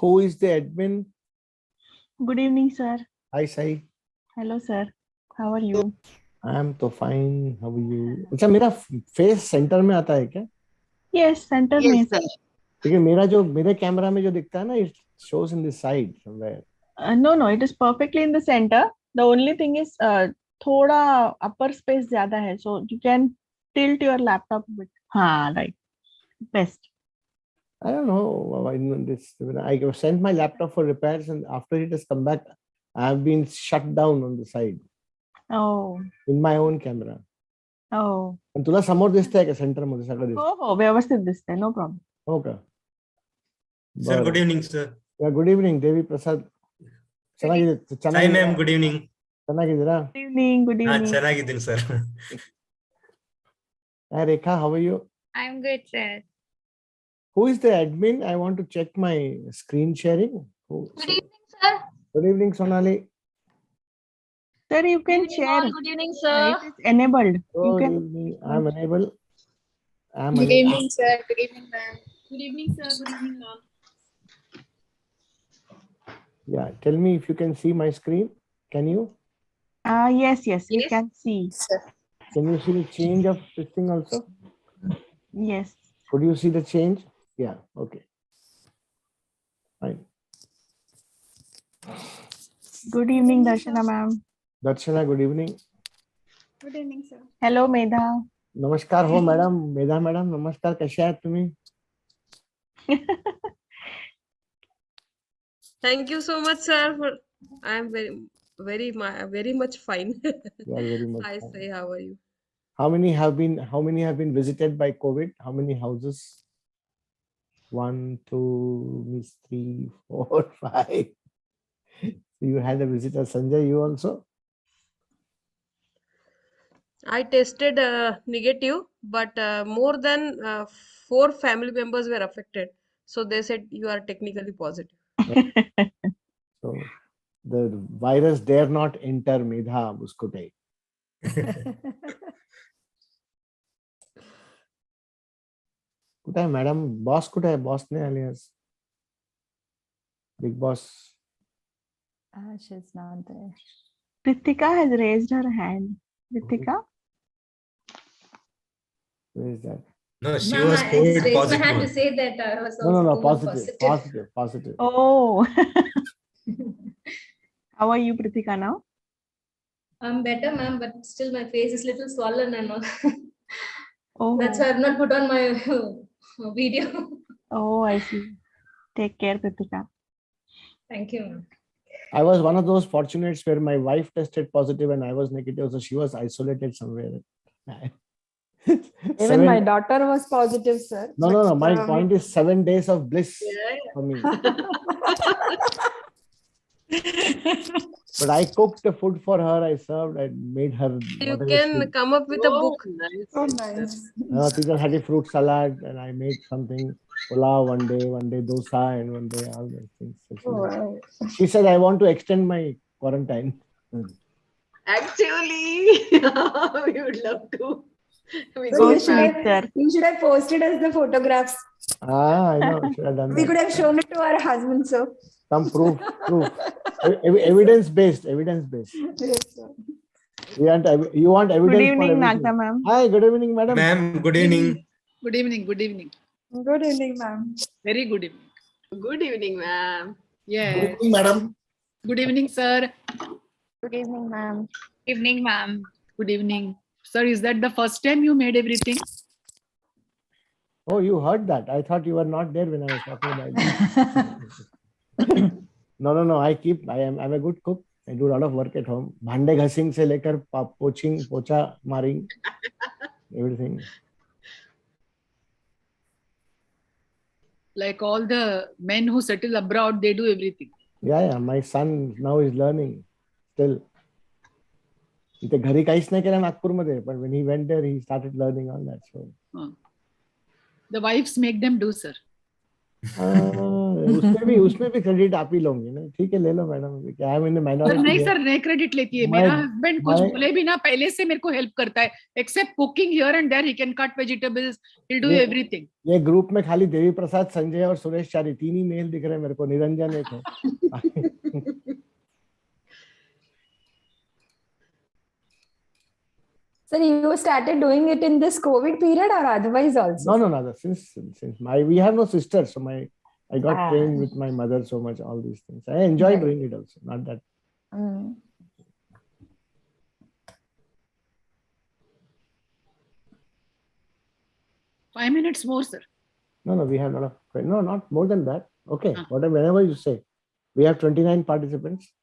Who is the admin? Good evening, sir. Hi, Sai. Hello, sir. How are you? I am तो fine. How are you? अच्छा मेरा face centre में आता है क्या? Yes, center में sir. लेकिन मेरे कैमरा में जो दिखता है ना, it shows in the side somewhere. No, it is perfectly in the center. The only thing is थोड़ा upper space ज़्यादा है, so you can tilt your laptop a bit. हाँ, right. Best. I don't know. I sent my laptop for repairs, and after it has come back, I have been shut down on the side. Oh. In my own camera. Oh. पण तुला समोर दिसतंय का centre मध्ये सगळं दिसतंय? हो व्यवस्थित दिसतंय, no problem. हो का? Sir, good evening, sir. Yeah, good evening, Devi Prasad. Hi, ma'am. Good evening. ಚೆನ್ನಾಗಿದ್ದೀರಾ? Good evening. Good evening. ಚೆನ್ನಾಗಿದ್ದೀನಿ sir. Hi, Rekha, how are you? I'm good, sir. Who is the admin? I want to check my screen sharing. Good evening, sir. Good evening, Sonali. Sir, you can Good evening, share. all. Good evening, sir. It is enabled. You Good can. evening. I'm unable. Good evening, sir. Good evening, ma'am. Good evening, sir. Good evening, ma'am. Yeah, tell me if you can see my screen. Can you? Yes, we Yes. can see. Sir. Can you see the change of this thing also? Yes. Could you see the change? Yeah, okay. Fine. Good evening, Darshana ma'am. Darshana, good evening. Good evening, sir. Hello, Medha. नमस्कार हो madam. मेधा madam नमस्कार. कशा आहात तुम्ही? Thank you so much, sir. I am very much fine. You are very much Hi, fine. say, how are you? How many have been visited by COVID? How many houses? 1, 2, 3, 4, 5. You had a visitor, Sanjay. You also? I tested negative, but more than 4 family members were affected. So they said you are technically positive. So the virus dare not enter Medha Muskute. कुठे आहे madam? Boss कुठे आहे? Boss नाही आले आज. Big boss. She's not there. Ritika has raised her hand. Ritika? Where is that? No, she Ma'am, was I COVID just raised my positive. hand to say that I was No, also positive. Oh. How are you, Pritika, now? I'm better, ma'am, but still my face is little swollen and all. Oh. That's why I've not put on my video. Oh, I see. Take care, Pritika. Thank you, ma'am. I was one of those fortunates where my wife tested positive and I was negative, so she was isolated somewhere. Even my daughter was positive, sir. No. My point is 7 days of bliss for me. But I cooked the food for her. I served. I made her. You can come up with a book. Nice. So nice. Teacher had a fruit salad, and I made something pulao one day dosa, and one day all those things. So Wow. she said, "I want to extend my quarantine." Actually, we would love to. So sir. you should have posted us the photographs. I know. Should have done We that. could have shown it to our husband, sir. Some proof. Evidence based. Yes, sir. You want evidence? Good evening, for everything. Nagda ma'am. Hi, good evening, madam. Ma'am, good evening. Good evening. Good evening. Good evening, ma'am. Very good evening. Good evening, ma'am. Yes. Good evening, madam. Good evening, sir. Good evening, ma'am. Evening, ma'am. Good evening. Sir, is that the first time you made everything? Oh, you heard that. I thought you were not there when I was talking about it. No. I'm a good cook. I do a lot of work at home. भांडे घसिंग से लेकर पोचा Maring, everything. Like all the men who settle abroad, they do everything. Yeah. My son now is learning still. इथे घरी काहीच नाही केलं नागपूरमध्ये, but when he went there, he started learning all that. So The wives make them do, sir. उसमें भी credit आप ही लोगे ना, ठीक है ले लो madam, I am in the sir minority नहीं हियर। सर, नहीं क्रेडिट लेती है। मेरा हस्बैंड कुछ बोले भी ना पहले से मेरे को हेल्प करता है, except cooking here and there, he can cut vegetables, he will do everything. ये ग्रुप में खाली देवी प्रसाद, संजय और सुरेश चारी 3 ही मेल दिख रहे हैं मेरे को, निरंजन एक है। Sir, you started doing it in this COVID period or otherwise also? No. Since we have no sisters, so I got trained with my mother so much, all these things. I enjoy Right. doing it also. Not that. Mm. Five minutes more, sir. No, we have no, not more than that. Okay, Huh. whenever you say. We have 29 participants.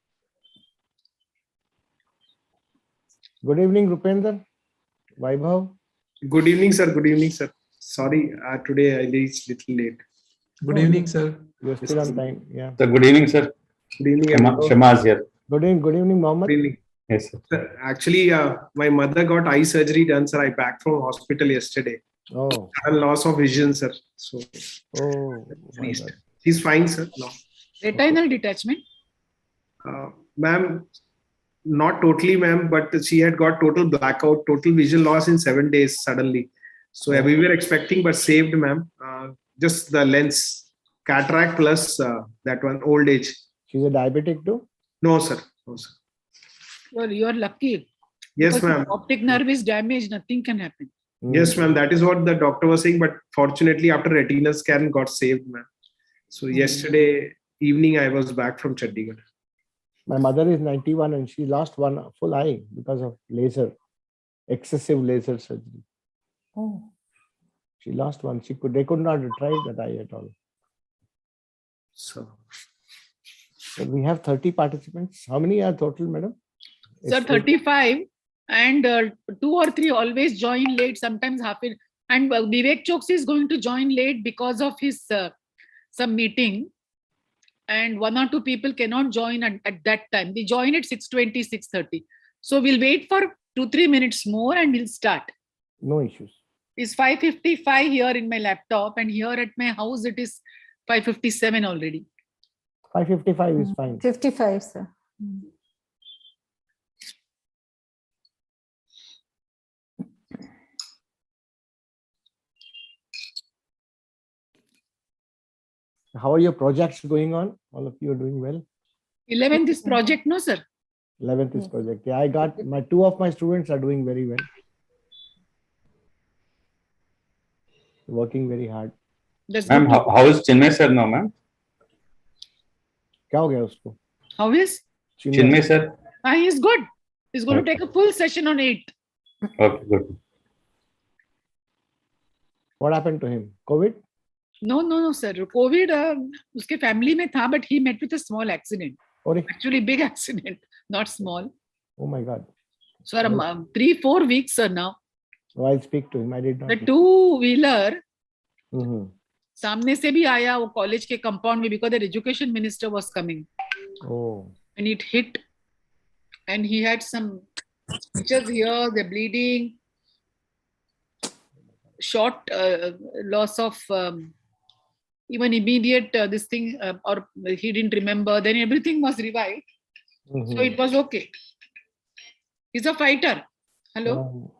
Good evening, Rupender. Vaibhav. Good evening, sir. Good evening, sir. Sorry, today I reached little late. Good evening, sir. You're still on time. Yeah. So good evening, sir. Good evening, Shema, everyone. Shema is here. Good evening, Mohammed. Good evening. Yes, sir. Sir, actually, my mother got eye surgery done, sir. I back from hospital yesterday. Oh, And loss of vision, sir. So my God. she's fine, sir. No. Retinal detachment. Ma'am, not totally, ma'am, but she had got total blackout, total vision loss in 7 days suddenly. So we were expecting, but saved, ma'am. Just the lens, cataract plus that one, old age. She's a diabetic too? No, sir. No, sir. You are lucky. Yes, Because if ma'am. optic nerve is damaged, nothing can happen. Yes, ma'am. That is what the doctor was saying. But fortunately, after retinal scan, got saved, ma'am. So yesterday evening, I was back from Chandigarh. My mother is 91 and she lost one full eye because of excessive laser surgery. Oh. She lost one. They could not retrieve that eye at all. So we have 30 participants. How many are total, madam? Sir, 35, and 2 or 3 always join late, sometimes half it. And Vivek Choksi is going to join late because of his some meeting. And 1 or 2 people cannot join at that time. They join at 6:20, 6:30. So we'll wait for 2-3 minutes more and we'll start. No issues. It's 5:55 here in my laptop, and here at my house it is 5:57 already. 5:55 is fine. 55, sir. How are your projects going on? All of you are doing well? 11th is project, no, sir? 11th is project. Yeah, I got 2 of my students are doing very well. Working very hard. Ma'am, how is Chinmay sir now, ma'am? क्या हो गया उसको? How is? Chinmay sir? He is good. He's going to take a full session on 8. Okay, good. What happened to him? COVID? No, sir. COVID, uske family mein tha, but he met with a small accident. Actually, big accident, not small. Oh my God. So 3-4 weeks, sir, now. Oh, I'll speak to him. I did not. The two-wheeler, सामने से भी आया वो college के compound में, because the education minister was coming. Oh. And it hit, and he had some stitches here, the bleeding, short loss of even immediate this thing, or he didn't remember. Then everything was revived. So it was okay. He's a fighter. Hello.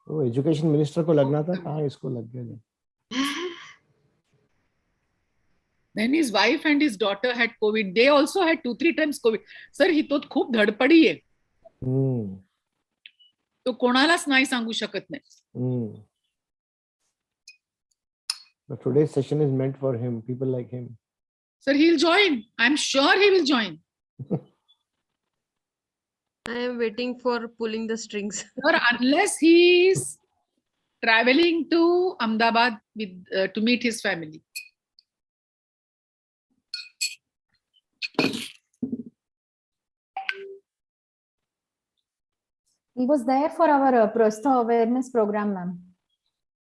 वो education minister को लगना था, कहाँ इसको लग गया? Then his wife and his daughter had COVID. They also had 2-3 times COVID. Sir, ही तो खूप धडपडी आहे. तो कोणालाच नाही सांगू शकत नाही. But today's session is meant for him, people like him. Sir, he'll join. I'm sure he will join. I am waiting for pulling the strings. Sir, unless he is traveling to Ahmedabad with to meet his family. He was there for our Prosto awareness program, ma'am.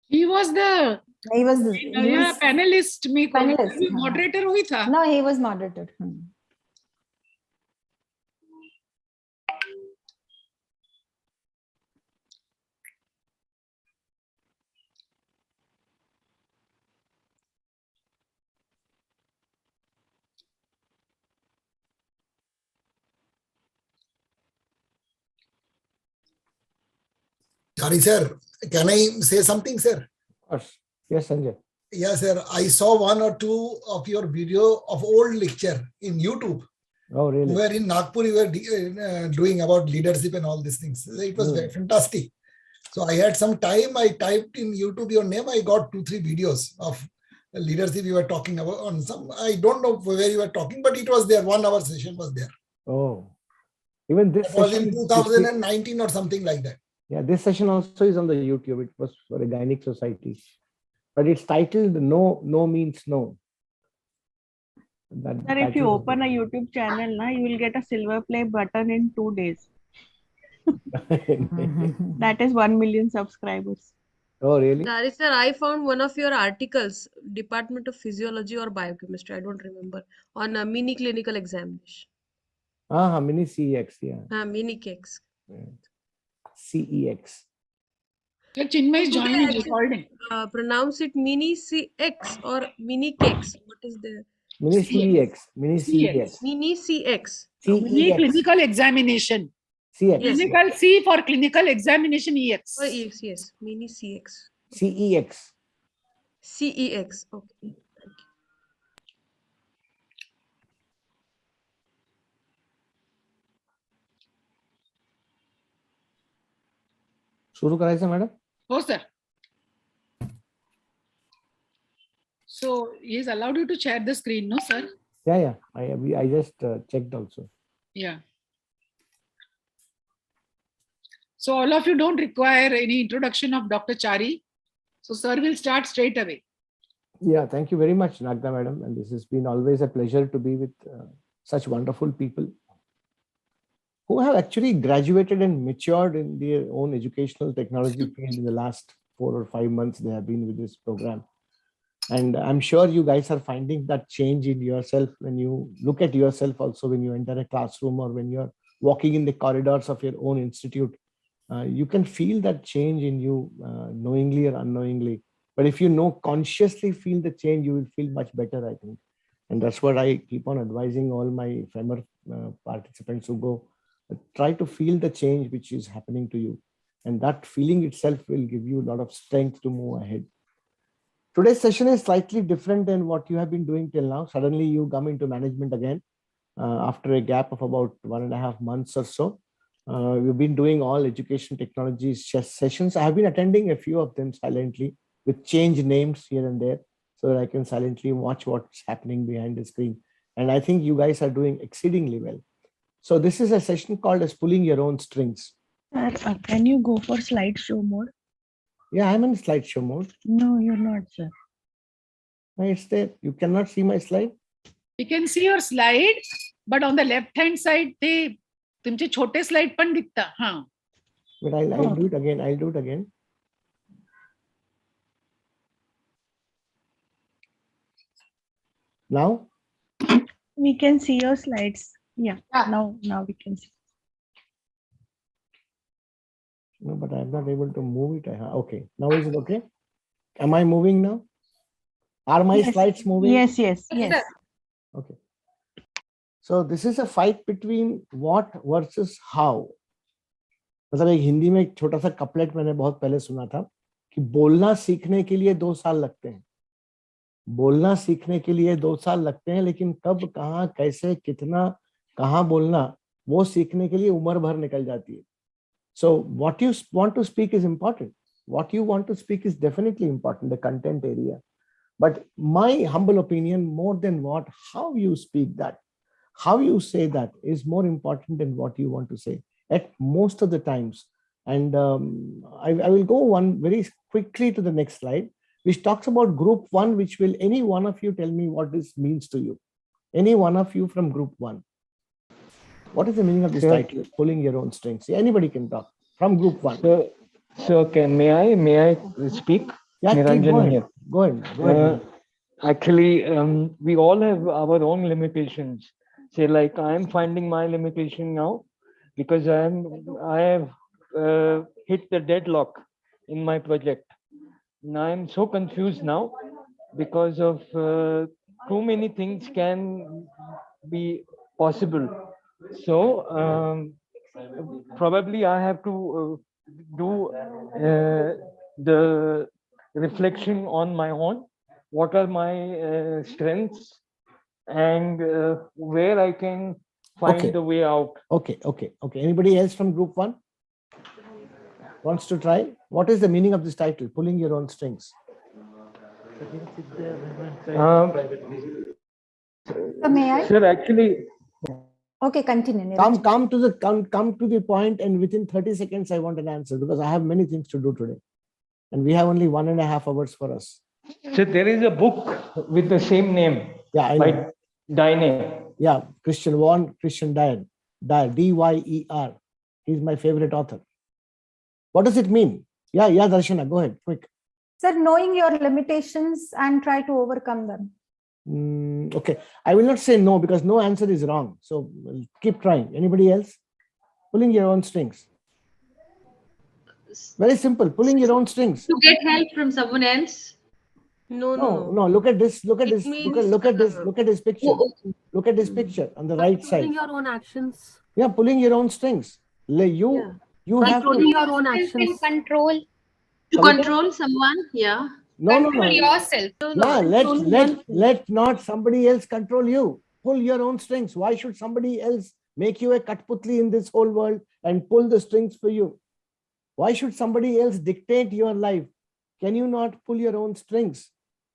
He was the panelist. Panelist. Moderator हुई था. No, he was moderator. Sorry, sir. Can I say something, sir? Of course. Yes, Sanjay. Yes, sir. I saw one or two of your video of old lecture in YouTube. Oh, really? Where in Nagpur you were doing about leadership and all these things. It was very fantastic. So I had some time. I typed in YouTube your name. I got 2-3 videos of leadership you were talking about on some. I don't know where you were talking, but it was there. 1 hour session was there. Oh, even this It was session in 2019 or something like that. Yeah, this session also is on the YouTube. It was for a Gynec Society, but it's titled "No means no." Sir, if you open a YouTube channel, you will get a silver play button in 2 days. That is 1 million subscribers. Oh, really? Dari sir, I found one of your articles, Department of Physiology or Biochemistry, I don't remember, on a mini clinical examination. Mini CEX, yeah. Mini cakes. CEX. Chinmay is joining recording. Pronounce it mini CX or mini cakes. What is the Mini CEX. Mini CEX. Mini CX. Mini clinical examination. CX. Clinical C for clinical examination EX. Oh, EX, yes. Mini CX. CEX. CEX. Okay. Thank you. शुरू करायचं madam? Oh, sir. So he is allowed you to share the screen, no, sir? Yeah. I just checked also. Yeah. So all of you don't require any introduction of Dr. Chari. So sir will start straight away. Yeah, thank you very much, Nagda madam. And this has been always a pleasure to be with such wonderful people who have actually graduated and matured in their own educational technology field in the last 4 or 5 months they have been with this program. And I'm sure you guys are finding that change in yourself when you look at yourself also when you enter a classroom or when you're walking in the corridors of your own institute. You can feel that change in you knowingly or unknowingly. But if you consciously feel the change, you will feel much better, I think. And that's what I keep on advising all my ephemeral participants who go, try to feel the change which is happening to you. And that feeling itself will give you a lot of strength to move ahead. Today's session is slightly different than what you have been doing till now. Suddenly you come into management again after a gap of about 1.5 months or so. We've been doing all education technology sessions. I have been attending a few of them silently with changed names here and there so that I can silently watch what's happening behind the screen. And I think you guys are doing exceedingly well. So this is a session called as pulling your own strings. Sir, can you go for slideshow mode? Yeah, I'm in slideshow mode. No, you're not, sir. It's there. You cannot see my slide? You can see your slide, but on the left hand side, तुमचे छोटे slide पण दिखता. हाँ. But I'll do it again. I'll do it again. Now? We can see your slides. Yeah. Now we can see. No, but I'm not able to move it. Okay. Now is it okay? Am I moving now? Are my slides moving? Yes. Okay. So this is a fight between what versus how. मतलब एक हिंदी में एक छोटा सा couplet मैंने बहुत पहले सुना था कि बोलना सीखने के लिए 2 साल लगते हैं. बोलना सीखने के लिए 2 साल लगते हैं, लेकिन कब, कहाँ, कैसे, कितना, कहाँ बोलना, वो सीखने के लिए उम्र भर निकल जाती है. So what you want to speak is important. What you want to speak is definitely important, the content area. But my humble opinion, more than what, how you speak that, how you say that is more important than what you want to say at most of the times. And I will go one very quickly to the next slide, which talks about group 1, which will any one of you tell me what this means to you. Any one of you from group 1. What is the meaning of this title, pulling your own strings? Anybody can talk from group 1. So may I speak? Yeah, Niranjan here. Go ahead. Actually, we all have our own limitations. Say, like I am finding my limitation now because I have hit the deadlock in my project. Now I'm so confused now because of too many things can be possible. So probably I have to do the reflection on my own, what are my strengths, and where I can find the way out. Okay. Anybody else from group 1 wants to try? What is the meaning of this title? Pulling your own strings. May I? Sir, actually. Okay, continue. Come to the point, and within 30 seconds, I want an answer because I have many things to do today, and we have only 1.5 hours for us. So there is a book with the same name. Yeah, I know. Dyer. Yeah, Christian Dyer, Dyer. He's my favorite author. What does it mean? Yeah, Darshana, go ahead, quick. Sir, knowing your limitations and try to overcome them. Okay, I will not say no because no answer is wrong. So keep trying. Anybody else? Pulling your own strings. Very simple. Pulling your own strings. To get help from someone else. No. Look at this. Look at this. Look at this. Look at this picture. Look at this picture on the right side. Pulling your own actions. Yeah, pulling your own strings. You have controlling your own actions. To control someone. Yeah. No. Yourself. Yeah, let not somebody else control you. Pull your own strings. Why should somebody else make you a Katputli in this whole world and pull the strings for you? Why should somebody else dictate your life? Can you not pull your own strings?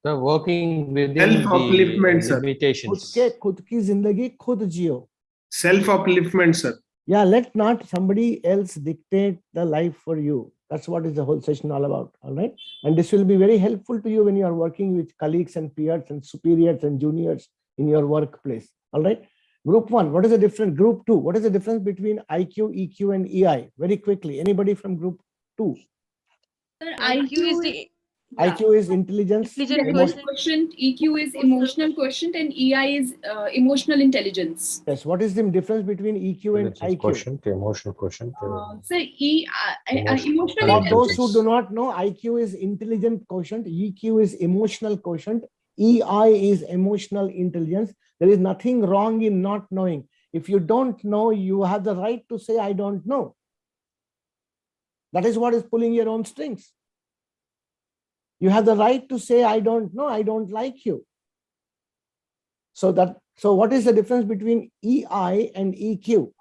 So working within self-upliftment, the limitations. Khud ki zindagi khud jiyo. Self-upliftment, sir. Yeah, let not somebody else dictate the life for you. That's what is the whole session all about. All right. And this will be very helpful to you when you are working with colleagues and peers and superiors and juniors in your workplace. All right. Group 1, what is the difference? Group 2, what is the difference between IQ, EQ, and EI? Very quickly. Anybody from group 2? Sir, IQ is intelligence. Quotient, EQ is emotional quotient, and EI is emotional intelligence. Yes. What is the difference between EQ and IQ? Quotient, emotional quotient. So emotional For those who do not know, IQ is intelligent quotient, EQ is emotional quotient, EI is emotional intelligence. There is nothing wrong in not knowing. If you don't know, you have the right to say, I don't know. That is what is pulling your own strings. You have the right to say, I don't know, I don't like you. So what is the difference between EI and EQ?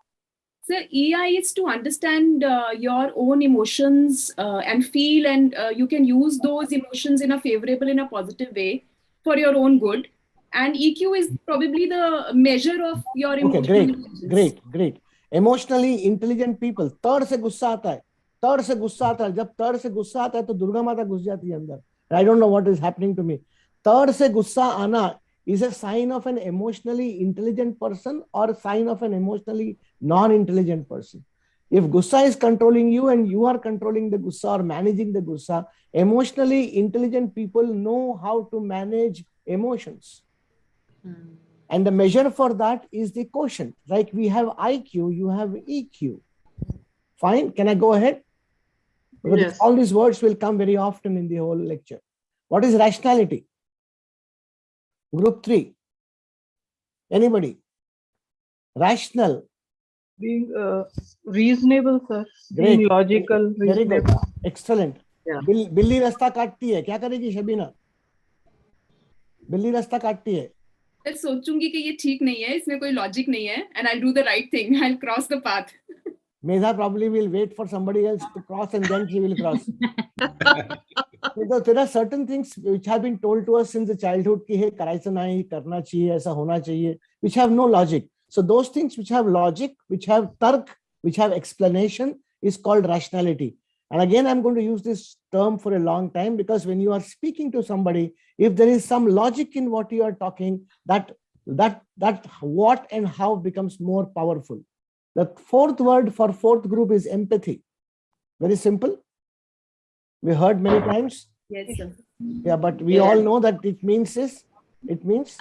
So EI is to understand your own emotions and feel, and you can use those emotions in a favorable, in a positive way for your own good. And EQ is probably the measure of your emotional intelligence. Great. Emotionally intelligent people, tar se gussa aata hai. tar se gussa aata hai. Jab tar se gussa aata hai, to Durga Mata ghus jati hai andar. I don't know what is happening to me. Tar se gussa aana is a sign of an emotionally intelligent person or a sign of an emotionally non-intelligent person. If gussa is controlling you and you are controlling the gussa or managing the gussa, emotionally intelligent people know how to manage emotions. And the measure for that is the quotient. Like we have IQ, you have EQ. Fine. Can I go ahead? Because yes. All these words will come very often in the whole lecture. What is rationality? Group 3. Anybody? Rational. Being reasonable, sir. Great. Being logical, reasonable. Very good. Excellent. Yeah. बिल्ली रास्ता काटती है, क्या करेगी शबीना? बिल्ली रास्ता काटती है. मैं सोचूंगी कि ये ठीक नहीं है, इसमें कोई लॉजिक नहीं है, and I'll do the right thing. I'll cross the path. Medha probably will wait for somebody else to cross and then she will cross. Because there are certain things which have been told to us since the childhood कि हे करायचं नाही, करना चाहिए, ऐसा होना चाहिए, which have no logic. So those things which have logic, which have tark, which have explanation is called rationality. And again, I'm going to use this term for a long time because when you are speaking to somebody, if there is some logic in what you are talking, that what and how becomes more powerful. The fourth word for fourth group is empathy. Very simple. We heard many times. Yes, sir. Yeah, but we all know that it means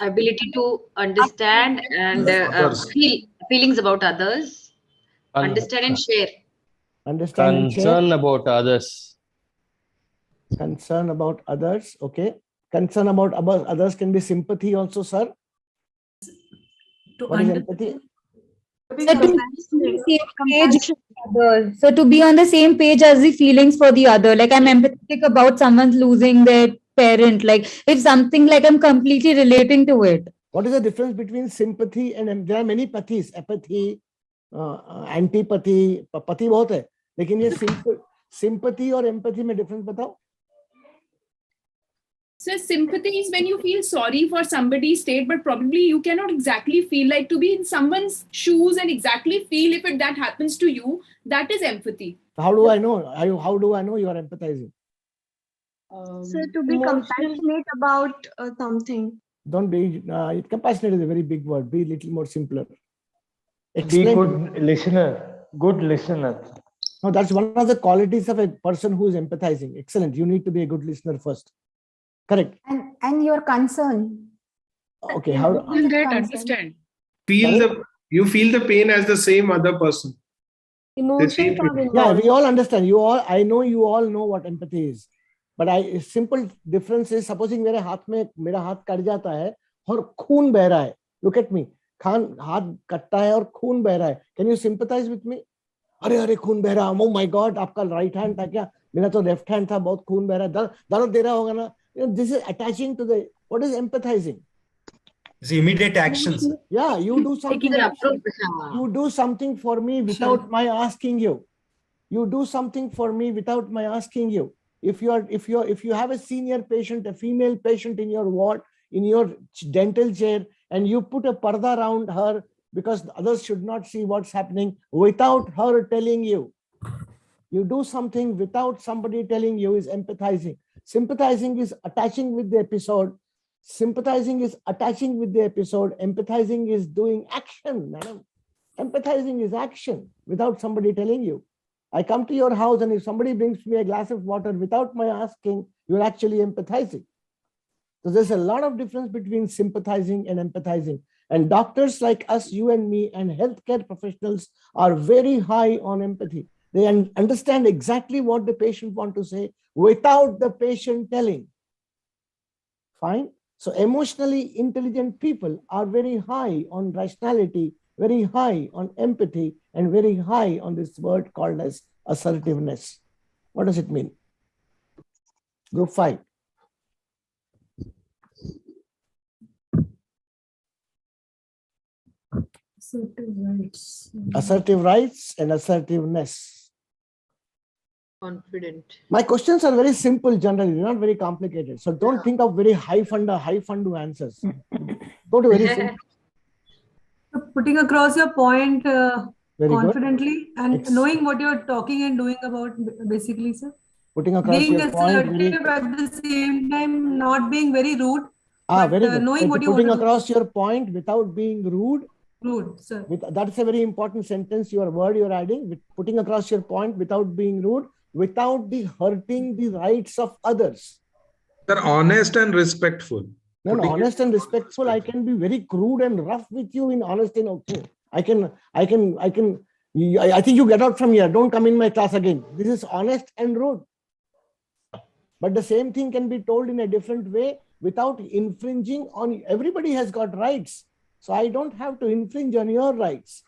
ability to understand and feel feelings about others, understand and share. Understand and share. Concern about others. Concern about others. Okay. Concern about others can be sympathy also, sir. What is empathy? So to be on the same page with others. So to be on the same page as the feelings for the other. Like I'm empathetic about someone losing their parent. Like it's something like I'm completely relating to it. What is the difference between sympathy and there are many pathies, apathy, antipathy, पति बहुत है, लेकिन ये sympathy और empathy में difference बताओ. So sympathy is when you feel sorry for somebody's state, but probably you cannot exactly feel, like to be in someone's shoes and exactly feel if that happens to you. That is empathy. How do I know? How do I know you are empathizing? So to be compassionate about something. Don't be compassionate is a very big word. Be a little more simpler. Be good listener. Good listener. No, that's one of the qualities of a person who is empathizing. Excellent. You need to be a good listener first. Correct. And your concern. Okay. How will that understand? You feel the pain as the same other person. Emotions are involved. Yeah, we all understand. I know you all know what empathy is. But simple difference is, supposing मेरे हाथ cut जाता है और खून बह रहा है. Look at me. हाथ कटता है और खून बह रहा है. Can you sympathize with me? अरे खून बह रहा है. Oh my God, आपका right hand था क्या? मेरा तो left hand था. बहुत खून बह रहा है. दर्द दे रहा होगा ना. This is attaching to the. What is empathizing? It's immediate actions. Yeah, you do something. You do something for me without my asking you. You do something for me without my asking you. If you have a senior patient, a female patient in your ward, in your dental chair, and you put a parda around her because others should not see what's happening without her telling you. You do something without somebody telling you is empathizing. Sympathizing is attaching with the episode. Sympathizing is attaching with the episode. Empathizing is doing action, madam. Empathizing is action without somebody telling you. I come to your house and if somebody brings me a glass of water without my asking, you're actually empathizing. So there's a lot of difference between sympathizing and empathizing. And doctors like us, you and me, and healthcare professionals are very high on empathy. They understand exactly what the patient wants to say without the patient telling. Fine. So emotionally intelligent people are very high on rationality, very high on empathy, and very high on this word called as assertiveness. What does it mean? Group 5. Assertive rights and assertiveness. Confident. My questions are very simple generally, not very complicated. So don't think of very high fundu answers. Go to very simple. Putting across your point confidently good. And knowing what you're talking and doing about, basically, sir. Putting across being your point. Assertive at the same time, not being very rude. Very good. Knowing what you putting want to across your point without being rude. Rude, sir. That's a very important sentence. Your word you're adding. Putting across your point without being rude, without hurting the rights of others. They're honest and respectful. No, honest and respectful. I can be very crude and rough with you in honest and okay. I think you get out from here. Don't come in my class again. This is honest and rude. But the same thing can be told in a different way without infringing on. Everybody has got rights. So I don't have to infringe on your rights.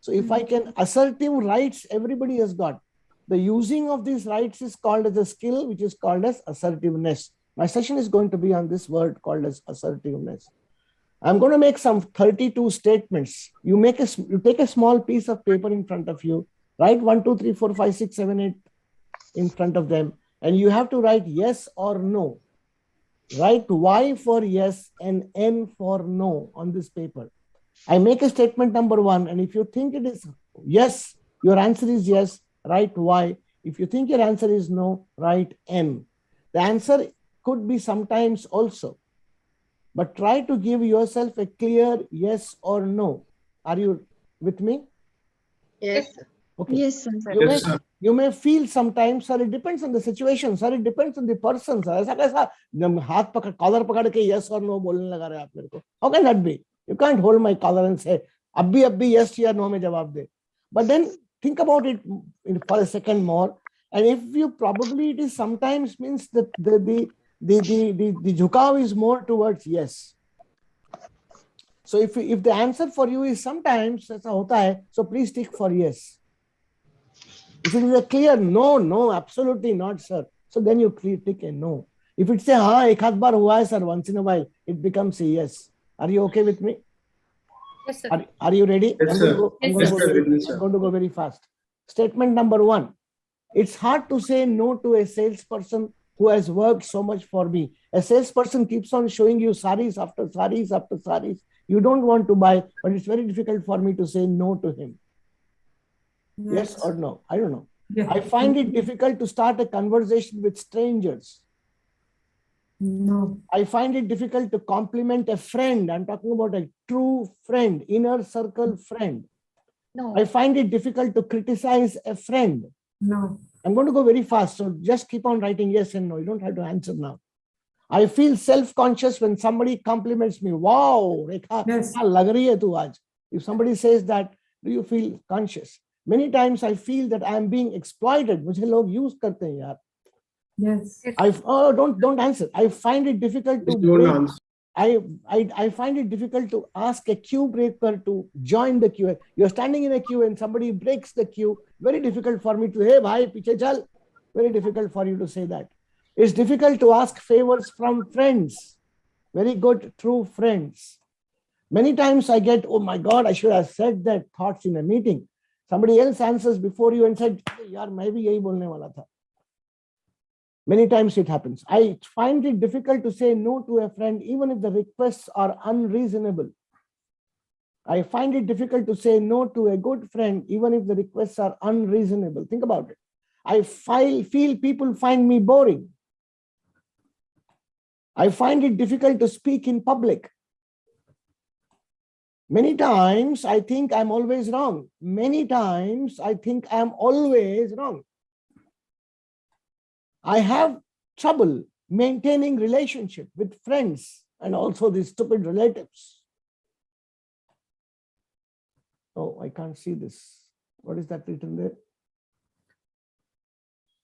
So if I can assertive rights, everybody has got. The using of these rights is called as a skill, which is called as assertiveness. My session is going to be on this word called as assertiveness. I'm going to make some 32 statements. You take a small piece of paper in front of you, write 1, 2, 3, 4, 5, 6, 7, 8 in front of them, and you have to write yes or no. Write Y for yes and N for no on this paper. I make a statement number 1, and if you think it is yes, your answer is yes, write Y. If you think your answer is no, write N. The answer could be sometimes also, but try to give yourself a clear yes or no. Are you with me? Yes. Okay. Yes, sir. You may feel sometimes, sir, it depends on the situation, sir, it depends on the person, sir. ऐसा कैसा हाथ पकड़ collar पकड़ के yes or no बोलने लगा रहे आप मेरे को? How can that be? You can't hold my collar and say अब भी yes या no में जवाब दे. But then think about it for a second more, and if you probably it is sometimes means that the jhukav is more towards yes. So if the answer for you is sometimes, ऐसा होता है, so please tick for yes. If it is a clear no, absolutely not, sir, so then you tick a no. If it's a हाँ एक आध बार हुआ है, sir, once in a while, it becomes a yes. Are you okay with me? Yes, sir. Are you ready? Yes, sir. I'm Yes, sir. going to go very fast. Statement number 1. It's hard to say no to a salesperson who has worked so much for me. A salesperson keeps on showing you saris after saris after saris. You don't want to buy, but it's very difficult for me to say no to him. Yes or no? I don't know. Yeah. I find it difficult to start a conversation with strangers. No. I find it difficult to compliment a friend. I'm talking about a true friend, inner circle friend. No. I find it difficult to criticize a friend. No. I'm going to go very fast, so just keep on writing yes and no. You don't have to answer now. I feel self-conscious when somebody compliments me. Wow, Rekha, Yes. kya lag rahi hai tu aaj? If somebody says that, do you feel conscious? Many times I feel that I am being exploited. मुझे लोग use करते हैं यार. Yes. Don't answer. I find it difficult to Don't break. answer. I find it difficult to ask a queue breaker to join the queue. You're standing in a queue and somebody breaks the queue. Very difficult for me to, hey, bhai, piche chal. Very difficult for you to say that. It's difficult to ask favors from friends. Very good, true friends. Many times I get, oh my God, I should have said that thoughts in a meeting. Somebody else answers before you and said, yaar, main bhi yahi bolne wala tha. Many times it happens. I find it difficult to say no to a friend, even if the requests are unreasonable. I find it difficult to say no to a good friend, even if the requests are unreasonable. Think about it. I feel people find me boring. I find it difficult to speak in public. Many times I think I'm always wrong. Many times I think I'm always wrong. I have trouble maintaining relationship with friends and also these stupid relatives. Oh, I can't see this. What is that written there?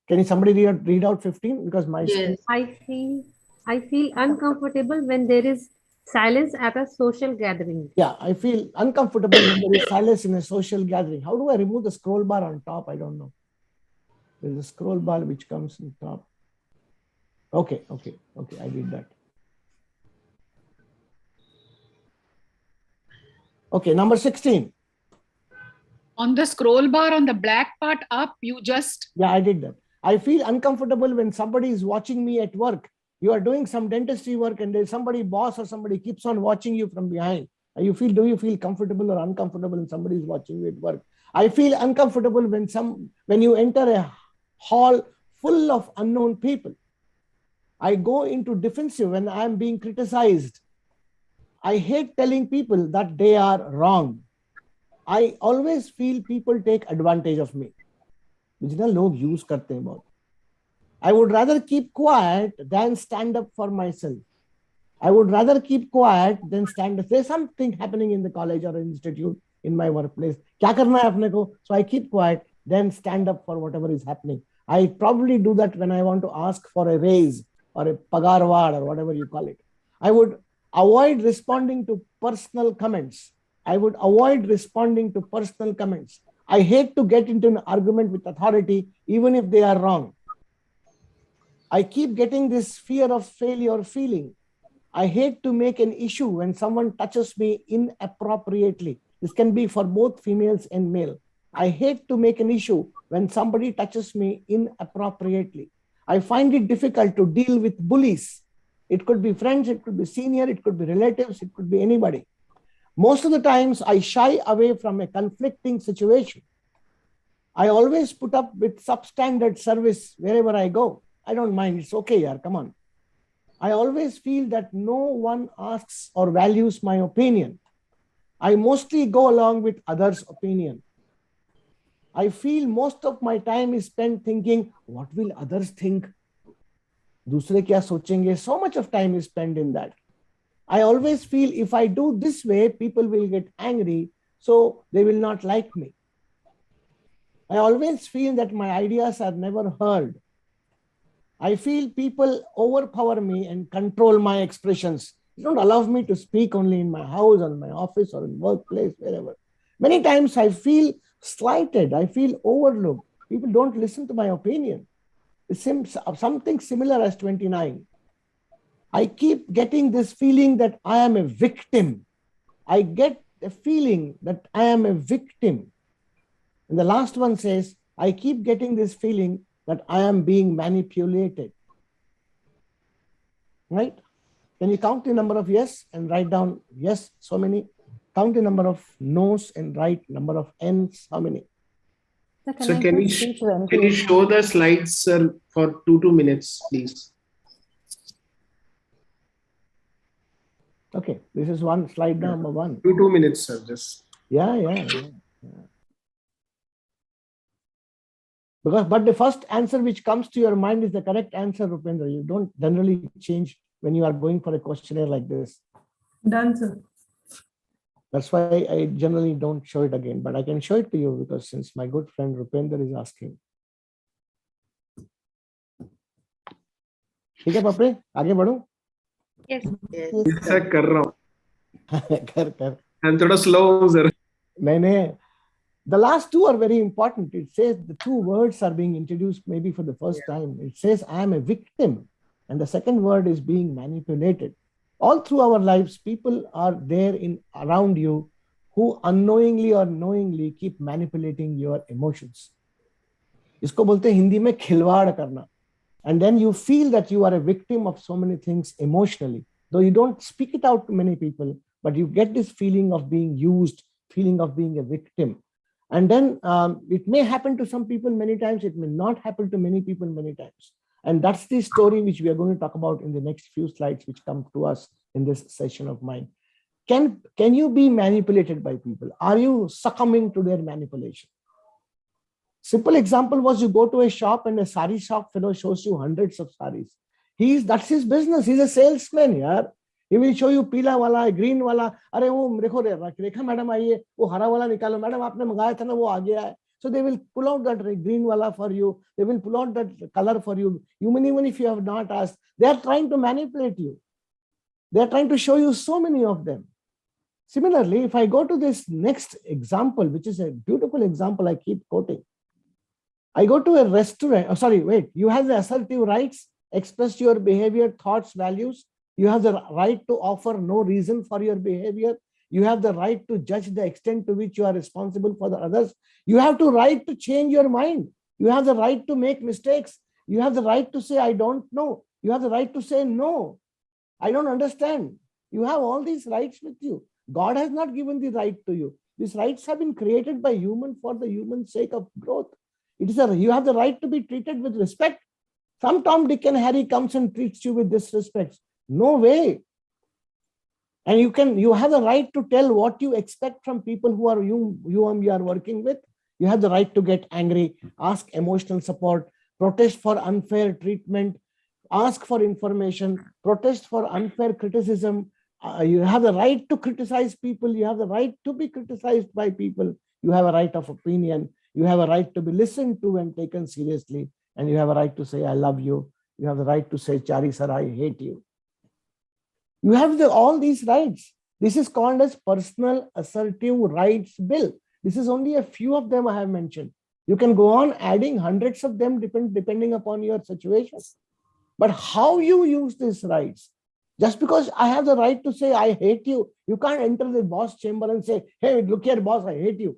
Can somebody read out 15? Because my screen. I feel uncomfortable when there is silence at a social gathering. Yeah, I feel uncomfortable when there is silence in a social gathering. How do I remove the scroll bar on top? I don't know. There's a scroll bar which comes on top. Okay, I did that. Okay, number 16. On the scroll bar on the black part up, you just... Yeah, I did that. I feel uncomfortable when somebody is watching me at work. You are doing some dentistry work and there's somebody, boss or somebody keeps on watching you from behind. Do you feel comfortable or uncomfortable when somebody is watching you at work? I feel uncomfortable when you enter a hall full of unknown people. I go into defensive when I am being criticized. I hate telling people that they are wrong. I always feel people take advantage of me. Log use karte hain bahut. I would rather keep quiet than stand up for myself. I would rather keep quiet than stand up. There's something happening in the college or institute, in my workplace. Kya karna hai apne ko? So I keep quiet, then stand up for whatever is happening. I probably do that when I want to ask for a raise or a pagarwad or whatever you call it. I would avoid responding to personal comments. I hate to get into an argument with authority, even if they are wrong. I keep getting this fear of failure feeling. I hate to make an issue when someone touches me inappropriately. This can be for both females and male. I hate to make an issue when somebody touches me inappropriately. I find it difficult to deal with bullies. It could be friends, it could be senior, it could be relatives, it could be anybody. Most of the times I shy away from a conflicting situation. I always put up with substandard service wherever I go. I don't mind, it's okay, yaar, come on. I always feel that no one asks or values my opinion. I mostly go along with others' opinion. I feel most of my time is spent thinking, what will others think? Dusre kya sochenge? So much of time is spent in that. I always feel if I do this way, people will get angry, so they will not like me. I always feel that my ideas are never heard. I feel people overpower me and control my expressions. They don't allow me to speak only in my house, or in my office, or in workplace, wherever. Many times I feel slighted. I feel overlooked. People don't listen to my opinion. It's something similar as 29. I keep getting this feeling that I am a victim. I get the feeling that I am a victim. And the last one says, I keep getting this feeling that I am being manipulated. Right? Can you count the number of yes and write down yes, so many? Count the number of no's and write number of n's, how many? So can you show the slides, sir, for 2 minutes, please? Okay, this is one slide number one. 2 minutes, sir, just. Yeah. But the first answer which comes to your mind is the correct answer, Rupendra. You don't generally change when you are going for a questionnaire like this. Done, sir. That's why I generally don't show it again, but I can show it to you because since my good friend Rupendra is asking. ठीक है पपरे, आगे बढ़ूं? Yes. Sir कर रहा हूं. कर. I'm थोड़ा slow, sir. नहीं. The last two are very important. It says the two words are being introduced maybe for the first time. It says I am a victim, and the second word is being manipulated. All through our lives, people are there around you who unknowingly or knowingly keep manipulating your emotions. इसको बोलते हैं हिंदी में खिलवाड़ करना. And then you feel that you are a victim of so many things emotionally. Though you don't speak it out to many people, but you get this feeling of being used, feeling of being a victim. And then it may happen to some people many times, it may not happen to many people many times. And that's the story which we are going to talk about in the next few slides which come to us in this session of mine. Can you be manipulated by people? Are you succumbing to their manipulation? Simple example was you go to a shop and a sari shop fellow shows you hundreds of saris. That's his business. He's a salesman, yaar. He will show you पीला वाला, green वाला. अरे वो देखो रेखा madam आई है, वो हरा वाला निकालो. मैडम आपने मंगाया था ना, वो आ गया है. So they will pull out that green wala for you. They will pull out that color for you. Even if you have not asked, they are trying to manipulate you. They are trying to show you so many of them. Similarly, if I go to this next example, which is a beautiful example I keep quoting. I go to a restaurant. You have the assertive rights, express your behavior, thoughts, values. You have the right to offer no reason for your behavior. You have the right to judge the extent to which you are responsible for the others. You have the right to change your mind. You have the right to make mistakes. You have the right to say, I don't know. You have the right to say, no, I don't understand. You have all these rights with you. God has not given the right to you. These rights have been created by human for the human sake of growth. You have the right to be treated with respect. Some Tom, Dick, and Harry comes and treats you with disrespect. No way. And you have the right to tell what you expect from people who are you are working with. You have the right to get angry, ask emotional support, protest for unfair treatment, ask for information, protest for unfair criticism. You have the right to criticize people. You have the right to be criticized by people. You have a right of opinion. You have a right to be listened to and taken seriously. And you have a right to say, I love you. You have the right to say, Chari sir, I hate you. You have all these rights. This is called as Personal Assertive Rights Bill. This is only a few of them I have mentioned. You can go on adding hundreds of them depending upon your situation. But how you use these rights, just because I have the right to say, I hate you, you can't enter the boss chamber and say, hey, look here, boss, I hate you.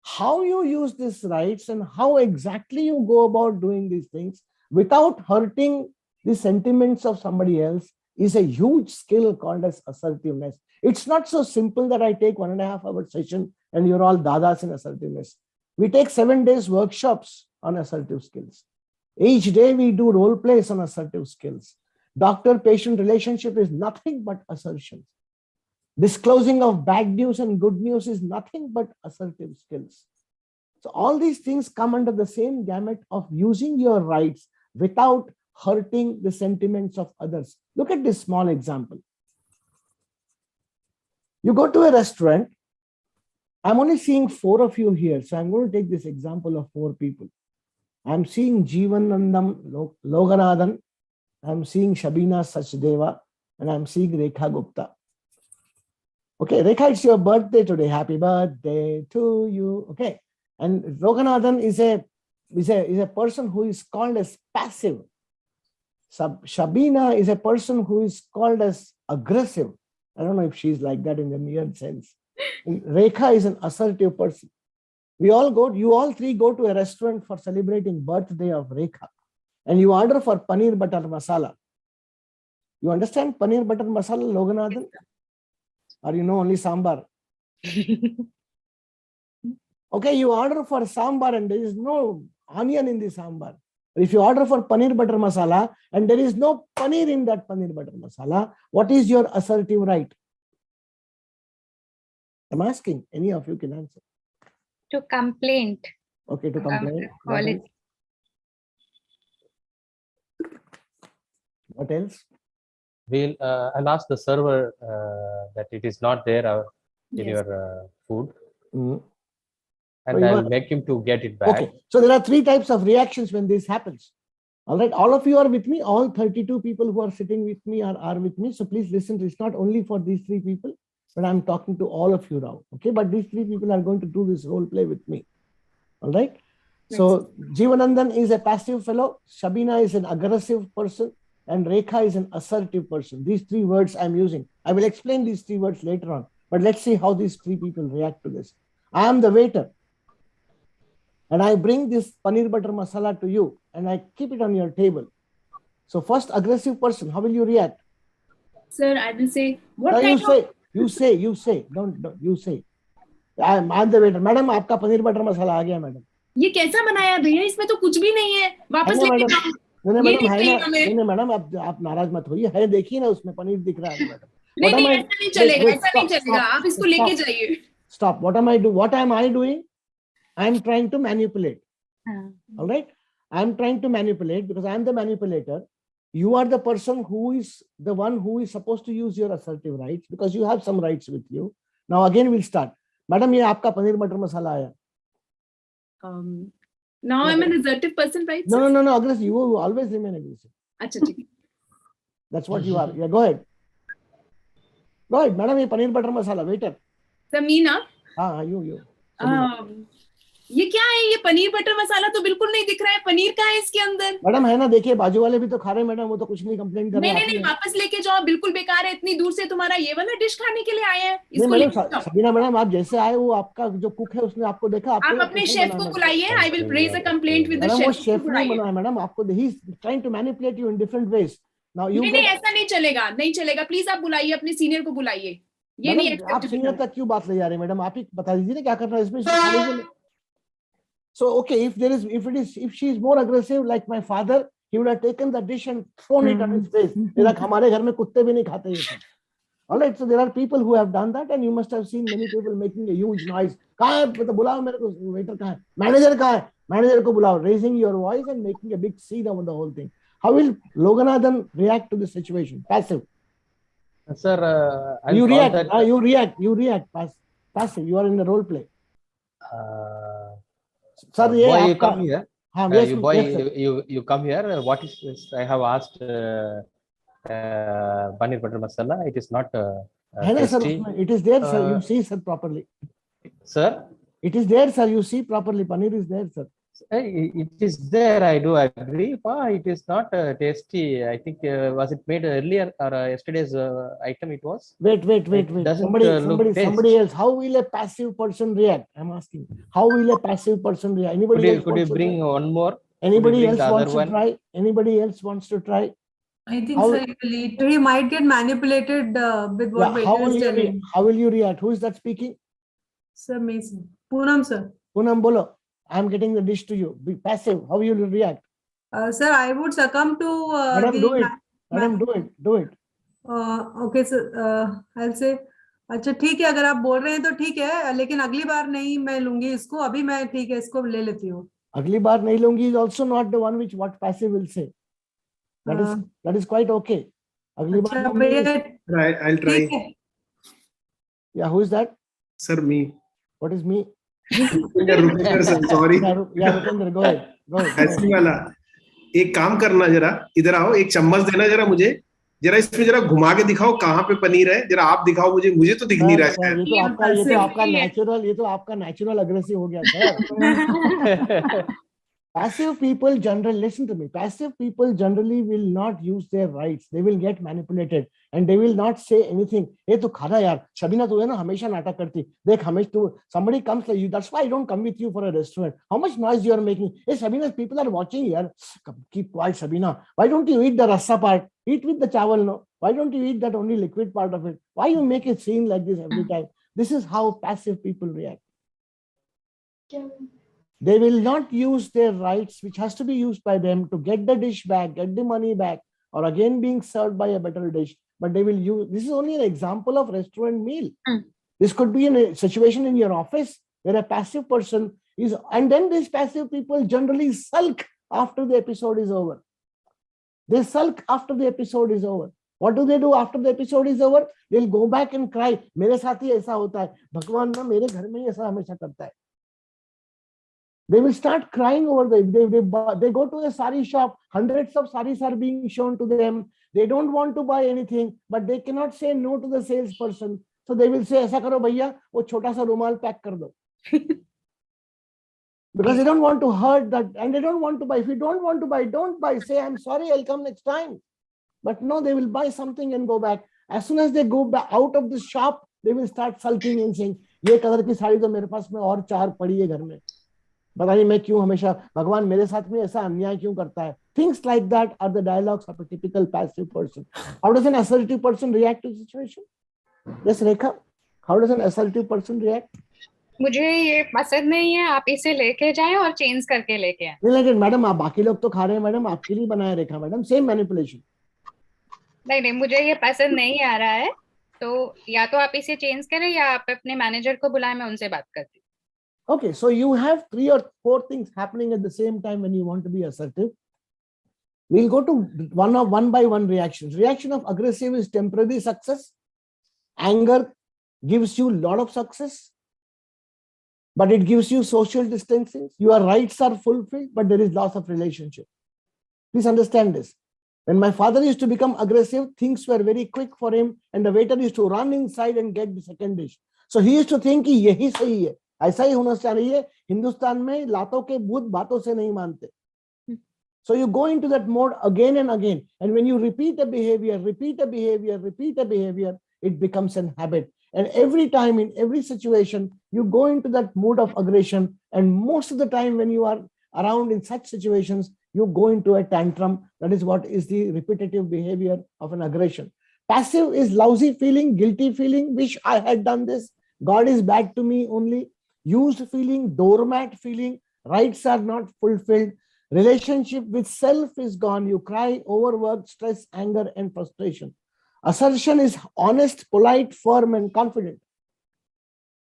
How you use these rights and how exactly you go about doing these things without hurting the sentiments of somebody else is a huge skill called as assertiveness. It's not so simple that I take 1.5 hour session and you're all dadas in assertiveness. We take 7 days workshops on assertive skills. Each day we do role plays on assertive skills. Doctor-patient relationship is nothing but assertions. Disclosing of bad news and good news is nothing but assertive skills. So all these things come under the same gamut of using your rights without hurting the sentiments of others. Look at this small example. You go to a restaurant. I'm only seeing 4 of you here, so I'm going to take this example of 4 people. I'm seeing Jeevan Nandam Loganathan. I'm seeing Shabina Sachdeva. and I'm seeing Rekha Gupta. Okay, Rekha, it's your birthday today. Happy birthday to you. Okay, and Loganathan is a person who is called as passive. Shabina is a person who is called as aggressive. I don't know if she's like that in the near sense. And Rekha is an assertive person. You all three go to a restaurant for celebrating birthday of Rekha, and you order for paneer butter masala. You understand paneer butter masala, Loganathan? Or you know only sambar? Okay, you order for sambar and there is no onion in the sambar. If you order for paneer butter masala and there is no paneer in that paneer butter masala, what is your assertive right? I'm asking, any of you can answer. To complain. Okay, to complain. What else? I'll ask the server that it is not there in your food. And I'll make him to get it back. Okay, so there are three types of reactions when this happens. All right, all of you are with me. All 32 people who are sitting with me are with me. So please listen. It's not only for these three people, but I'm talking to all of you now. Okay, but these three people are going to do this role play with me. All right. So Jeevanandan is a passive fellow. Shabina is an aggressive person. And Rekha is an assertive person. These three words I'm using. I will explain these three words later on. But let's see how these three people react to this. I am the waiter. And I bring this paneer butter masala to you. And I keep it on your table. So first, aggressive person, how will you react? Sir, I will say, what no, kind of... You say. Don't you say. I'm the waiter. Madam, आपका paneer butter मसाला आ गया madam. ये कैसा बनाया भैया? इसमें तो कुछ भी नहीं है. वापस लेके जाओ. नहीं मैडम आप नाराज मत होइए. है देखिए ना उसमें पनीर दिख रहा है मैडम. नहीं ऐसा नहीं चलेगा. ऐसा नहीं चलेगा. आप इसको लेके जाइए. Stop. What am I doing? I'm trying to manipulate. All right. I'm trying to manipulate because I'm the manipulator. You are the person who is the one who is supposed to use your assertive rights because you have some rights with you. Now again we'll start. Madam, ये आपका पनीर मटर मसाला आया. Now I'm an assertive person, right? No. Aggressive. You always remain aggressive. अच्छा ठीक. That's what you are. Yeah, go ahead. Madam, ये paneer butter मसाला. Waiter. Samina. हाँ, you. ये क्या है? ये पनीर बटर मसाला तो बिल्कुल नहीं दिख रहा है. पनीर कहाँ है इसके अंदर? मैडम है ना, देखिए बाजू वाले भी तो खा रहे हैं मैडम. वो तो कुछ नहीं कंप्लेंट कर रहे हैं. नहीं, वापस लेके जाओ. बिल्कुल बेकार है. इतनी दूर से तुम्हारा ये वाला डिश खाने के लिए आए हैं. इसको लेके जाओ. सबीना मैडम, आप जैसे आए वो आपका जो कुक है उसने आपको देखा. आप अपने शेफ को बुलाइए. I will raise a complaint with the chef. वो शेफ नहीं बनाया मैडम आपको. He is trying to manipulate you in different ways. Now you नहीं ऐसा नहीं चलेगा. प्लीज आप बुलाइए, अपने सीनियर को बुलाइए. ये नहीं आप सीनियर तक क्यों बात ले जा रहे हैं मैडम? आप ही बता दीजिए ना क्या करना है इसमें. So okay, if she is more aggressive like my father, he would have taken the dish and thrown it on his face. Like हमारे घर में कुत्ते भी नहीं खाते ये. All right, so there are people who have done that, and you must have seen many people making a huge noise. कहाँ है? मतलब बुलाओ मेरे को. Waiter कहाँ है? Manager कहाँ है? Manager को बुलाओ. Raising your voice and making a big scene over the whole thing. How will Loganathan react to this situation? Passive. Sir, you react. Passive. You are in the role play. Sir, boy, you come here. Yes, you come here. What is this? I have asked paneer butter masala. It is not tasty. Sir, it is there, sir. You see, sir, properly. Sir? It is there, sir. You see properly. Paneer is there, sir. It is there. I do agree. It is not tasty. I think was it made earlier or yesterday's item? It was. Wait. Somebody else. How will a passive person react? I'm asking. How will a passive person react? Could you bring one more? Anybody else wants to try? Anybody else wants to try? I think so. He might get manipulated with what waiter is telling. How will you react? Who is that speaking? Sir, Mason. Poonam, sir. Poonam, bolo. I'm getting the dish to you. Be passive. How will you react? Sir, I would succumb to. Madam, do it. Madam, do it. Okay, sir. I'll say. अच्छा ठीक है, अगर आप बोल रहे हैं तो ठीक है, लेकिन अगली बार नहीं मैं लूंगी इसको. अभी मैं ठीक है इसको ले लेती हूँ. अगली बार नहीं लूंगी is also not the one which what passive will say. That is quite okay. अगली बार. Right, I'll try. Yeah, who is that? Sir, me. What is me? Rupinder sir, sorry. Yeah, Rupinder, go ahead. ऐसी वाला एक काम करना, जरा इधर आओ. एक चम्मच देना जरा मुझे. जरा इसमें जरा घुमा के दिखाओ कहाँ पे पनीर है, जरा आप दिखाओ मुझे, मुझे तो दिख नहीं रहा है सर, शायद। ये तो आपका नेचुरल अग्रेसिव हो गया sir. Passive people generally, listen to me, passive people generally will not use their rights. They will get manipulated and they will not say anything. Hey, tu khada yaar, Shabina tu hai na hamesha natak karti. Dekh hamish tu, somebody comes like you. That's why I don't come with you for a restaurant. How much noise you are making? Hey, Shabina, people are watching here. Keep quiet, Shabina. Why don't you eat the rasa part? Eat with the chawal, no? Why don't you eat that only liquid part of it? Why you make it seem like this every time? This is how passive people react. They will not use their rights, which has to be used by them to get the dish back, get the money back, or again being served by a better dish. But they will use, this is only an example of restaurant meal. This could be in a situation in your office where a passive person is, and then these passive people generally sulk after the episode is over. They sulk after the episode is over. What do they do after the episode is over? They'll go back and cry. मेरे साथ ही ऐसा होता है. भगवान ना मेरे घर में ही ऐसा हमेशा करता है. They will start crying over they go to a sari shop, hundreds of saris are being shown to them. They don't want to buy anything, but they cannot say no to the salesperson. So they will say, ऐसा करो भैया, वो छोटा सा रुमाल pack कर दो. Because they don't want to hurt that, and they don't want to buy. If you don't want to buy, don't buy. Say, I'm sorry, I'll come next time. But no, they will buy something and go back. As soon as they go back out of the shop, they will start sulking and saying, ये colour की साड़ी तो मेरे पास में और 4 पड़ी है घर में. पता नहीं मैं क्यों हमेशा भगवान मेरे साथ में ऐसा अन्याय क्यों करता है. Things like that are the dialogues of a typical passive person. How does an assertive person react to the situation? Yes, Rekha. How does an assertive person react? मुझे ये पसंद नहीं है, आप इसे लेके जाएं और चेंज करके लेके आए. नहीं लेकिन मैडम आप बाकी लोग तो खा रहे हैं मैडम, आपके लिए बनाया रेखा मैडम, सेम मैनिपुलेशन. नहीं, मुझे ये पसंद नहीं आ रहा है, तो या तो आप इसे चेंज करें या आप अपने मैनेजर को बुलाएं, मैं उनसे बात करती हूँ. Okay, so you have 3 or 4 things happening at the same time when you want to be assertive. We'll go to one by one reactions. Reaction of aggressive is temporary success. Anger gives you a lot of success, but it gives you social distancing. Your rights are fulfilled, but there is loss of relationship. Please understand this. When my father used to become aggressive, things were very quick for him, and the waiter used to run inside and get the second dish. So he used to think कि यही सही है, ऐसा ही होना चाहिए. हिंदुस्तान में लातों के भूत बातों से नहीं मानते. So you go into that mode again and again, and when you repeat a behavior, it becomes an habit. And every time in every situation, you go into that mood of aggression. And most of the time when you are around in such situations, you go into a tantrum. That is what is the repetitive behavior of an aggression. Passive is lousy feeling, guilty feeling, wish I had done this, God is bad to me only, used feeling, doormat feeling, rights are not fulfilled, relationship with self is gone, you cry, overwork, stress, anger, and frustration. Assertion is honest, polite, firm, and confident.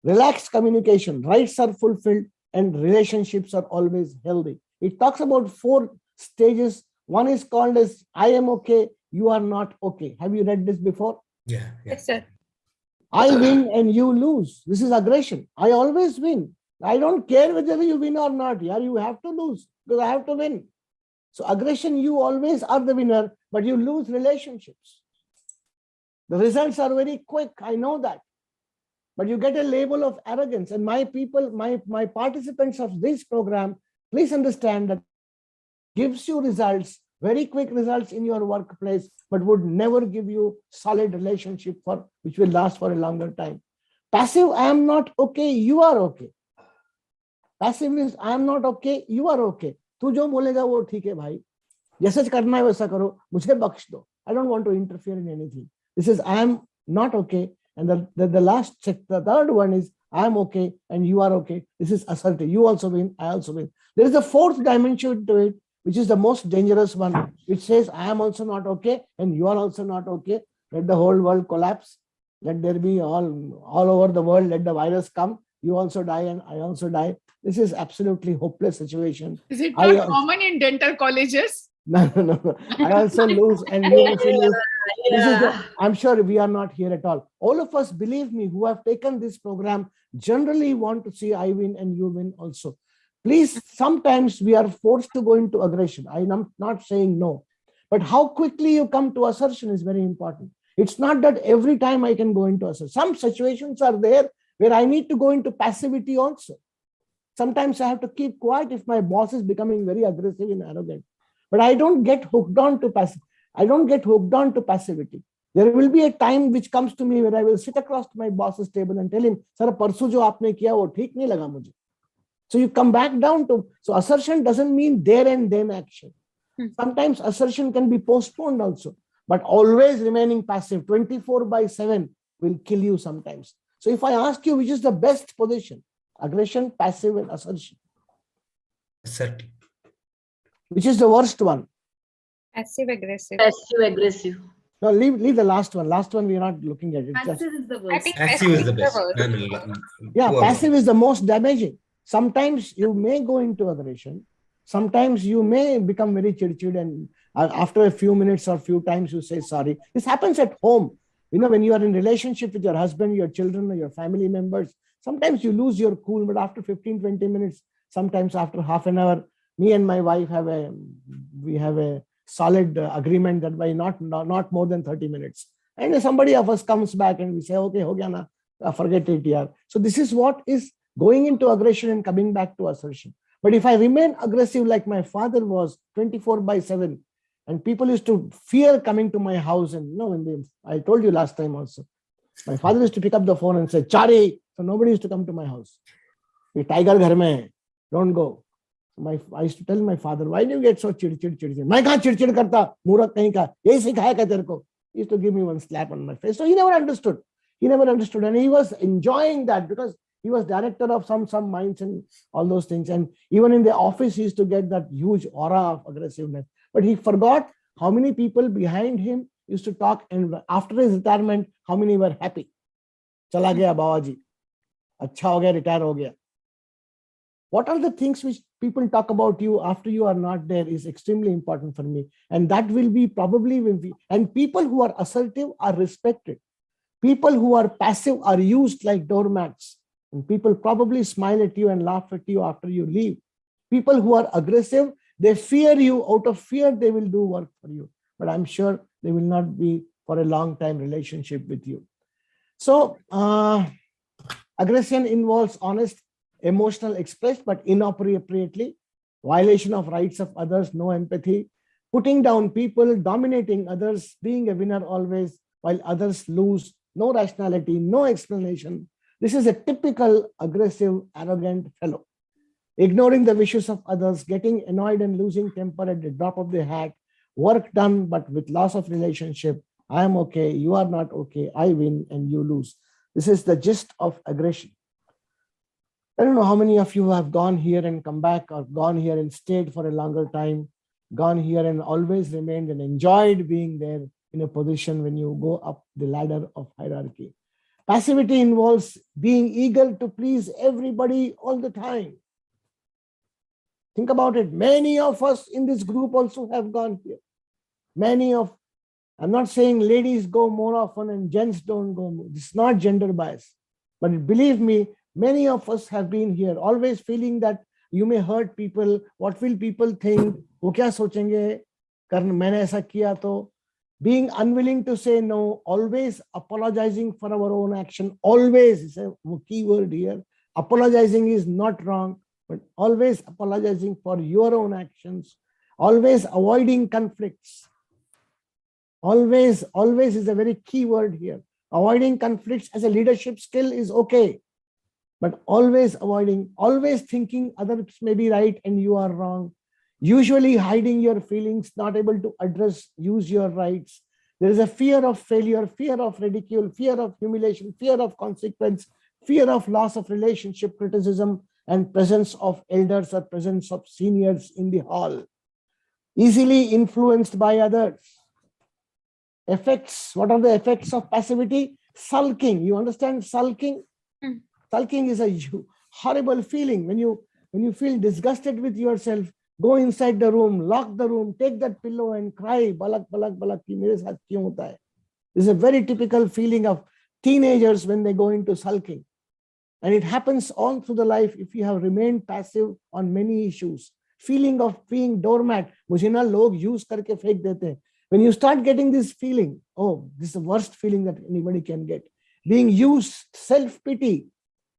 Relaxed communication, rights are fulfilled, and relationships are always healthy. It talks about 4 stages. One is called as I am okay, you are not okay. Have you read this before? Yeah. Yes, sir. I win and you lose. This is aggression. I always win. I don't care whether you win or not. Yeah, you have to lose because I have to win. So aggression, you always are the winner, but you lose relationships. The results are very quick. I know that. But you get a label of arrogance. And my people, my participants of this program, please understand that gives you results, very quick results in your workplace, but would never give you solid relationship which will last for a longer time. Passive, I am not okay, you are okay. Passive means I am not okay, you are okay. तू जो बोलेगा वो ठीक है भाई, जैसे करना है वैसा करो, मुझे बख्श दो. I don't want to interfere in anything. This is I am not okay. And the third one is I am okay and you are okay. This is assertive. You also win, I also win. There is a 4th dimension to it, which is the most dangerous one. It says I am also not okay and you are also not okay. Let the whole world collapse. Let there be all over the world, let the virus come. You also die and I also die. This is absolutely hopeless situation. Is it not common in dental colleges? No. I also lose and you also lose. I'm sure we are not here at all. All of us, believe me, who have taken this program, generally want to see I win and you win also. Please, sometimes we are forced to go into aggression. I am not saying no. But how quickly you come to assertion is very important. It's not that every time I can go into assertion. Some situations are there where I need to go into passivity also. Sometimes I have to keep quiet if my boss is becoming very aggressive and arrogant. But I don't get hooked on to passivity. There will be a time which comes to me where I will sit across to my boss's table and tell him, "Sir, parsu jo aapne kiya wo theek nahi laga mujhe." So you come back down to, so assertion doesn't mean there and then action. Sometimes assertion can be postponed also, but always remaining passive 24/7 will kill you sometimes. So if I ask you which is the best position, aggression, passive, and assertion, Assertive. which is the worst one? Passive aggressive. Passive aggressive. No, leave the last one. Last one we are not looking at it. Passive is the I worst. think Passive is the best. worst. Yeah, Poor passive is the most damaging. Sometimes you may go into aggression. Sometimes you may become very chid and after a few minutes or few times you say sorry. This happens at home. You know, when you are in relationship with your husband, your children, or your family members, sometimes you lose your cool, but after 15, 20 minutes, sometimes after half an hour, me and my wife have a solid agreement that by not more than 30 minutes. And somebody of us comes back and we say, okay, ho gaya na, forget it here. So this is what is going into aggression and coming back to assertion. But if I remain aggressive like my father was 24/7, and people used to fear coming to my house, and I told you last time also, my father used to pick up the phone and say, "Chari," so nobody used to come to my house. "Ye tiger ghar mein hai, don't go." I used to tell my father, "Why do you get so chid? Main kahan chid karta, murat kahin ka, yahi sikhaya kya tere ko?" He used to give me one slap on my face. So he never understood. And he was enjoying that because he was director of some mines and all those things. And even in the office, he used to get that huge aura of aggressiveness. But he forgot how many people behind him used to talk. And after his retirement, how many were happy? Chala gaya Babaji. Acha ho gaya, retire ho gaya. What are the things which people talk about you after you are not there is extremely important for me. And that will be probably and people who are assertive are respected. People who are passive are used like doormats. And people probably smile at you and laugh at you after you leave. People who are aggressive, they fear you. Out of fear, they will do work for you. But I'm sure they will not be for a long time relationship with you. So aggression involves honest, emotional expressed, but inappropriately, violation of rights of others, no empathy, putting down people, dominating others, being a winner always, while others lose, no rationality, no explanation. This is a typical aggressive, arrogant fellow. Ignoring the wishes of others, getting annoyed and losing temper at the drop of the hat, work done, but with loss of relationship. I am okay, you are not okay, I win and you lose. This is the gist of aggression. I don't know how many of you have gone here and come back, or gone here and stayed for a longer time, gone here and always remained and enjoyed being there in a position when you go up the ladder of hierarchy. Passivity involves being eager to please everybody all the time. Think about it. Many of us in this group also have gone here. I'm not saying ladies go more often and gents don't go more. It's not gender bias. But believe me, many of us have been here, always feeling that you may hurt people. What will people think? Wo kya sochenge? Maine aisa kiya to. Being unwilling to say no, always apologizing for our own action. Always is a key word here. Apologizing is not wrong, but always apologizing for your own actions. Always avoiding conflicts. Always is a very key word here. Avoiding conflicts as a leadership skill is okay. But always avoiding, always thinking others may be right and you are wrong. Usually hiding your feelings, not able to use your rights. There is a fear of failure, fear of ridicule, fear of humiliation, fear of consequence, fear of loss of relationship, criticism, and presence of elders or presence of seniors in the hall. Easily influenced by others. Effects, what are the effects of passivity? Sulking, you understand sulking? Sulking is a horrible feeling. When you feel disgusted with yourself, go inside the room, lock the room, take that pillow and cry, balak, balak, balak, ki mere saath kyun hota hai? This is a very typical feeling of teenagers when they go into sulking. And it happens all through the life if you have remained passive on many issues. feeling of being doormat. मुझे ना लोग use करके फेंक देते हैं. When you start getting this feeling, oh, this is the worst feeling that anybody can get. Being used, self-pity,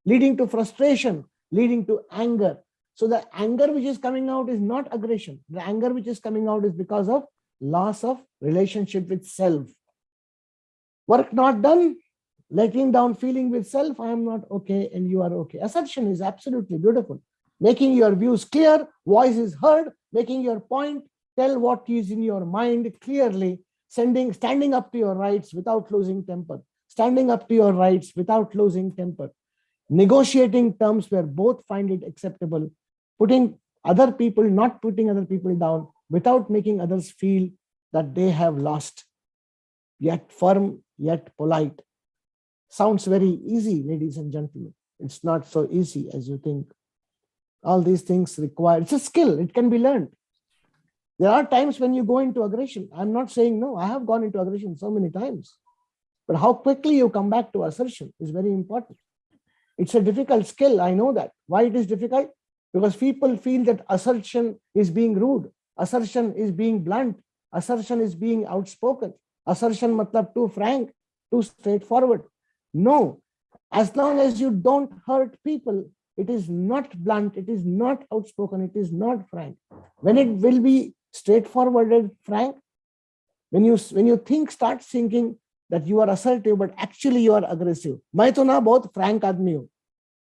leading to frustration, leading to anger. So the anger which is coming out is not aggression. The anger which is coming out is because of loss of relationship with self. Work not done, letting down feeling with self, I am not okay and you are okay. Assertion is absolutely beautiful. Making your views clear, voice is heard, making your point, tell what is in your mind clearly, standing up to your rights without losing temper, standing up to your rights without losing temper, negotiating terms where both find it acceptable, putting other people, not putting other people down without making others feel that they have lost, yet firm, yet polite. Sounds very easy, ladies and gentlemen. It's not so easy as you think. All these things require, it's a skill, it can be learned. There are times when you go into aggression. I'm not saying no, I have gone into aggression so many times. But how quickly you come back to assertion is very important. It's a difficult skill, I know that. Why it is difficult? Because people feel that assertion is being rude, assertion is being blunt, assertion is being outspoken, assertion matlab too frank, too straightforward. No, as long as you don't hurt people, it is not blunt, it is not outspoken, it is not frank. When it will be straightforward and frank, when you start thinking that you are assertive, but actually you are aggressive. मैं तो ना बहुत frank आदमी हूँ,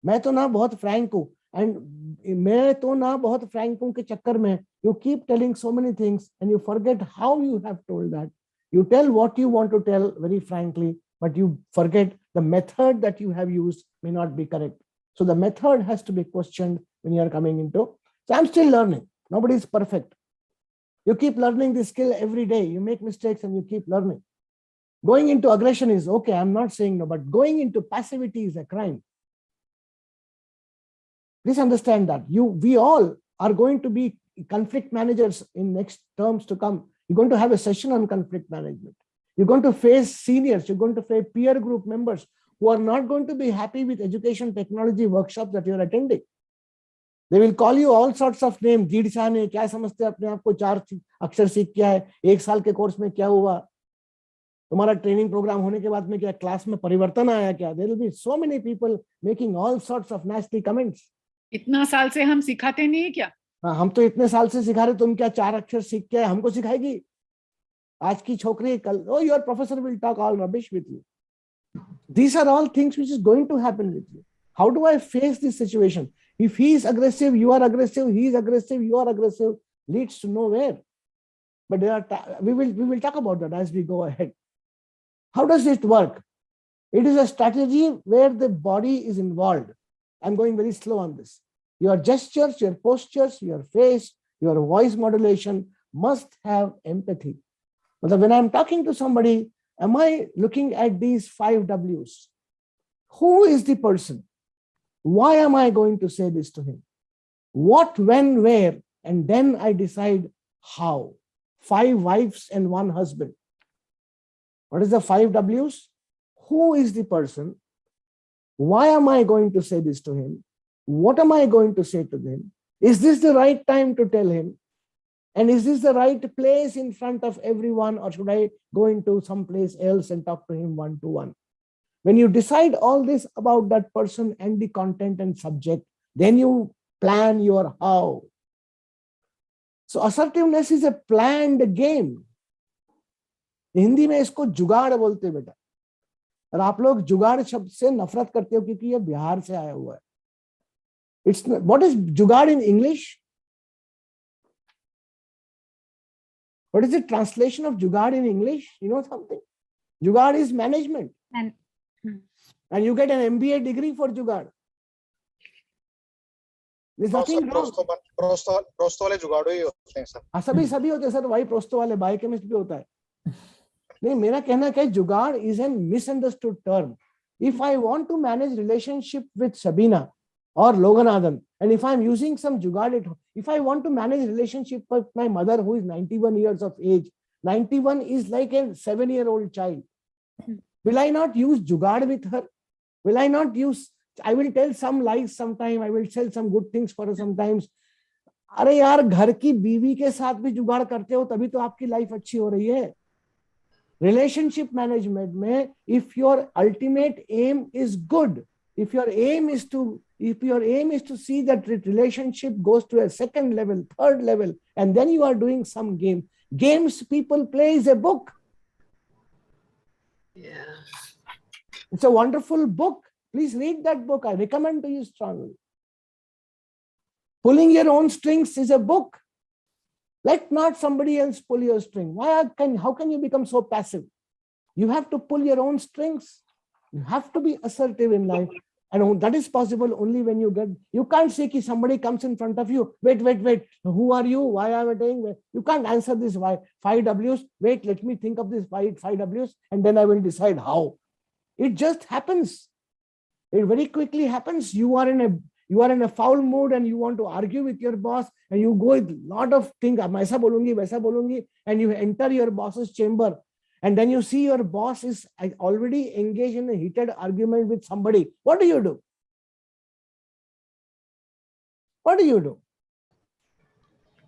मैं तो ना बहुत frank हूँ, and मैं तो ना बहुत frank हूँ के चक्कर में you keep telling so many things and you forget how you have told that. You tell what you want to tell very frankly, but you forget the method that you have used may not be correct. So the method has to be questioned when you are coming into. So I'm still learning. Nobody is perfect. You keep learning this skill every day. You make mistakes and you keep learning. Going into aggression is okay. I'm not saying no, but going into passivity is a crime. Please understand that. We all are going to be conflict managers in next terms to come. You're going to have a session on conflict management. You're going to face seniors. You're going to face peer group members who are not going to be happy with education technology workshops that you're attending. They will call you all sorts of names. जीडसा ने क्या समझते हैं अपने आप को, 4 अक्षर सीख क्या है, 1 साल के कोर्स में क्या हुआ, तुम्हारा ट्रेनिंग प्रोग्राम होने के बाद में क्या क्लास में परिवर्तन आया क्या. There will be so many people making all sorts of nasty comments. इतना साल से हम सिखाते नहीं है क्या? हाँ, हम तो इतने साल से सिखा रहे, तुम क्या 4 अक्षर सीख के हमको सिखाएगी? आज की छोकरी कल, oh, your professor will talk all rubbish with you. These are all things which is going to happen with you. How do I face this situation? If he is aggressive, you are aggressive, he is aggressive, you are aggressive, leads to nowhere. But we will talk about that as we go ahead. How does it work? It is a strategy where the body is involved. I'm going very slow on this. Your gestures, your postures, your face, your voice modulation must have empathy. But when I'm talking to somebody, am I looking at these 5 W's? Who is the person? Why am I going to say this to him? What, when, where? And then I decide how. 5 wives and 1 husband. What is the 5 W's? Who is the person? Why am I going to say this to him? What am I going to say to him? Is this the right time to tell him? And is this the right place in front of everyone, or should I go into some place else and talk to him one-to-one? When you decide all this about that person and the content and subject, then you plan your how. So assertiveness is a planned game. Hindi में इसको जुगाड़ बोलते हैं बेटा, और आप लोग जुगाड़ शब्द से नफरत करते हो क्योंकि ये बिहार से आया हुआ है. It's not, what is जुगाड़ in English? What is the translation of jugaad in English? You know something? Jugaad is management. And you get an MBA degree for jugaad. There's nothing wrong. प्रोस्तो वाले जुगाड़ो ही होते हैं sir. सभी होते हैं sir, वही प्रोस्तो वाले biochemist भी होता है. नहीं, मेरा कहना क्या है, जुगाड़ is a misunderstood term. If I want to manage relationship with Sabina or Loganathan, and if I'm using some jugaad, if I want to manage relationship with my mother who is 91 years of age, 91 is like a 7-year-old child. Will I not use jugaad with her? Will I not use, I will tell some lies sometime, I will tell some good things for her sometimes. अरे यार, घर की बीवी के साथ भी जुगाड़ करते हो तभी तो आपकी लाइफ अच्छी हो रही है. Relationship management में, if your ultimate aim is good, if your aim is to see that relationship goes to a second level, third level, and then you are doing some games people play is a book. Yeah. It's a wonderful book. Please read that book. I recommend to you strongly. Pulling your own strings is a book. Let not somebody else pull your string. How can you become so passive? You have to pull your own strings. You have to be assertive in life. And that is possible only when you can't say that somebody comes in front of you. Wait. Who are you? Why am I doing? You can't answer this. Why? 5 Ws. Wait, let me think of this 5 Ws and then I will decide how. It just happens. It very quickly happens. You are in a foul mood and you want to argue with your boss and you go with a lot of things. Aisa bolungi, waisa bolungi, and you enter your boss's chamber. And then you see your boss is already engaged in a heated argument with somebody. What do you do? What do you do?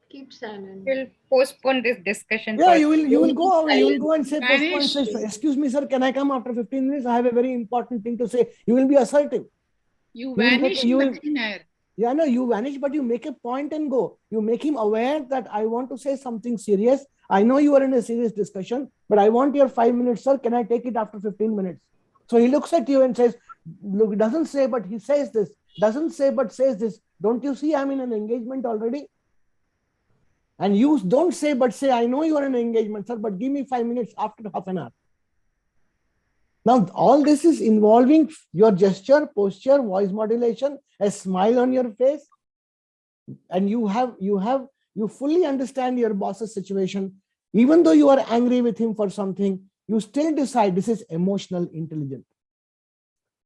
Keep silent. We'll postpone this discussion. Yeah, for- you will go away. You will go and say, Vanish. excuse me, sir, can I come after 15 minutes? I have a very important thing to say. You will be assertive. You vanish in the thin air. Yeah, no, you vanish, but you make a point and go. You make him aware that I want to say something serious. I know you are in a serious discussion, but I want your 5 minutes, sir. Can I take it after 15 minutes? So he looks at you and says, look, doesn't say, but he says this. Doesn't say, but says this. Don't you see I'm in an engagement already? And you don't say, but say, I know you are in an engagement, sir, but give me 5 minutes after half an hour. Now, all this is involving your gesture, posture, voice modulation, a smile on your face. And you fully understand your boss's situation. Even though you are angry with him for something, you still decide this is emotional intelligence.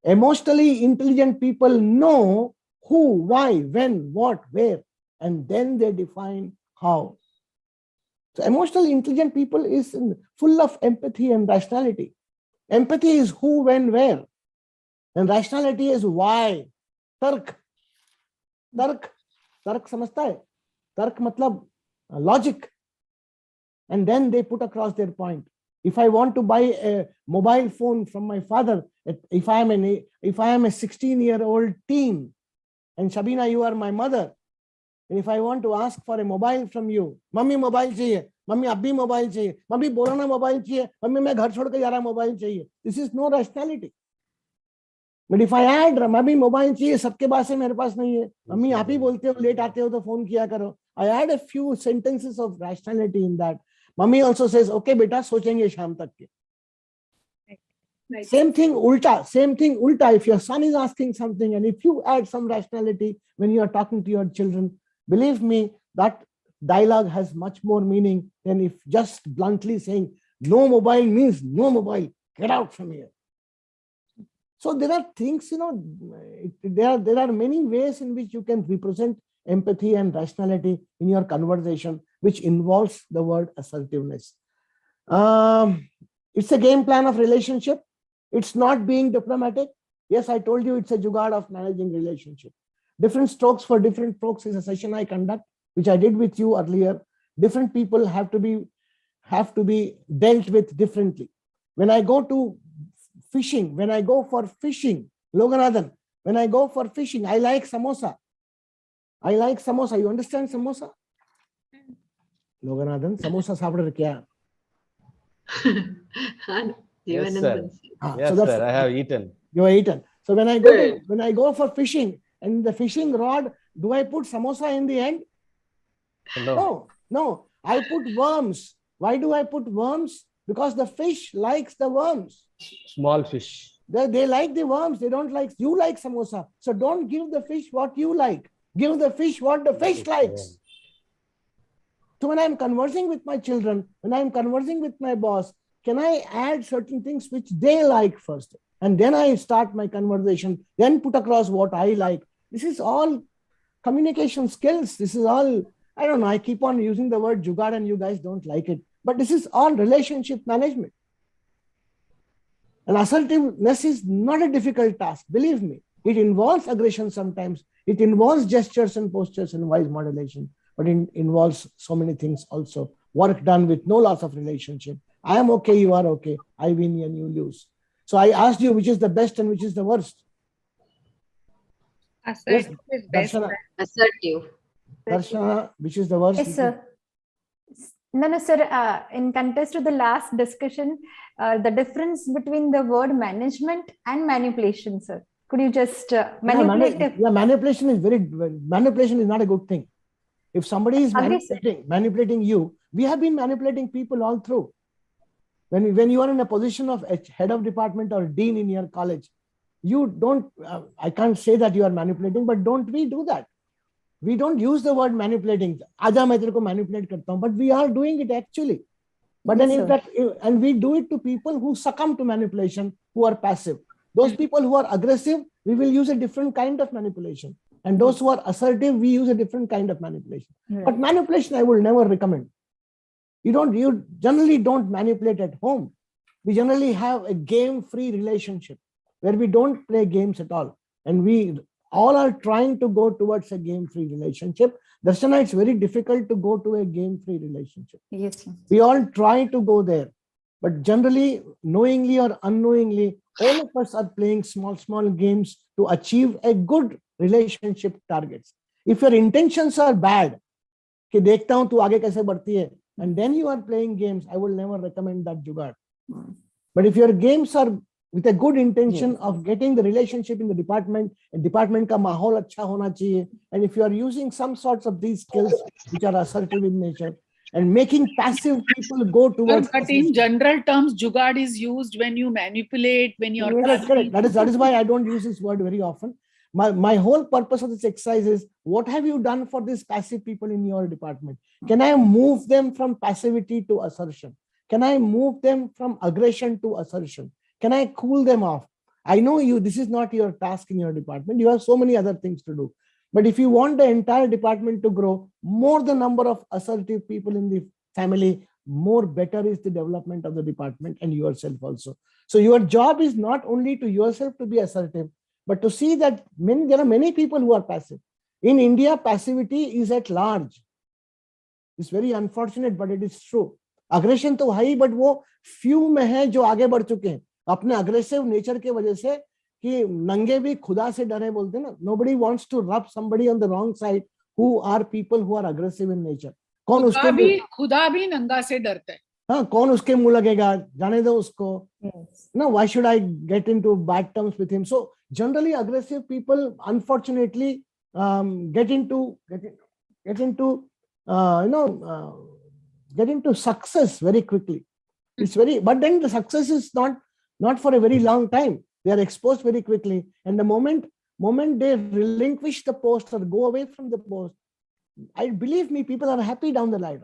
Emotionally intelligent people know who, why, when, what, where, and then they define how. So emotionally intelligent people is full of empathy and rationality. Empathy is who, when, where. And rationality is why. Tark समझता है? Tark matlab logic. And then they put across their point. If I want to buy a mobile phone from my father, if I am a 16-year-old teen, and Shabina, you are my mother, and if I want to ask for a mobile from you, mummy mobile चाहिए, mummy अब भी mobile चाहिए, mummy बोलो ना mobile चाहिए, mummy मैं घर छोड़ के जा रहा मोबाइल चाहिए. This is no rationality. But if I add, mummy mobile चाहिए, सबके पास है, मेरे पास नहीं है, मम्मी आप ही बोलते हो, लेट आते हो तो फोन किया करो. I add a few sentences of rationality in that. Mummy also says, okay, beta, सोचेंगे शाम तक के. Right. Same thing ulta. If your son is asking something and if you add some rationality when you are talking to your children, believe me, that dialogue has much more meaning than if just bluntly saying, no mobile means no mobile, get out from here. So there are things, there are many ways in which you can represent empathy and rationality in your conversation, which involves the word assertiveness. It's a game plan of relationship. It's not being diplomatic. Yes, I told you it's a jugaad of managing relationship. Different strokes for different folks is a session I conduct, which I did with you earlier. Different people have to be dealt with differently. When I go to fishing, Loganathan, when I go for fishing, I like samosa. You understand samosa? Loganathan, samosa saapdar kya? Yes, sir. Yes, So sir. I have eaten. You have eaten. So when I go for fishing, and the fishing rod, do I put samosa in the end? No. I put worms. Why do I put worms? Because the fish likes the worms. Small fish. They like the worms. They don't like, you like samosa. So don't give the fish what you like. Give the fish what the fish likes. So when I'm conversing with my children, when I'm conversing with my boss, can I add certain things which they like first? And then I start my conversation, then put across what I like. This is all communication skills. This is all, I don't know, I keep on using the word jugaad and you guys don't like it. But this is all relationship management. And assertiveness is not a difficult task, believe me. It involves aggression sometimes. It involves gestures and postures and voice modulation. but it involves so many things also. Work done with no loss of relationship. I am okay, you are okay. I win and you lose. So I asked you which is the best and which is the worst. Assertive is best. Darshana. Assertive. Darshana, which is the worst? Yes, sir. No, sir. In contrast to the last discussion, the difference between the word management and manipulation, sir. Could you just manipulate? Manipulation is not a good thing. If somebody is manipulating you, we have been manipulating people all through. When you are in a position of head of department or dean in your college, you don't, I can't say that you are manipulating, but don't we do that? We don't use the word manipulating. Aja main tere ko manipulate karta hu, but we are doing it actually. But Yes, then and we do it to people who succumb to manipulation, who are passive. Those people who are aggressive, we will use a different kind of manipulation. And those who are assertive, we use a different kind of manipulation. Right. But manipulation, I will never recommend. You generally don't manipulate at home. We generally have a game-free relationship where we don't play games at all. And we all are trying to go towards a game-free relationship. Darshana, it's very difficult to go to a game-free relationship. Yes, sir. We all try to go there. But generally, knowingly or unknowingly, all of us are playing small games to achieve a good relationship targets. If your intentions are bad, कि देखता हूं तू आगे कैसे बढ़ती है, and then you are playing games, I will never recommend that jugaad. But if your games are with a good intention of getting the relationship in the department, and department ka mahol acha hona chahiye, and if you are using some sorts of these skills which are assertive in nature, and making passive people go towards. But in general terms, jugaad is used when you manipulate, when you are correct. That is why I don't use this word very often. My whole purpose of this exercise is, what have you done for these passive people in your department? Can I move them from passivity to assertion? Can I move them from aggression to assertion? Can I cool them off? I know this is not your task in your department. You have so many other things to do. But if you want the entire department to grow, more the number of assertive people in the family, more better is the development of the department and yourself also. So your job is not only to yourself to be assertive, but to see that there are many people who are passive. In India, passivity is at large. It's very unfortunate, but it is true. Aggression तो है ही, but वो few में है जो आगे बढ़ चुके हैं अपने aggressive nature के वजह से, कि नंगे भी खुदा से डरे बोलते हैं ना. Nobody wants to rub somebody on the wrong side who are people who are aggressive in nature. कौन उसके खुदा भी नंगा से डरता है. हाँ, कौन उसके मुंह लगेगा, जाने दो उसको. No, why should I get into bad terms with him? So generally aggressive people unfortunately get into success very quickly. It's but then the success is not for a very long time. They are exposed very quickly, and the moment they relinquish the post or go away from the post, I believe me, people are happy down the line.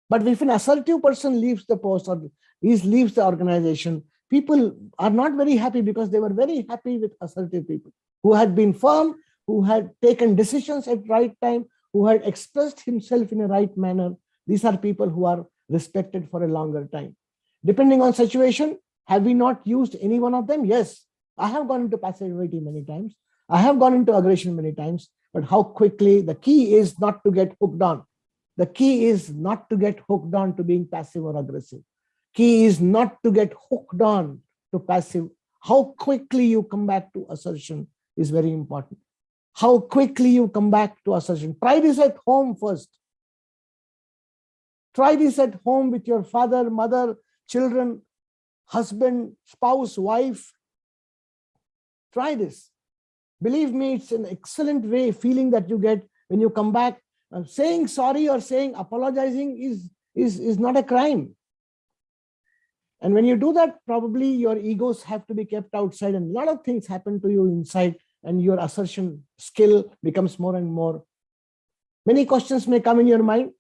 But if an assertive person leaves the post or leaves the organization, people are not very happy, because they were very happy with assertive people who had been firm, who had taken decisions at right time, who had expressed himself in a right manner. These are people who are respected for a longer time. Depending on situation, have we not used any one of them? Yes, I have gone into passivity many times. I have gone into aggression many times, but how quickly? The key is not to get hooked on. The key is not to get hooked on to being passive or aggressive. Key is not to get hooked on to passive. How quickly you come back to assertion is very important. How quickly you come back to assertion. Try this at home first. Try this at home with your father, mother, children, husband, spouse, wife. Try this. Believe me, it's an excellent feeling that you get when you come back. Saying sorry or apologizing is not a crime. And when you do that, probably your egos have to be kept outside, and a lot of things happen to you inside, and your assertion skill becomes more and more. Many questions may come in your mind.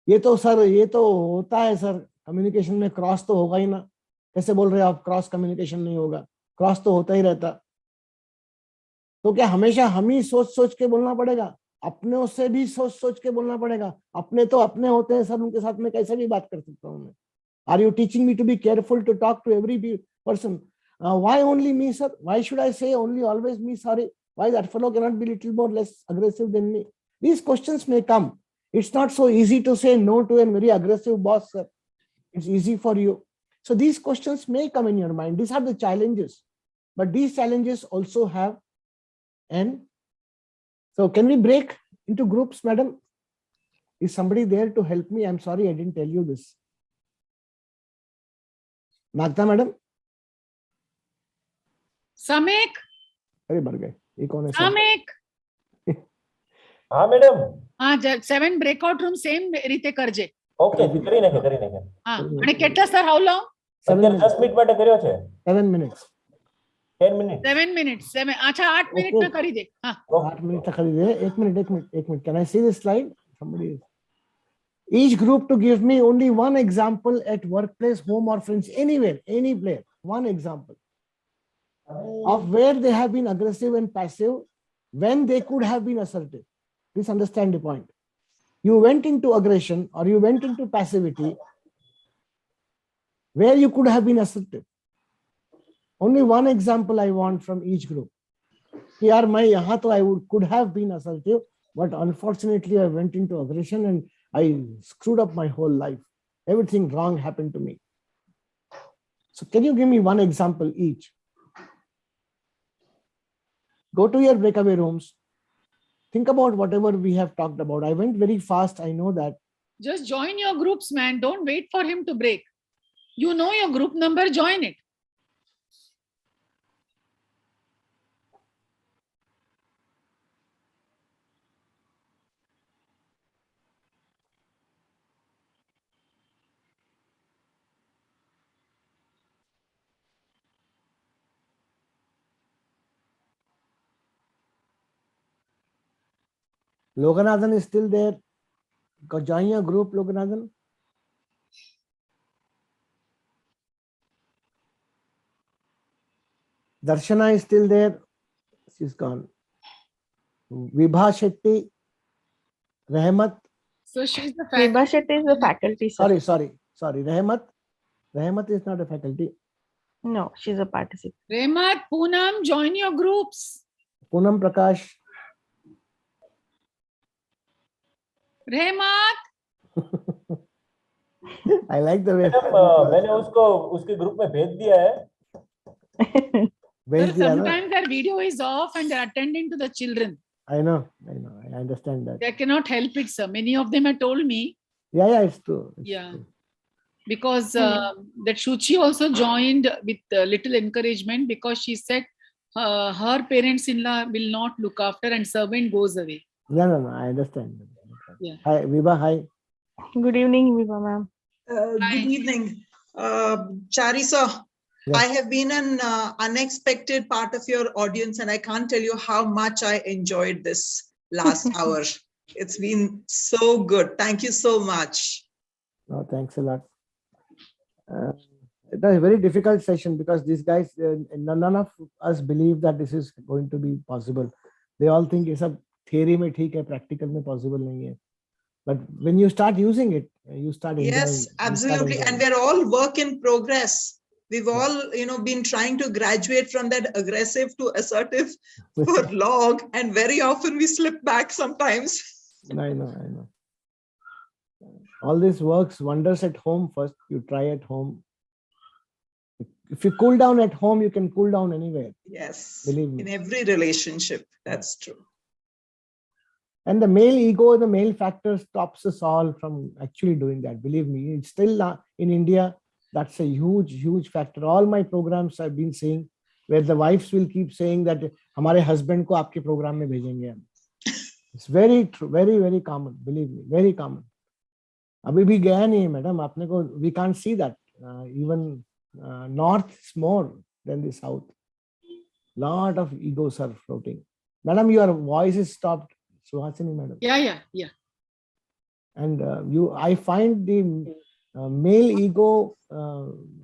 ये तो होता है sir, communication में cross तो होगा ही ना. कैसे बोल रहे हो आप क्रॉस कम्युनिकेशन नहीं होगा? क्रॉस तो होता ही रहता. तो क्या हमेशा हम ही सोच के बोलना पड़ेगा? अपनों से भी सोच के बोलना पड़ेगा. अपने तो अपने होते हैं सर, उनके साथ में कैसे भी बात कर सकता हूँ मैं? Are you teaching me to be careful to talk to every person? Why only me, sir? Why should I say only always me? Sorry. Why that fellow cannot be little more less aggressive than me? These questions may come. It's not so easy to say no to a very aggressive boss, sir. It's easy for you. So these questions may come in your mind. These are the challenges. But these challenges also have an. So can we break into groups, madam? Is somebody there to help me? I'm sorry, I didn't tell you this. Magda, madam? Samek. अरे मर गए ये कौन है Samek. हाँ madam हाँ 7 breakout room same રીતે કરજે. ઓકે કરી નાખે હા અને કેટલા સર how long? 10 મિનિટ માટે કર્યો છે 7 minutes 10 minutes 7 minutes 7 अच्छा 8 મિનિટ માં કરી દે. હા 8 મિનિટ તક કરી દે. એક minute can I see this slide? Somebody is. Each group to give me only one example at workplace, home or friends, anywhere, any place. One example of where they have been aggressive and passive when they could have been assertive. Please understand the point. You went into aggression or you went into passivity where you could have been assertive. Only one example I want from each group. Here, I could have been assertive, but unfortunately I went into aggression and I screwed up my whole life. Everything wrong happened to me. So can you give me one example each? Go to your breakaway rooms. Think about whatever we have talked about. I went very fast. I know that. Just join your groups, man. Don't wait for him to break. You know your group number, join it. Loganathan is still there. Go join your group, Loganathan. Darshana is still there. She's gone. Vibha Shetty, Rahmat. So she's the faculty. Vibha Shetty is the faculty, sir. Sorry. Rahmat is not a faculty. No, she's a participant. Remat, Poonam, join your groups. Poonam Prakash. Remat. I like the way. मैंने उसको उसके group में भेज दिया है. Sir, sometimes their video is off and they're attending to the children. I know. I understand that. They cannot help it, sir. Many of them have told me. Yeah, it's true. True. Because that Shuchi also joined with little encouragement because she said her parents-in-law will not look after and servant goes away. No, I understand. Yeah. Hi, Vibha, hi. Good evening, Vibha ma'am. Good evening. Charissa, yes. I have been an unexpected part of your audience and I can't tell you how much I enjoyed this last hour. It's been so good. Thank you so much. No, thanks a lot. It was a very difficult session because these guys, none of us believe that this is going to be possible. They all think it's a theory mein theek hai, practical mein possible nahi hai. But when you start using it, you start enjoying. Yes, absolutely. And we're all work in progress. We've all, been trying to graduate from that aggressive to assertive for long, and very often we slip back sometimes. I know. All this works wonders at home first. You try at home. If you cool down at home, you can cool down anywhere. Yes. Believe me. In every relationship, that's true. And the male ego, the male factor stops us all from actually doing that. Believe me, it's still in India. That's a huge factor. All my programs I've been saying, where the wives will keep saying that हमारे husband को आपके program में भेजेंगे हम. It's very true, very common. Believe me, very common. अभी भी गया नहीं मैडम आपने को. We can't see that. Even north is more than the south. Lot of egos are floating. Madam, your voice is stopped. Suhasini madam. Yeah. And I find the male ego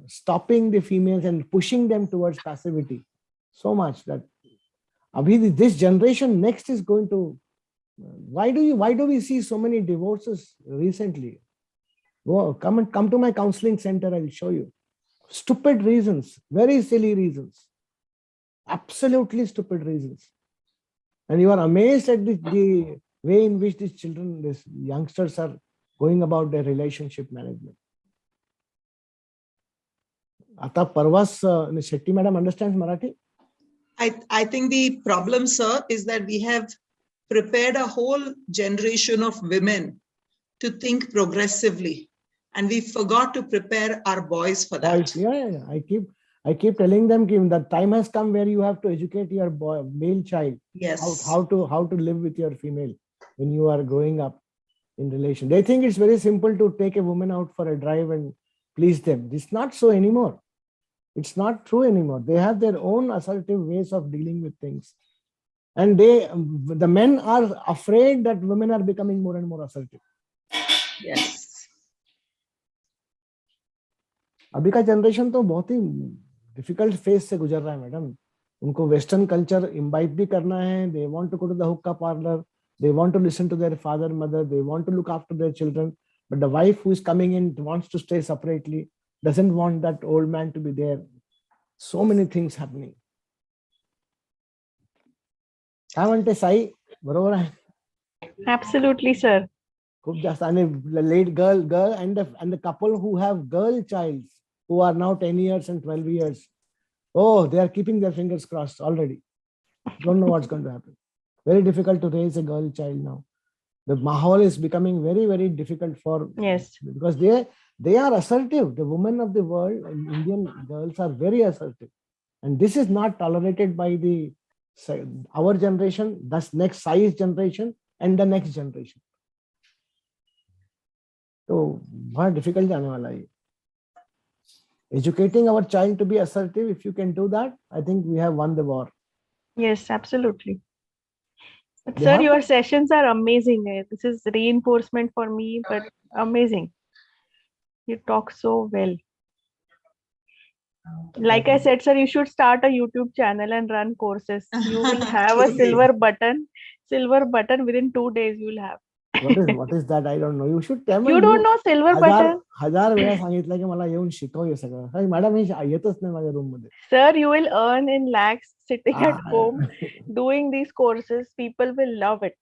stopping the females and pushing them towards passivity so much that this generation next is going to. Why do we see so many divorces recently? Come to my counseling center. I will show you. Stupid reasons, very silly reasons, absolutely stupid reasons. And you are amazed at the way in which these children, these youngsters are going about their relationship management. Ata Parvas, Shetty madam understands Marathi? I think the problem, sir, is that we have prepared a whole generation of women to think progressively, and we forgot to prepare our boys for that. Yeah. I keep telling them that time has come where you have to educate your male child. Yes. How to live with your female when you are growing up in relation. They think it's very simple to take a woman out for a drive and please them. It's not so anymore. It's not true anymore. They have their own assertive ways of dealing with things. And the men are afraid that women are becoming more and more assertive. Yes. अभी का generation तो बहुत ही difficult phase से गुजर रहा है madam. उनको western culture imbibe भी करना है. They want to go to the hookah parlor. They want to listen to their father, mother. They want to look after their children. But the wife who is coming in wants to stay separately, doesn't want that old man to be there. So many things happening. काय म्हणते साई, बरोबर आहे? Absolutely, sir. खूप जास्त. आणि late girl and the couple who have girl childs who are now 10 years and 12 years. Oh, they are keeping their fingers crossed already. Don't know what's going to happen. Very difficult to raise a girl child now. The mahal is becoming very, very difficult for, yes, because they are assertive. The women of the world, Indian girls are very assertive. And this is not tolerated by our generation, the next size generation and the next generation. So, very difficult जाने वाला है. Educating our child to be assertive, if you can do that, I think we have won the war. Yes, absolutely. But sir, your sessions are amazing. This is reinforcement for me, but amazing. You talk so well. Like I said, sir, you should start a YouTube channel and run courses. You will have a silver button within 2 days. You will have. What is that? I don't know. You should tell me. You don't know silver button? हजार वेळा सांगितलं की मला येऊन शिकव हे सगळं. Madam हे येतच नाही माझ्या रूम मध्ये. Sir, you will earn in lakhs sitting at home doing these courses. People will love it.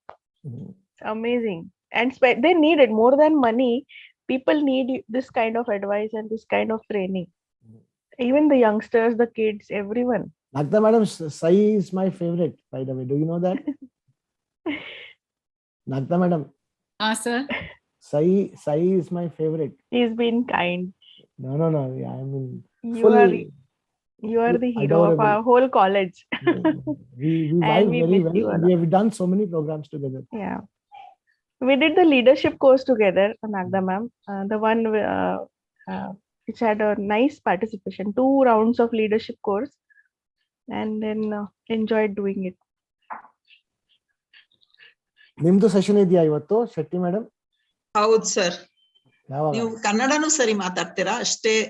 It's amazing. And they need it more than money. People need this kind of advice and this kind of training. Even the youngsters, the kids, everyone. Nagda madam, Sai is my favorite, by the way. Do you know that? Nagda madam. Sir. Sai is my favorite. He's been kind. No. Yeah, I mean, you are the hero of our whole college. we vibe very well. We have done so many programs together. Yeah. We did the leadership course together, Nagda ma'am. The one which had a nice participation, 2 rounds of leadership course, and then enjoyed doing it. ನಿಮ್ದು session ಇದೆಯಾ ಇವತ್ತು Shetty madam? ಹೌದು sir. ನೀವು ಕನ್ನಡನೂ ಸರಿ ಮಾತಾಡ್ತೀರಾ?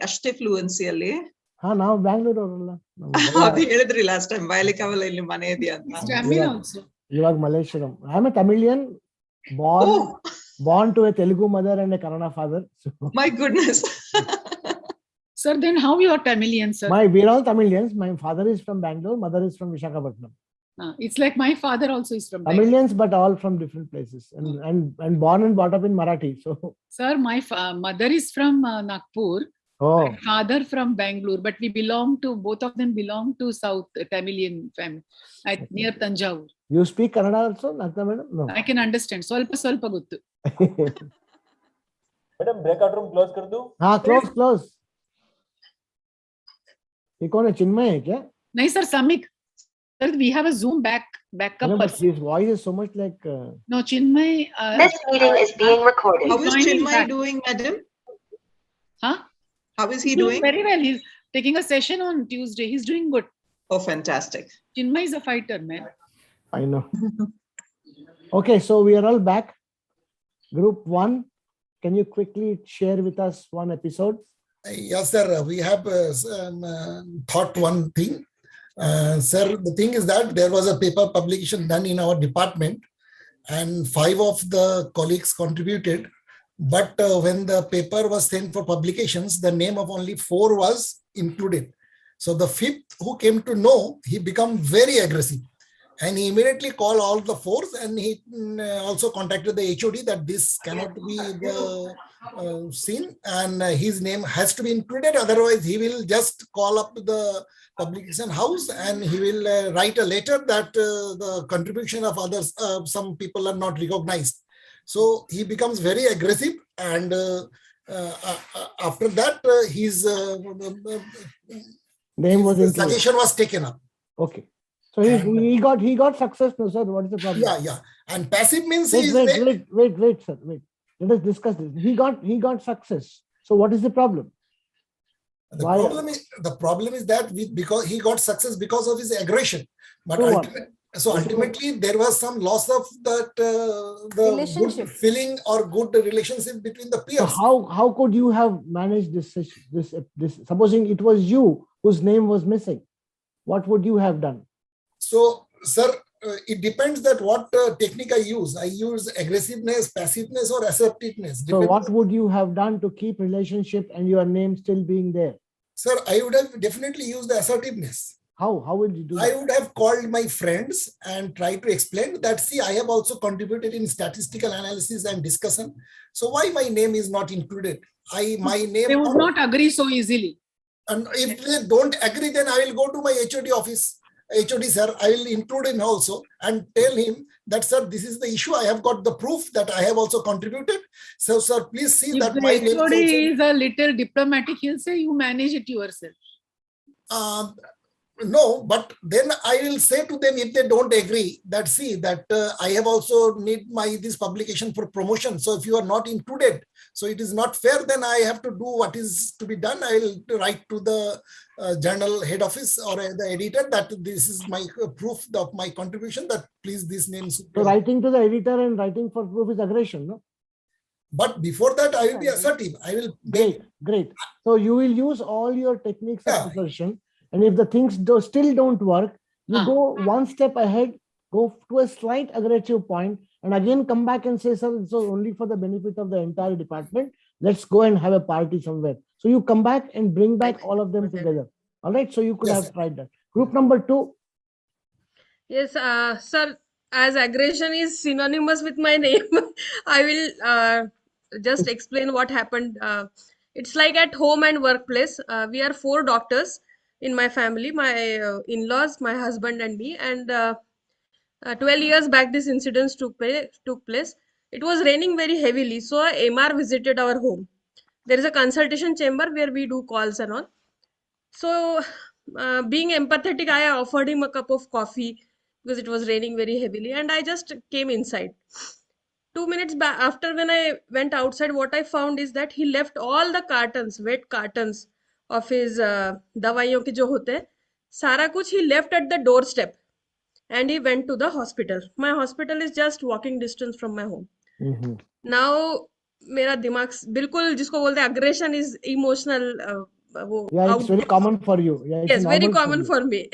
ಅಷ್ಟೇ ಫ್ಲೂಯೆನ್ಸಿಯಲ್ಲಿ? ಹಾ, ನಾವು ಬ್ಯಾಂಗ್ಳೂರ್ ಅವರಲ್ಲ. ಅದು ಹೇಳಿದ್ರಿ ಲಾಸ್ಟ್ ಟೈಮ್ ಬಯಲಿಕಾವಲ್ಲ ಇಲ್ಲಿ ಮನೆ ಇದೆಯಾ ಅಂತ. ಇವಾಗ Malleswaram. I am A Tamilian, born to a Telugu mother and a Kannada father. So. My goodness. Sir, then how you are Tamilian, sir? We're all Tamilians. My father is from Bangalore, mother is from Visakhapatnam. It's like my father also is from Tamilians, but all from different places, and born and brought up in Marathi. So, sir, my mother is from Nagpur. My father from Bangalore, but both of them belong to South Tamilian family, near Tanjavur. You speak Kannada also, Nagda madam? No. I can understand. Swalpa gottu. Madam, breakout room close कर दूं? हाँ, close. ये कौन है? चिन्मय है क्या? नहीं sir, Samik. Sir, we have a Zoom backup. No, but his voice is so much like. No, Chinmay. This meeting is being recorded. How is Chinmay doing, madam? Huh? How is he doing? Very well. He's taking a session on Tuesday. He's doing good. Oh, fantastic. Chinmay is a fighter, man. I know. Okay, so we are all back. Group 1, can you quickly share with us one episode? Yes, sir. We have thought one thing. Sir, the thing is that there was a paper publication done in our department and 5 of the colleagues contributed. But when the paper was sent for publications, the name of only 4 was included. So the 5th who came to know, he became very aggressive. And he immediately called all the force, and he also contacted the HOD that this cannot be the scene, and his name has to be included. Otherwise, he will just call up the publication house and he will write a letter that the contribution of others, some people are not recognized. So he becomes very aggressive, and after that, his suggestion was taken up. Okay. So he got success, no, sir. What is the problem? Yeah. And passive means wait, sir. Wait. Let us discuss this. He got success. So what is the problem? The problem is that because he got success because of his aggression. But ultimately there was some loss of that the good feeling or good relationship between the peers. So how could you have managed this? Supposing it was you whose name was missing, what would you have done? So, sir, it depends that what technique I use. I use aggressiveness, passiveness, or assertiveness. So what would you have done to keep relationship and your name still being there? Sir, I would have definitely used the assertiveness. How would you do that? I would have called my friends and tried to explain that, see, I have also contributed in statistical analysis and discussion. So why my name is not included? They would not agree so easily. And if they don't agree, then I will go to my HOD office. HOD, sir, I will include him also and tell him that, sir, this is the issue. I have got the proof that I have also contributed. So, sir, please see if that the my name HOD is a little diplomatic, he'll say you manage it yourself. No, but then I will say to them, if they don't agree, that see that I have also need this publication for promotion. So if you are not included, so it is not fair, then I have to do what is to be done. I will write to the journal head office or the editor that this is my proof of my contribution, that please this name. So writing to the editor and writing for proof is aggression, no? But before that, I will be assertive. I will. Great. So you will use all your techniques of assertion. And if the things still don't work, you go one step ahead, go to a slight aggressive point, and again come back and say, sir, it's only for the benefit of the entire department. Let's go and have a party somewhere. So you come back and bring back all of them together. All right. So you could have tried that. Group number 2. Yes, sir, as aggression is synonymous with my name, I will just explain what happened. It's like at home and workplace. We are 4 doctors in my family, my in-laws, my husband and me. And 12 years back, this incident took place. It was raining very heavily. So MR visited our home. There is a consultation chamber where we do calls and all. So being empathetic, I offered him a cup of coffee because it was raining very heavily, and I just came inside. 2 minutes back after, when I went outside, what I found is that he left all the cartons, wet cartons of his दवाइयों के जो होते हैं, सारा कुछ he left at the doorstep, and he went to the hospital. My hospital is just walking distance from my home. Now मेरा दिमाग बिल्कुल जिसको बोलते हैं aggression is emotional. Yeah, it's very common for you. Yeah, yes, very common for me.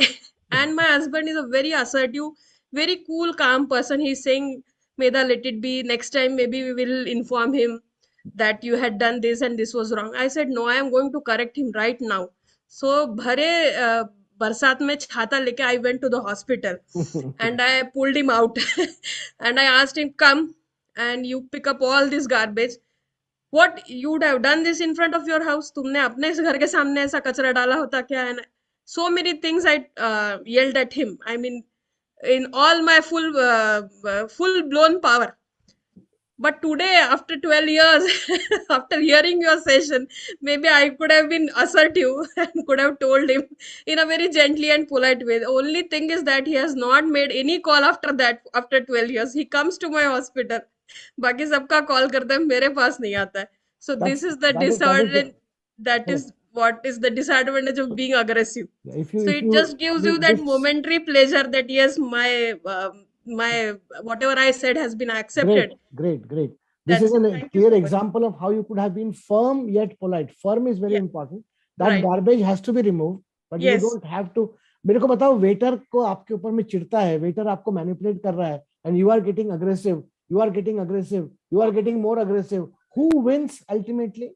And my husband is a very assertive, very cool, calm person. He's saying, Meda, let it be. Next time, maybe we will inform him that you had done this and this was wrong. I said, no, I am going to correct him right now. So, bhare barsat mein chhata leke I went to the hospital and I pulled him out and I asked him, come and you pick up all this garbage. What, you would have done this in front of your house? तुमने अपने घर के सामने ऐसा कचरा डाला होता क्या? And so many things I yelled at him. I mean, in all my full blown power. But today, after 12 years, after hearing your session, maybe I could have been assertive and could have told him in a very gently and polite way. The only thing is that he has not made any call after that, after 12 years. He comes to my hospital. बाकी सबका call करता है, मेरे पास नहीं आता है. So this is the disadvantage. That is what is the disadvantage of being aggressive. So it just gives you that momentary pleasure that yes, my whatever I said has been accepted. Great. This is a clear example of how you could have been firm yet polite. Firm is very important. That garbage has to be removed, but you don't have to. मेरे को बताओ, waiter को आपके ऊपर में चिढ़ता है, waiter आपको manipulate कर रहा है, and you are getting aggressive. You are getting more aggressive. Who wins ultimately?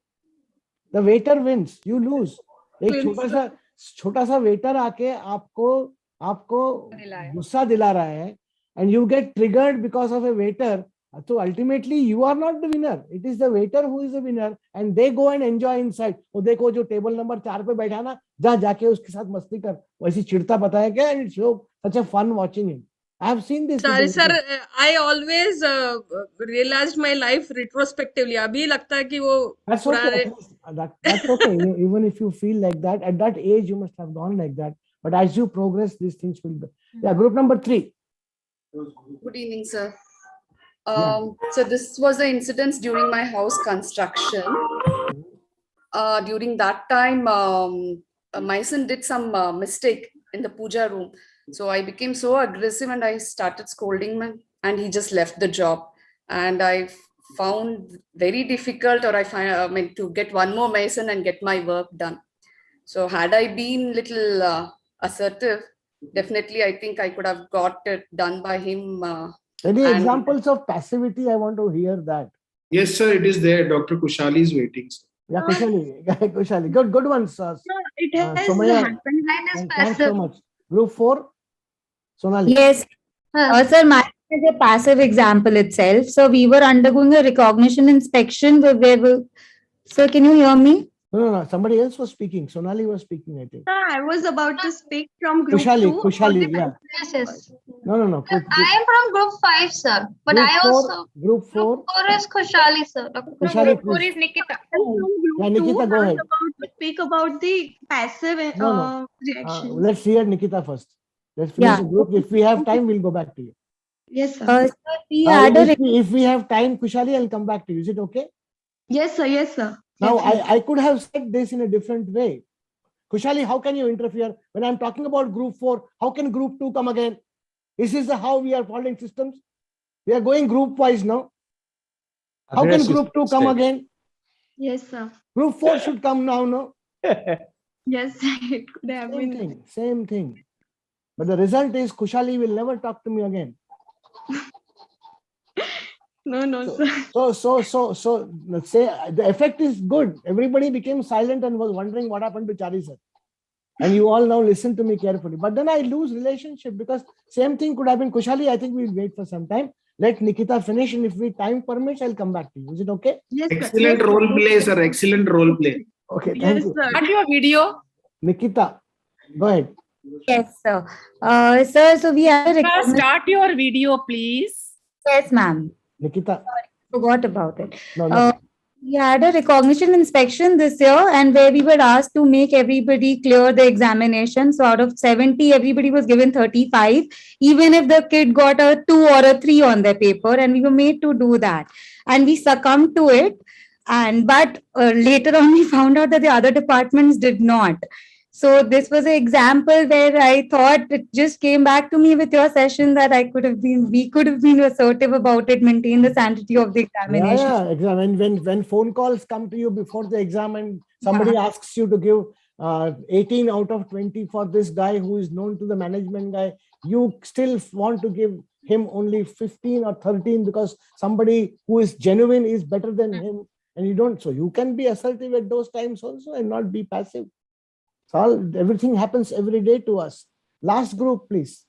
The waiter wins. You lose. एक छोटा सा वेटर आके आपको आपको गुस्सा दिला रहा है and you get triggered because of a waiter, so ultimately you are not the winner. It is the waiter who is the winner, and they go and enjoy inside. वो देखो जो टेबल नंबर 4 पे बैठा ना, जा जाके उसके साथ मस्ती कर, वैसी चिढ़ता पता है क्या? And it's so such a fun watching him. I have seen this. Sorry sir, I always realized my life retrospectively. अभी लगता है कि वो That's okay. That's okay. Even if you feel like that, at that age you must have gone like that. But as you progress, these things will be. Yeah, group number 3. Good evening, sir. So this was the incident during my house construction. During that time, my son did some mistake in the puja room. So I became so aggressive and I started scolding him, and he just left the job. And I found very difficult, or I mean, to get one more mason and get my work done. So had I been little assertive, definitely I think I could have got it done by him. Any examples of passivity? I want to hear that. Yes, sir, it is there. Dr. Kushali is waiting. Yeah, Kushali. Kushali. Good one, sir. It has Somaya, happened like this thanks so passive. much. Group 4, Sonali. Yes. Sir, mine is a passive example itself. So we were undergoing a recognition inspection Sir, can you hear me? No. Somebody else was speaking. Sonali was speaking, I think. Sir, I was about to speak from group Kushali, 2. Kushali, yeah. Yes. No. I am from group 5, sir. But Group I 4, also. Group 4. Group 4 is Khushali, sir. Kushali, Group 4 please. is Nikita. Yeah, Nikita, go ahead. about to speak about the passive No. reaction. Let's hear Nikita first. Let's finish the group. If we have time, we'll go back to you. Yes, sir. Sir, we had if we have time, Kushali, I'll come back to you. Is it okay? Yes, sir. Yes, sir. Now, I could have said this in a different way. Kushali, how can you interfere? When I'm talking about group 4, how can group 2 come again? This is how we are following systems. We are going group wise now. How can group 2 come again? Yes, sir. Group 4 should come now, no? Yes, it could have been. Same thing. But the result is Kushali will never talk to me again. No, sir. So let's say the effect is good. Everybody became silent and was wondering what happened to Chari sir. And you all now listen to me carefully. But then I lose relationship because same thing could have been Kushali. I think we'll wait for some time. Let Nikita finish, and if we time permits, I'll come back to you. Is it okay? Yes, Excellent role play, sir. Excellent role play. Okay, thank you. Sir. Start your video. Nikita, go ahead. Yes, sir. Sir, so we have a Start your video, please. Yes, ma'am. Nikita. Forgot about it. No. We had a recognition inspection this year, and where we were asked to make everybody clear the examination. So out of 70, everybody was given 35, even if the kid got a 2 or a 3 on their paper, and we were made to do that. And we succumbed to it. But later on, we found out that the other departments did not. So this was an example where I thought it just came back to me with your session that we could have been assertive about it, maintain the sanctity of the examination. Yeah, exam. When phone calls come to you before the exam and somebody asks you to give 18 out of 20 for this guy who is known to the management guy, you still want to give him only 15 or 13 because somebody who is genuine is better than him, and you don't. So you can be assertive at those times also and not be passive. Everything happens every day to us. Last group, please.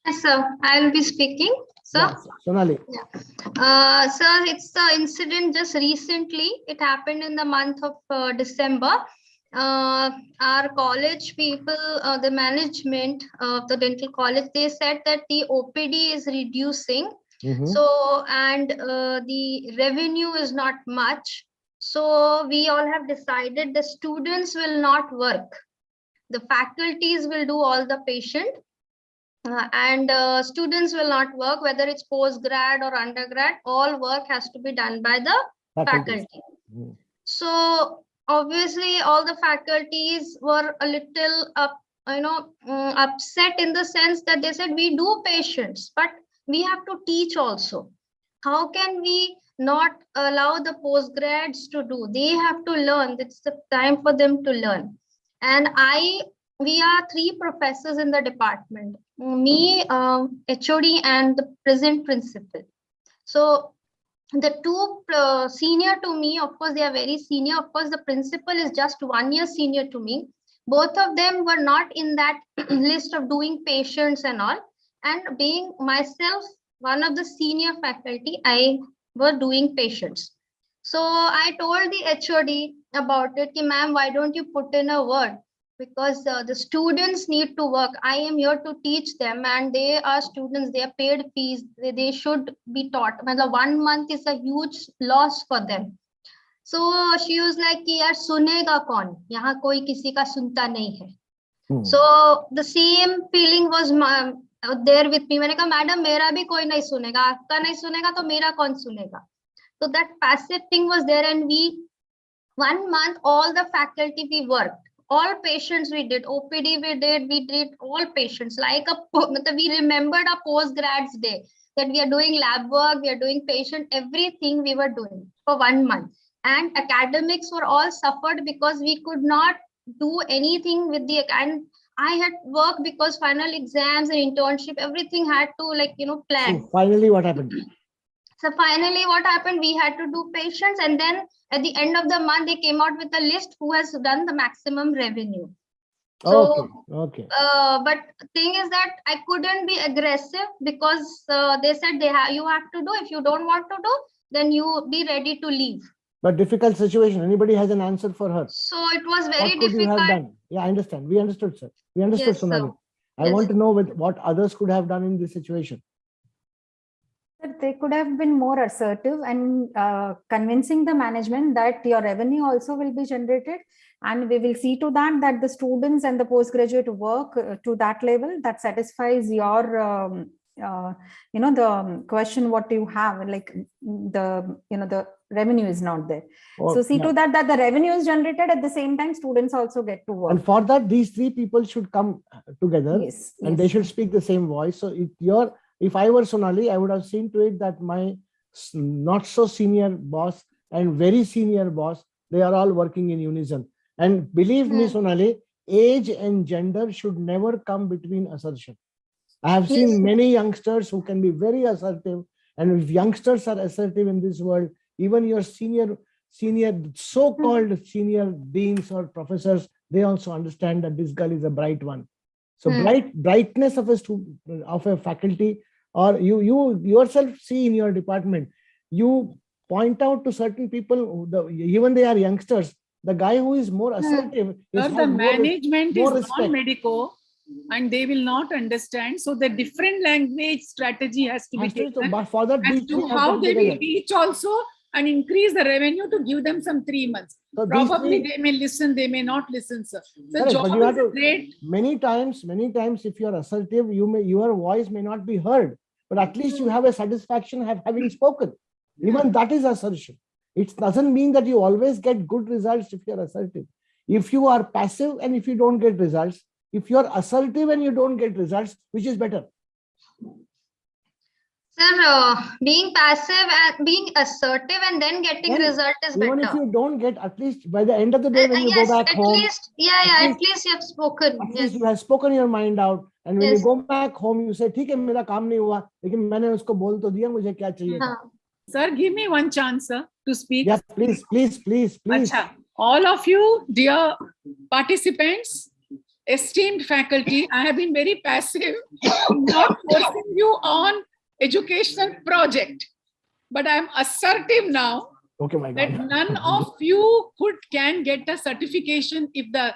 Yes, sir. I will be speaking. Sir. Yeah, Sonali. Yeah. Sir, it's the incident just recently. It happened in the month of December. Our college people, the management of the dental college, they said that the OPD is reducing. So, and the revenue is not much. So we all have decided the students will not work. The faculties will do all the patient and students will not work, whether it's postgrad or undergrad, all work has to be done by the faculty. So obviously all the faculties were a little upset in the sense that they said we do patients, but we have to teach also. How can we not allow the postgrads to do? They have to learn. It's the time for them to learn. And we are 3 professors in the department, me, HOD and the present principal. So the 2 senior to me, of course, they are very senior. Of course, the principal is just 1 year senior to me. both of them were not in that list of doing patients and all. And being myself one of the senior faculty, I was doing patients. So I told the HOD about it, ma'am, why don't you put in a word? Because the students need to work. I am here to teach them, and they are students, they are paid fees, they should be taught. But 1 month is a huge loss for them. So she was like कि यार सुनेगा कौन, यहाँ कोई किसी का सुनता नहीं है. So the same feeling was there with me. मैंने कहा मैडम मेरा भी कोई नहीं सुनेगा, आपका नहीं सुनेगा तो मेरा कौन सुनेगा. So that passive thing was there, and we 1 month all the faculty we worked, all patients we did, OPD we did all patients, like we remembered our postgrads day that we are doing lab work, we are doing patient, everything we were doing for 1 month. And academics were all suffered because we could not do anything with the, and I had work because final exams and internship, everything had to plan. So finally what happened? So finally what happened, we had to do patients, and then at the end of the month they came out with a list who has done the maximum revenue. So okay. But thing is that I couldn't be aggressive because they said you have to do, if you don't want to do, then you be ready to leave. But difficult situation. Anybody has an answer for her? So it was very what could difficult. You have done? Yeah, I understand. We understood, sir. We understood, Yes, Sonali. I Yes. want to know what others could have done in this situation. They could have been more assertive and convincing the management that your revenue also will be generated, and we will see to that the students and the postgraduate work to that level that satisfies your the question what you have, like the revenue is not there. So see to that the revenue is generated, at the same time students also get to work. And for that, these three people should come together, Yes, and they should speak the same voice. So if I were Sonali, I would have seen to it that my not so senior boss and very senior boss, they are all working in unison. And believe me, Sonali, age and gender should never come between assertion. I have seen many youngsters who can be very assertive, and if youngsters are assertive in this world, even your senior so-called senior deans or professors, they also understand that this girl is a bright one. So brightness of a faculty, or you yourself see in your department, you point out to certain people, even they are youngsters, the guy who is more assertive. Sir, the management is non-medico, and they will not understand. So the different language strategy has to be taken. But for that, as to how they will teach also and increase the revenue to give them some 3 months. So probably they may listen, they may not listen, sir. The correct, job is great. Many times, if you are assertive, your voice may not be heard, but at least you have a satisfaction having spoken. Even that is assertion. It doesn't mean that you always get good results if you are assertive. If you are passive and if you don't get results, if you are assertive and you don't get results, which is better? Sir, being passive and being assertive and then getting result is better. Even if you don't get, at least by the end of the day, when you go back home, at least you have spoken. At least you have spoken your mind out, and when you go back home, you say, "ठीक है, मेरा काम नहीं हुआ, लेकिन मैंने उसको बोल तो दिया, मुझे क्या चाहिए था?" Sir, give me one chance, sir, to speak. Yeah, please. Achha. All of you, dear participants, esteemed faculty, I have been very passive, not forcing you on educational project, but I am assertive now. Okay, my God. That none of you can get a certification if the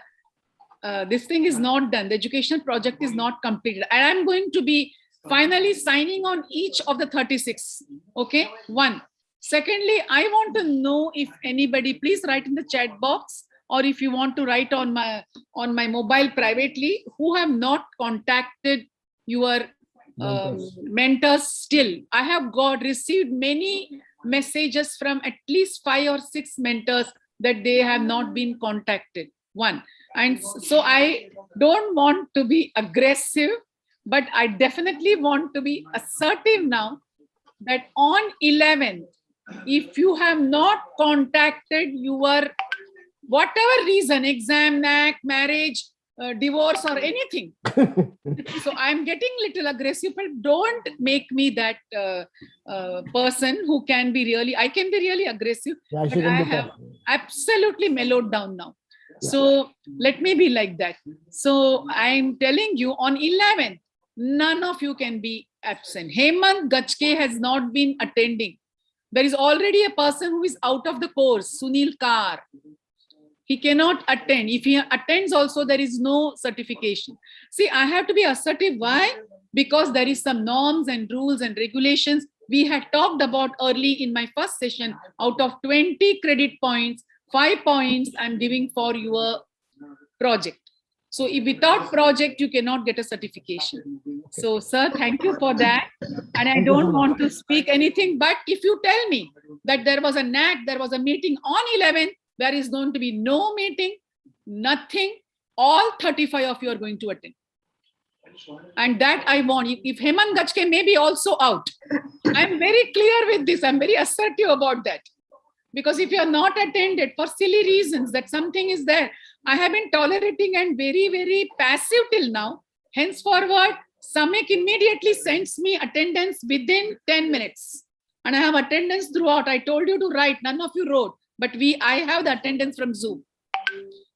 this thing is not done. The educational project is not completed. And I'm going to be finally signing on each of the 36. Okay, one. Secondly, I want to know if anybody, please write in the chat box, or if you want to write on my mobile privately, who have not contacted your mentors still. I have received many messages from at least 5 or 6 mentors that they have not been contacted. One. And so I don't want to be aggressive, but I definitely want to be assertive now, that on 11th, if you have not contacted your whatever reason, exam, NAC, marriage, divorce or anything. So I'm getting little aggressive, but don't make me that person who can be really, I can be really aggressive, but I have absolutely mellowed down now. So let me be like that. So I'm telling you, on 11th, none of you can be absent. Hemant Gachke has not been attending. There is already a person who is out of the course, Sunil Kar. He cannot attend. If he attends also, there is no certification. See, I have to be assertive. Why? Because there is some norms and rules and regulations we had talked about early in my first session. Out of 20 credit points, 5 points I'm giving for your project. So if without project, you cannot get a certification. So sir, thank you for that. And I don't want to speak anything, but if you tell me that there was a NAC, there was a meeting on 11th, there is going to be no meeting, nothing, all 35 of you are going to attend. And that I want. If Hemant Gachke may be also out, I'm very clear with this. I'm very assertive about that. Because if you are not attended for silly reasons, that something is there, I have been tolerating and very, very passive till now. Henceforward, Samik immediately sends me attendance within 10 minutes. And I have attendance throughout. I told you to write, none of you wrote, but I have the attendance from Zoom.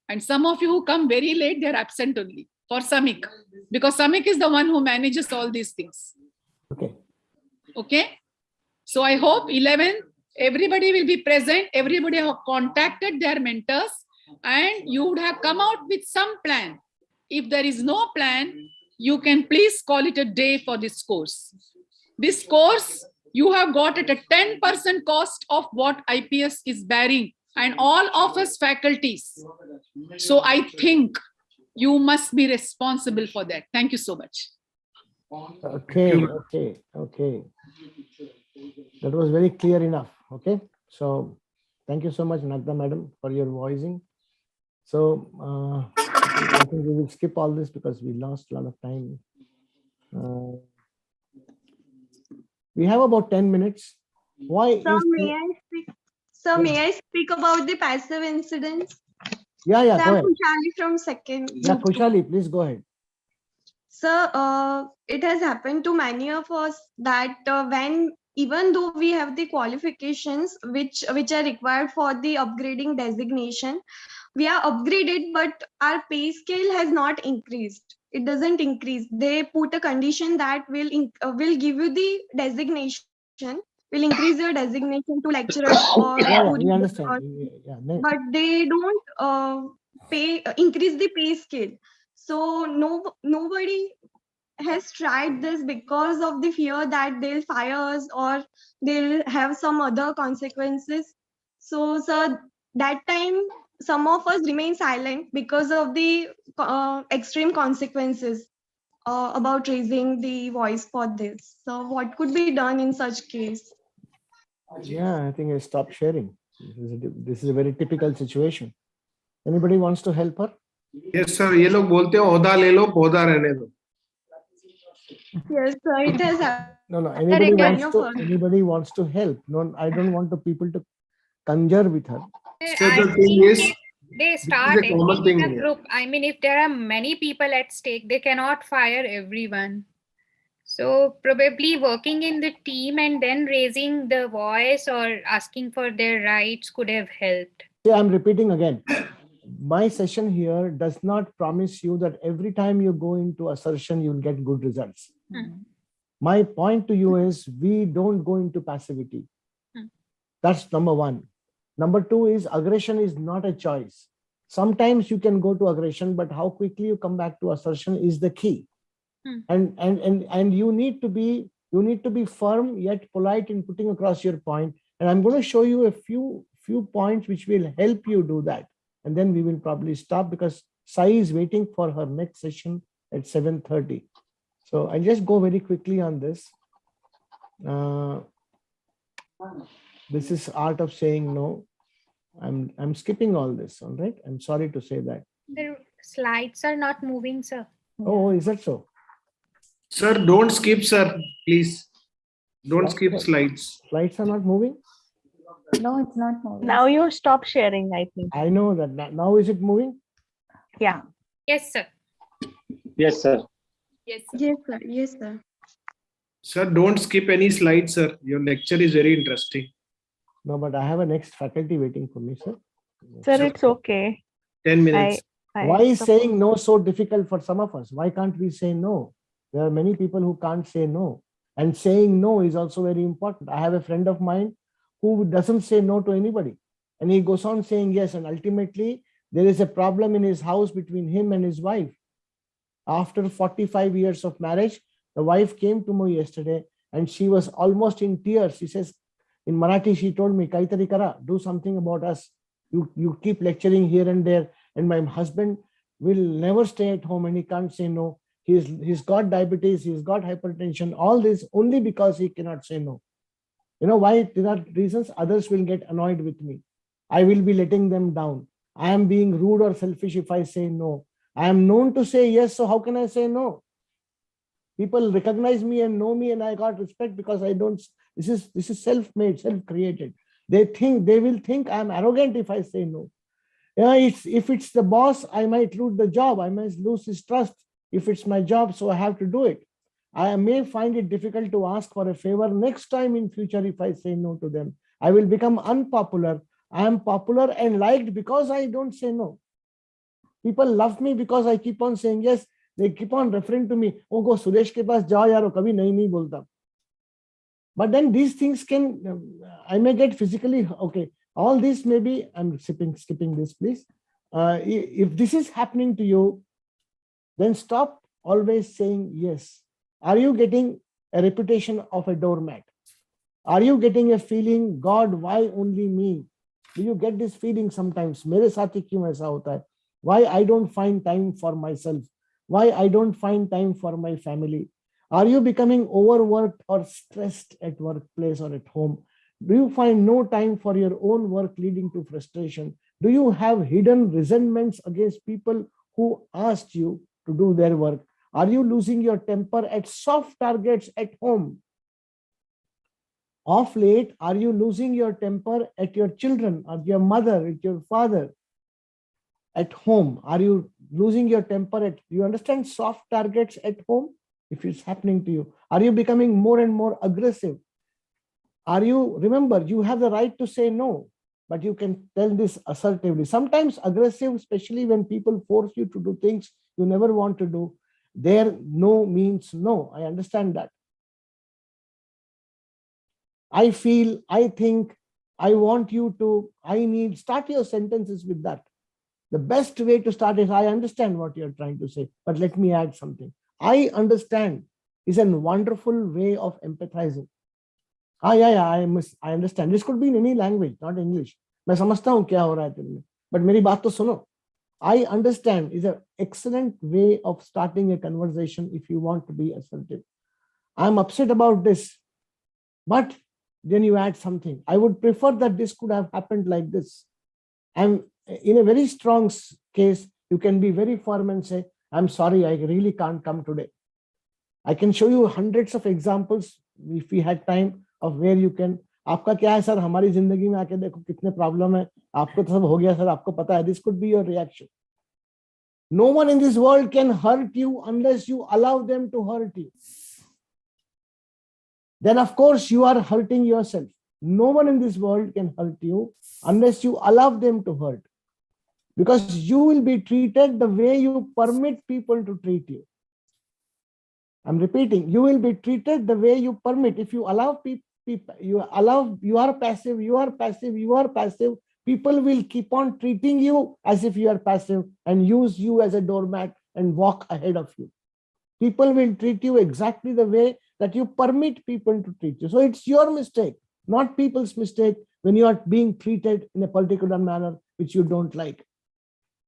And some of you who come very late, they're absent only for Samik. Because Samik is the one who manages all these things. Okay. So I hope 11th, everybody will be present. Everybody have contacted their mentors and you would have come out with some plan. If there is no plan, you can please call it a day for this course. This course, you have got at a 10% cost of what IPS is bearing and all of us faculties. So I think you must be responsible for that. Thank you so much. Okay. That was very clear enough. Okay. So thank you so much, Nagda madam, for your voicing. So I think we will skip all this because we lost a lot of time. We have about 10 minutes. Why Sir, is may I speak? Sir, may I speak about the passive incidents? Yeah, So go I'm ahead. Kushali from second. Yeah, Kushali, please go ahead. Sir, it has happened to many of us that when even though we have the qualifications which are required for the upgrading designation, we are upgraded, but our pay scale has not increased. It doesn't increase. They put a condition that will give you the designation, will increase your designation to lecturer or we understand. but they don't increase the pay scale. So nobody has tried this because of the fear that they'll fire us or they'll have some other consequences. So, sir, that time some of us remain silent because of the extreme consequences about raising the voice for this. So, what could be done in such case? Yeah, I think I stopped sharing. This is a very typical situation. Anybody wants to help her? Yes, sir. ये लोग बोलते हैं ओदा ले लो, पौधा रहने दो. Yes, sir. It has happened. No. Anybody wants to help. No, I don't want the people to conjure with her. So the thing is, they start in a group. I mean, if there are many people at stake, they cannot fire everyone. So probably working in the team and then raising the voice or asking for their rights could have helped. Yeah, I'm repeating again. My session here does not promise you that every time you go into assertion, you'll get good results. My point to you is we don't go into passivity. That's number one. Number two is aggression is not a choice. Sometimes you can go to aggression, but how quickly you come back to assertion is the key. And you need to be firm yet polite in putting across your point. And I'm going to show you a few points which will help you do that. And then we will probably stop because Sai is waiting for her next session at 7:30. So I'll just go very quickly on this. This is art of saying no. I'm skipping all this, all right? I'm sorry to say that. The slides are not moving, sir. Oh, is that so? Sir, don't skip, sir, please. Don't skip slides. Slides are not moving? No, it's not moving. Now you stop sharing, I think. I know that. Now is it moving? Yeah. Yes, sir. Yes, sir. Yes, sir. Yes, sir. Yes, sir. Sir, don't skip any slides, sir. Your lecture is very interesting. No, but I have a next faculty waiting for me, sir. Sir, it's okay. 10 minutes. Why is saying no so difficult for some of us? Why can't we say no? There are many people who can't say no. And saying no is also very important. I have a friend of mine who doesn't say no to anybody. And he goes on saying yes. And ultimately, there is a problem in his house between him and his wife. After 45 years of marriage, the wife came to me yesterday and she was almost in tears. She says, in Marathi, she told me, "Kaitari kara, do something about us. You keep lecturing here and there. And my husband will never stay at home and he can't say no. He's got diabetes, he's got hypertension, all this only because he cannot say no." You know why? There are reasons. Others will get annoyed with me. I will be letting them down. I am being rude or selfish if I say no. I am known to say yes, so how can I say no? People recognize me and know me and I got respect because I don't, this is self-made, self-created. They will think I'm arrogant if I say no. If it's the boss, I might lose the job. I might lose his trust. If it's my job, so I have to do it. I may find it difficult to ask for a favor next time in future if I say no to them. I will become unpopular. I am popular and liked because I don't say no. People love me because I keep on saying yes. They keep on referring to me. Oh, go Suresh ke paas jao yaar, kabhi nahi bolta. But then these things I may get physically, okay. All this maybe, I'm skipping this, please. If this is happening to you, then stop always saying yes. Are you getting a reputation of a doormat? Are you getting a feeling, God, why only me? Do you get this feeling sometimes? Mere saath hi kyun aisa hota hai? Why I don't find time for myself? Why I don't find time for my family? Are you becoming overworked or stressed at workplace or at home? Do you find no time for your own work leading to frustration? Do you have hidden resentments against people who asked you to do their work? Are you losing your temper at soft targets at home? Of late, are you losing your temper at your children, at your mother, at your father? At home, are you losing your temper at, you understand soft targets at home? If it's happening to you, are you becoming more and more aggressive? Remember, you have the right to say no, but you can tell this assertively. Sometimes aggressive, especially when people force you to do things you never want to do, their no means no. I understand that. I feel, I think, I want you to, I need, start your sentences with that. The best way to start is, I understand what you're trying to say, but let me add something. I understand is a wonderful way of empathizing. I understand. This could be in any language, not English. मैं समझता हूँ क्या हो रहा है तेरे में, but मेरी बात तो सुनो. I understand is an excellent way of starting a conversation if you want to be assertive. I'm upset about this, but then you add something. I would prefer that this could have happened like this. And in a very strong case, you can be very firm and say, I'm sorry, I really can't come today. I can show you hundreds of examples if we had time of where you can. आपका क्या है sir, हमारी जिंदगी में आके देखो कितने problem है, आपको तो सब हो गया सर, आपको पता है. This could be your reaction. No one in this world can hurt you unless you allow them to hurt you. Then of course you are hurting yourself. No one in this world can hurt you unless you allow them to hurt. Because you will be treated the way you permit people to treat you. I'm repeating, you will be treated the way you permit. If you allow people, you are passive, people will keep on treating you as if you are passive and use you as a doormat and walk ahead of you. People will treat you exactly the way that you permit people to treat you. So it's your mistake, not people's mistake, when you are being treated in a particular manner which you don't like.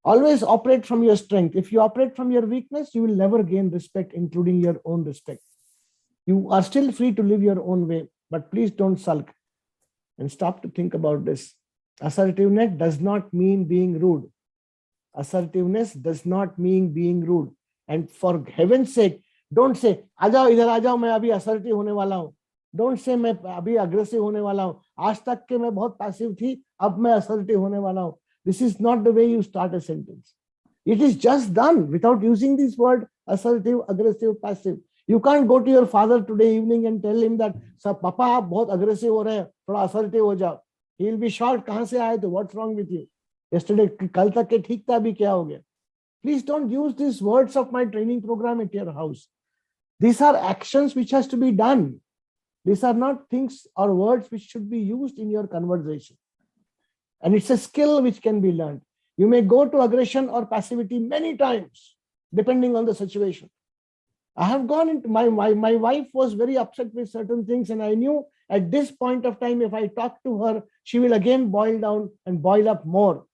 Always operate from your strength. If you operate from your weakness, you will never gain respect, including your own respect. You are still free to live your own way, but please don't sulk and stop to think about this. Assertiveness does not mean being rude. Assertiveness does not mean being rude. And for heaven's sake, don't say, "Ajao, idhar ajao, main abhi assertive hone wala hu." Don't say, "Main abhi aggressive hone wala hu. Aaj tak ke main bahut passive thi, ab main assertive hone wala hu." This is not the way you start a sentence. It is just done without using this word assertive, aggressive, passive. You can't go to your father today evening and tell him that, "Sir, Papa, aap bahut aggressive ho rahe hain, thoda assertive ho jao." He will be shocked, "Kahan se aaye tu? What's wrong with you?" Yesterday, kal tak ke theek tha, abhi kya ho gaya? Please don't use these words of my training program at your house. These are actions which has to be done. These are not things or words which should be used in your conversation. And it's a skill which can be learned. You may go to aggression or passivity many times, depending on the situation. I have gone into my wife was very upset with certain things, and I knew at this point of time, if I talk to her, she will again boil down and boil up more.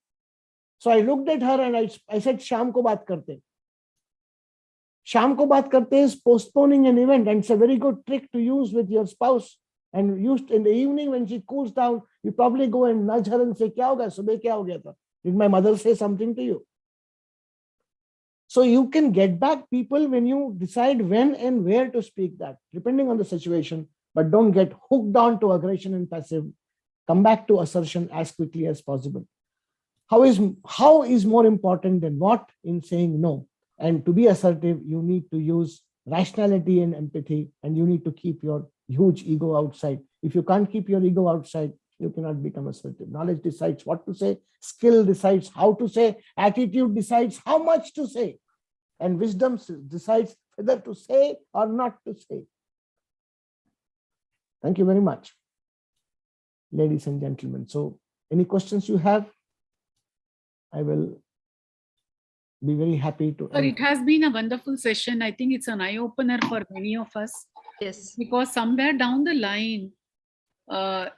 So I looked at her and I said, Sham ko baat karte. Sham ko baat karte is postponing an event, and it's a very good trick to use with your spouse. And used in the evening when she cools down, you probably go and nudge her and say, kya ho gaya? Subah kya ho gaya tha? Did my mother say something to you? So you can get back people when you decide when and where to speak that, depending on the situation, but don't get hooked on to aggression and passive. Come back to assertion as quickly as possible. How is more important than what in saying no? And to be assertive, you need to use rationality and empathy, and you need to keep your huge ego outside. If you can't keep your ego outside, you cannot become assertive. Knowledge decides what to say, skill decides how to say, attitude decides how much to say, and wisdom decides whether to say or not to say. Thank you very much, ladies and gentlemen. So any questions you have, I will be very happy to. But it has been a wonderful session. I think it's an eye-opener for many of us. Yes. Because somewhere down the line,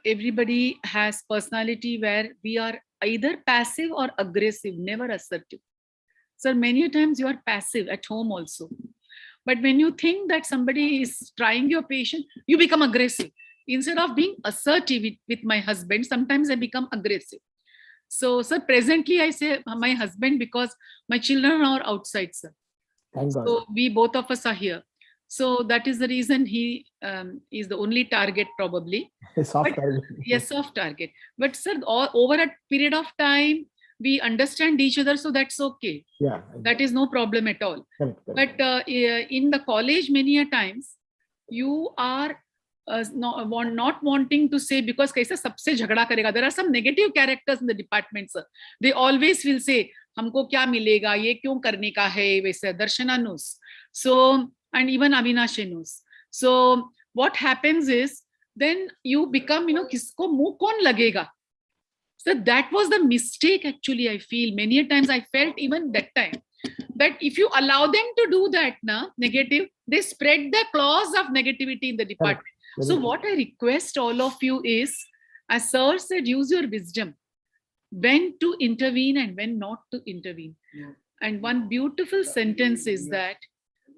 everybody has personality where we are either passive or aggressive, never assertive. So many times you are passive at home also. But when you think that somebody is trying your patience, you become aggressive. Instead of being assertive with my husband, sometimes I become aggressive. So, sir, presently I say my husband because my children are outside, sir. Thank God. So we both of us are here. So that is the reason he is the only target probably. Soft target. Yes, soft target. But sir, over a period of time, we understand each other, so that's okay. Yeah. That is no problem at all. Correct. But in the college, many a times, you are not wanting to say because kaisa sabse jhagda karega. There are some negative characters in the department, sir. They always will say, हमको क्या मिलेगा, ये क्यों करने का है, वैसे Darshana knows. So, and even Avinash knows. So what happens is, then you become, kisko muh kaun lagega? So that was the mistake actually, I feel. Many a times I felt even that time, that if you allow them to do that, negative, they spread the claws of negativity in the department. So what I request all of you is, as sir said, use your wisdom. When to intervene and when not to intervene. Yeah. And one beautiful sentence is that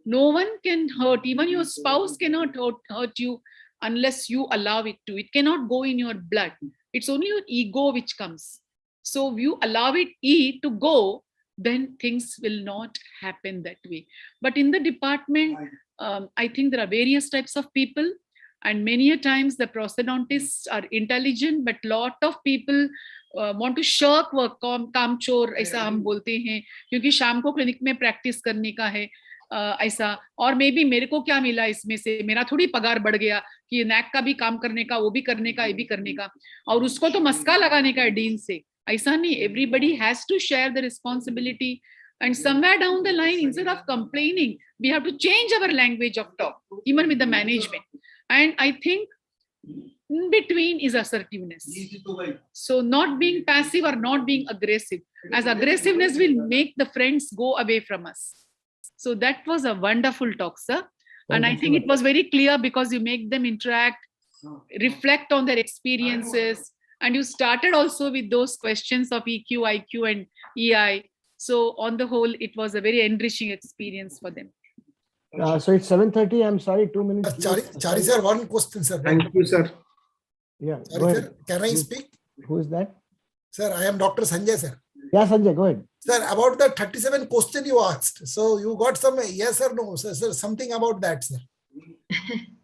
no one can hurt, even your spouse cannot hurt you unless you allow it to. It cannot go in your blood. It's only your ego which comes. So if you allow it to go, then things will not happen that way. But in the department, I think there are various types of people. And many a times the prosthodontists are intelligent, but lot of people want to shirk work, काम चोर ऐसा हम बोलते हैं, क्योंकि शाम को clinic में प्रैक्टिस करने का है ऐसा, और मे बी मेरे को क्या मिला इसमें से, मेरा थोड़ी पगार बढ़ गया कि नैक का भी काम करने का, वो भी करने का, ये भी करने का, और उसको तो मस्का लगाने का है डीन से, ऐसा नहीं. Everybody has to share the responsibility. And somewhere down the line, instead of complaining, we have to change our language of talk, even with the management. And I think in between is assertiveness. So not being passive or not being aggressive, as aggressiveness will make the friends go away from us. So that was a wonderful talk, sir. And I think it was very clear because you make them interact, reflect on their experiences, and you started also with those questions of EQ, IQ, and EI. So on the whole, it was a very enriching experience for them. So it's 7:30. I'm sorry, 2 minutes. Chari sir, one question, sir. Thank you, sir. Yeah. Chari sir, can I speak? Who is that? Sir, I am Dr. Sanjay, sir. Yeah, Sanjay, go ahead. Sir, about the 37 question you asked. So you got some yes or no, sir, something about that, sir.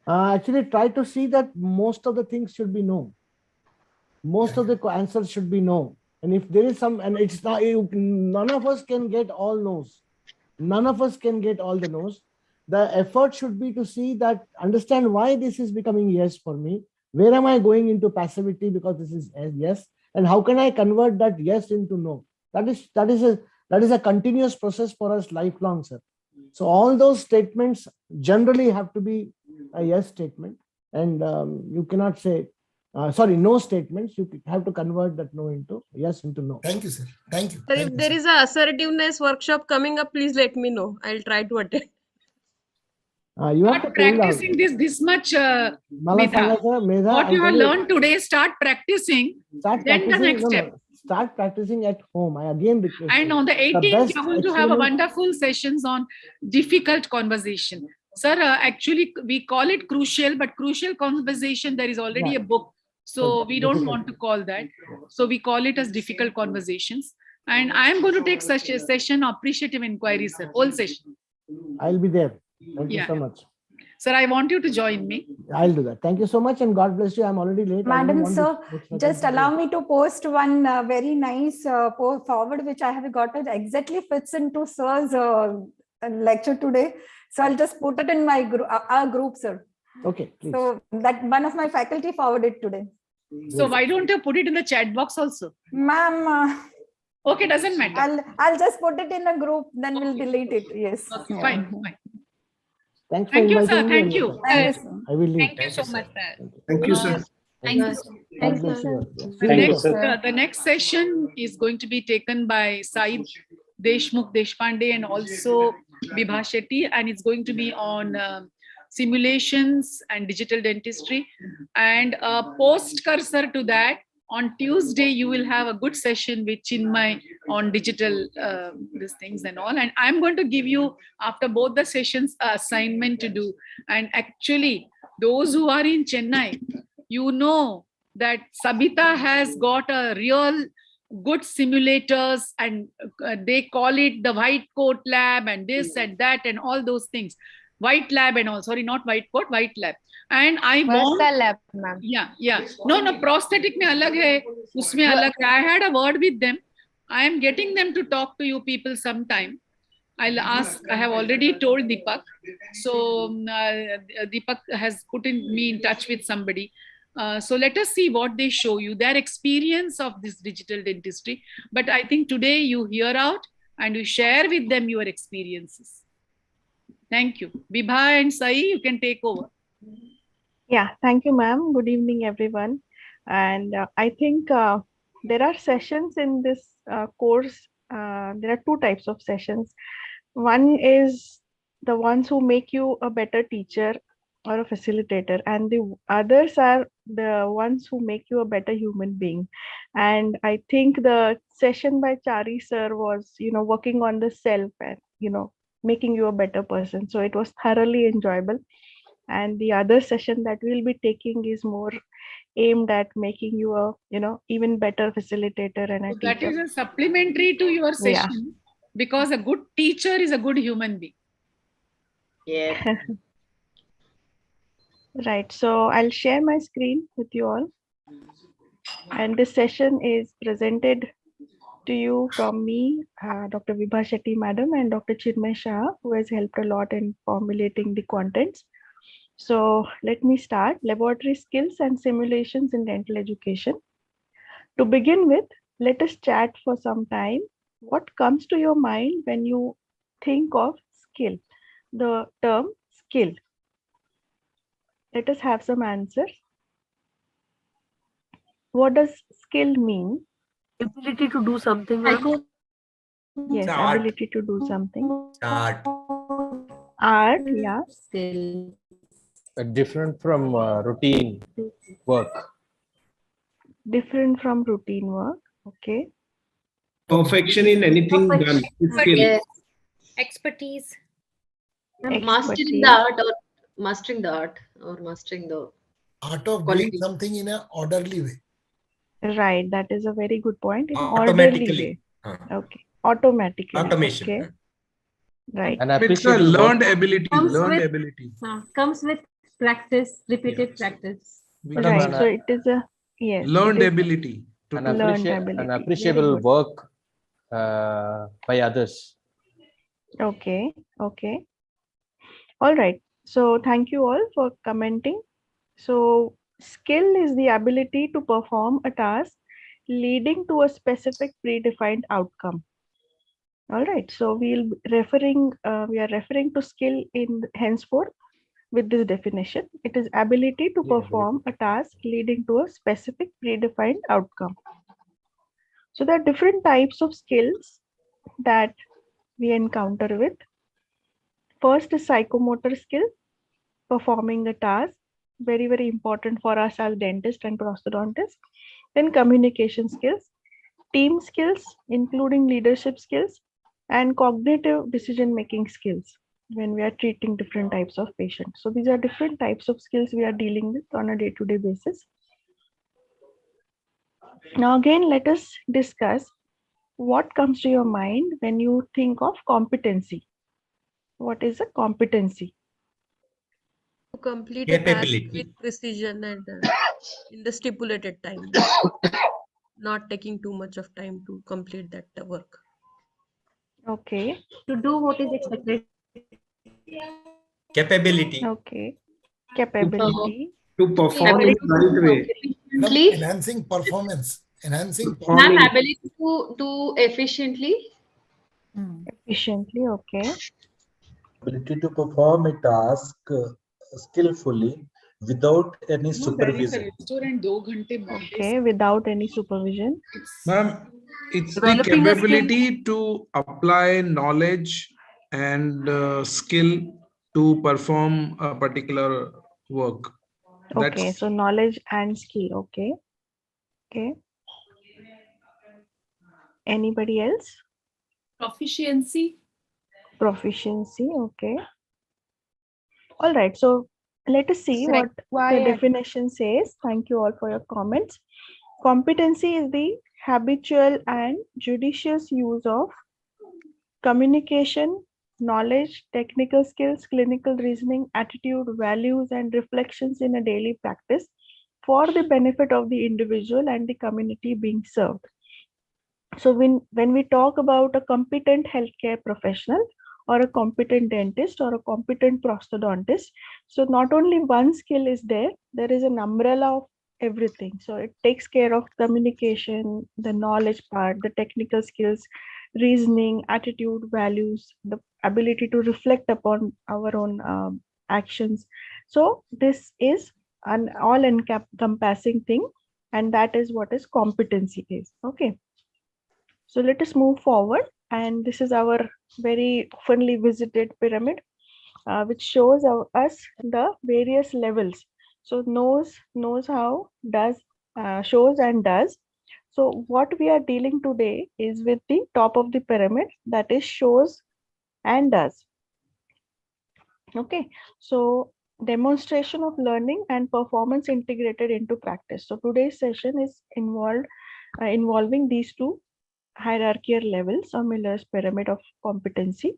Actually, try to see that most of the things should be no. Most of the answers should be no. And if there is some, and it's not, none of us can get all no's. None of us can get all the no's. The effort should be to see that, understand why this is becoming yes for me. Where am I going into passivity because this is yes? And how can I convert that yes into no? That is a continuous process for us lifelong, sir. So all those statements generally have to be a yes statement, and you cannot say no statements. You have to convert that no into yes into no. Thank you, sir. Thank you. Sir, if there is a assertiveness workshop coming up, please let me know. I'll try to attend. You have to practicing this much, Medha. What you have learned today, start practicing. Then the next step. Start practicing at home. I again request. And on the 18th, you're going to have a wonderful sessions on difficult conversation. Sir, actually, we call it crucial, but crucial conversation, there is already a book. So we don't want to call that. So we call it as difficult conversations. And I am going to take such a session, appreciative inquiry, sir, whole session. I'll be there. Thank you so much. Sir, I want you to join me. I'll do that. Thank you so much, and God bless you. I'm already late. Madam, sir, just allow me to post one very nice forward, which I have got it exactly fits into sir's lecture today. So I'll just put it in my our group, sir. Okay, please. So that one of my faculty forwarded today. So why don't you put it in the chat box also? Ma'am. Okay, doesn't matter. I'll just put it in a group, then we'll delete it. Yes. Okay, fine. Thank you, sir. Thank you. Yes. I will leave. Thank you so much, sir. Thank you, sir. Thank you. God bless you. The next session is going to be taken by Said Deshmukh Deshpande and also Vibha Shetty, and it's going to be on simulations and digital dentistry. And post cursor to that, on Tuesday, you will have a good session with Chinmay on digital these things and all. And I'm going to give you, after both the sessions, an assignment to do. And actually, those who are in Chennai, you know that Sabita has got a real good simulators, and they call it the white coat lab and this and that and all those things. White lab and all, sorry, not white coat, white lab. And I want lab, ma'am. Yeah. No, prosthetic mein alag hai, usme alag hai. I had a word with them. I am getting them to talk to you people sometime. I'll ask. I have already told Deepak. So Deepak has put me in touch with somebody. So let us see what they show you, their experience of this digital dentistry. But I think today you hear out and you share with them your experiences. Thank you. Vibha and Sai, you can take over. Yeah, thank you, ma'am. Good evening, everyone. And I think there are sessions in this course. There are two types of sessions. One is the ones who make you a better teacher or a facilitator, and the others are the ones who make you a better human being. And I think the session by Chari sir was, working on the self and, making you a better person. So it was thoroughly enjoyable. And the other session that we'll be taking is more aimed at making you a, even better facilitator and a That teacher. is a supplementary to your session, because a good teacher is a good human being. Yeah. Right. So I'll share my screen with you all. And this session is presented to you from me, Dr. Vibha Shetty Madam, and Dr. Chinmay Shah, who has helped a lot in formulating the contents. So let me start. Laboratory skills and simulations in dental education. To begin with, let us chat for some time. What comes to your mind when you think of skill? The term skill. Let us have some answers. What does skill mean? Ability to do something. Yes, Art. ability to do something. Art. Art, yeah. Skill. Different from routine work. Different from routine work. Okay. Perfection in anything done. Skill. Yes. Expertise. Mastering the art or mastering the art or mastering the art of quality. doing something in an orderly way. Right, that is a very good point. In Automatically. orderly way. Okay. Automatically. Automation. Okay. Right. And It's a learned ability. Comes with practice, repeated practice. Right. So it is a learned ability. An appreciable work by others. Okay. Okay. All right. So thank you all for commenting. So skill is the ability to perform a task leading to a specific predefined outcome. All right, so we are referring to skill in henceforth with this definition. It is ability to perform a task leading to a specific predefined outcome. So there are different types of skills that we encounter with. First is psychomotor skill, performing a task, very, very important for us as dentist and prosthodontist. Then communication skills, team skills, including leadership skills, and cognitive decision-making skills when we are treating different types of patients. So these are different types of skills we are dealing with on a day-to-day basis. Now again, let us discuss what comes to your mind when you think of competency. What is a competency? To complete a task with precision and in the stipulated time, not taking too much of time to complete that work. Okay. To do what is expected. Capability. Okay. Capability. To perform in the right way. Enhancing performance. Ma'am, ability to do efficiently. Efficiently, okay. Ability to perform a task skillfully without any supervision. Okay, without any supervision. Ma'am, it's the capability to apply knowledge and skill to perform a particular work. Okay, so knowledge and skill. Okay. Okay. Anybody else? Proficiency. Proficiency. Okay. All right. So let us see what the Required. definition says. Thank you all for your comments. Competency is the habitual and judicious use of communication, knowledge, technical skills, clinical reasoning, attitude, values, and reflections in a daily practice for the benefit of the individual and the community being served. So when we talk about a competent healthcare professional or a competent dentist or a competent prosthodontist, so not only one skill is there, there is an umbrella of everything. So it takes care of communication, the knowledge part, the technical skills, reasoning, attitude, values, the ability to reflect upon our own actions. So this is an all-encompassing thing, and that is what is competency is. Okay. So let us move forward, and this is our very oftenly visited pyramid, which shows us the various levels. So knows how, does, shows and does. So what we are dealing today is with the top of the pyramid, that is shows and does. Okay, so demonstration of learning and performance integrated into practice. So today's session is involving these two hierarchical levels or Miller's pyramid of competency.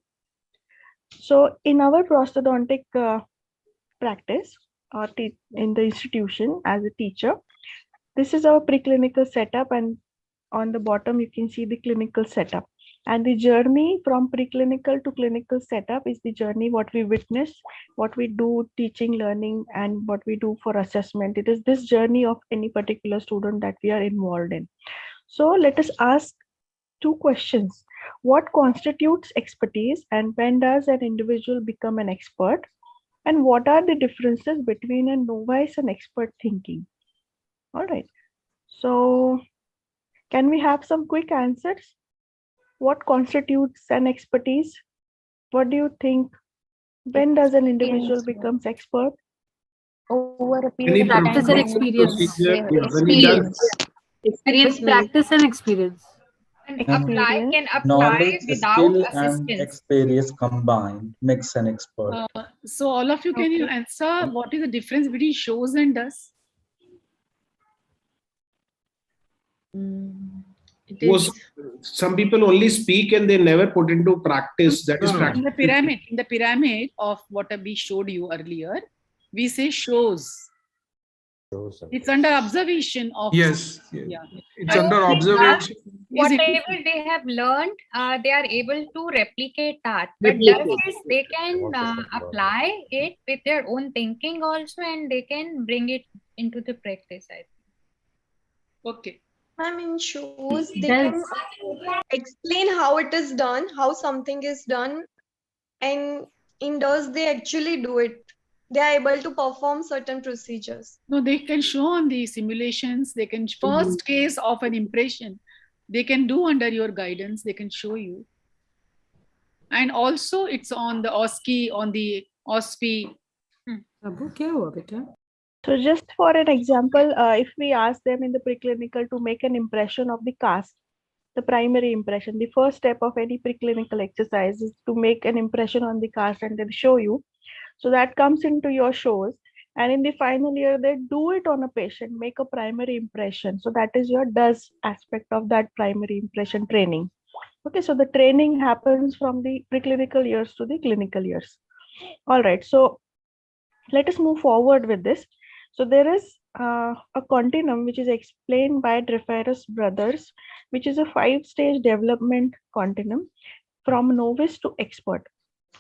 So in our prosthodontic practice or in the institution as a teacher, this is our preclinical setup, and on the bottom you can see the clinical setup. And the journey from preclinical to clinical setup is the journey what we witness, what we do teaching, learning, and what we do for assessment. It is this journey of any particular student that we are involved in. So let us ask two questions. What constitutes expertise, and when does an individual become an expert? And what are the differences between a novice and expert thinking? All right. So can we have some quick answers? What constitutes an expertise? What do you think? When does an individual becomes expert? Over a period of Practice and experience. Experience. Practice and experience. And apply Knowledge, without skill, and assistance. experience combined makes an expert. So all of you, can you answer what is the difference between shows and does? Some people only speak and they never put into practice. That is practice. In the pyramid of what we showed you earlier, we say shows. It's under observation of. Yes. Yeah. It's under observation. Whatever they have learned, they are able to replicate that. But does is they can apply it with their own thinking also, and they can bring it into the practice, I think. Okay. Ma'am, in shows, It they can does. explain how it is done, how something is done, and indoors they actually do it. They are able to perform certain procedures. No, they can show on the simulations. They can first case of an impression. They can do under your guidance. They can show you. And also it's on the OSCE, on the OSFI. So just for an example, if we ask them in the preclinical to make an impression of the cast, the primary impression, the first step of any preclinical exercise is to make an impression on the cast and then show you. So that comes into your shows. And in the final year, they do it on a patient, make a primary impression. So that is your does aspect of that primary impression training. Okay, so the training happens from the preclinical years to the clinical years. All right, so let us move forward with this. So there is a continuum which is explained by Dreyfus brothers, which is a 5-stage development continuum from novice to expert.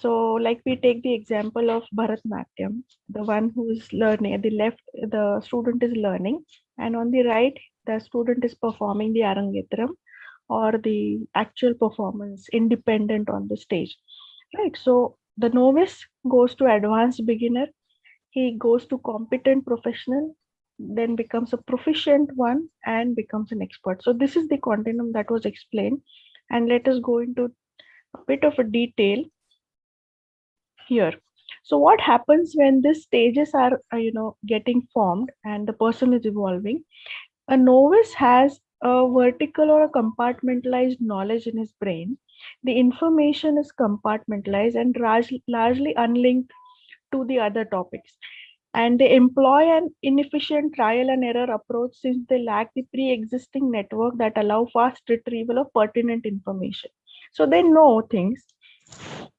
So like we take the example of Bharatnatyam, the one who is learning. At the left, the student is learning, and on the right, the student is performing the Arangetram or the actual performance independent on the stage, right? So the novice goes to advanced beginner, he goes to competent professional, then becomes a proficient one and becomes an expert. So this is the continuum that was explained, and let us go into a bit of a detail here. So what happens when these stages are getting formed and the person is evolving? A novice has a vertical or a compartmentalized knowledge in his brain. The information is compartmentalized and largely unlinked to the other topics. And they employ an inefficient trial and error approach since they lack the pre-existing network that allow fast retrieval of pertinent information. So they know things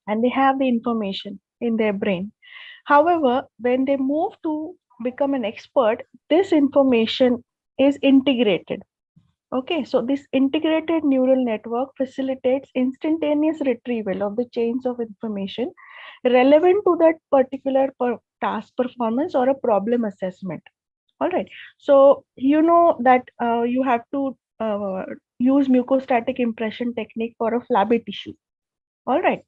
and they have the information in their brain. However, when they move to become an expert, this information is integrated. Okay, so this integrated neural network facilitates instantaneous retrieval of the chains of information relevant to that particular task performance or a problem assessment. All right, so you know that you have to use mucostatic impression technique for a flabby tissue. All right,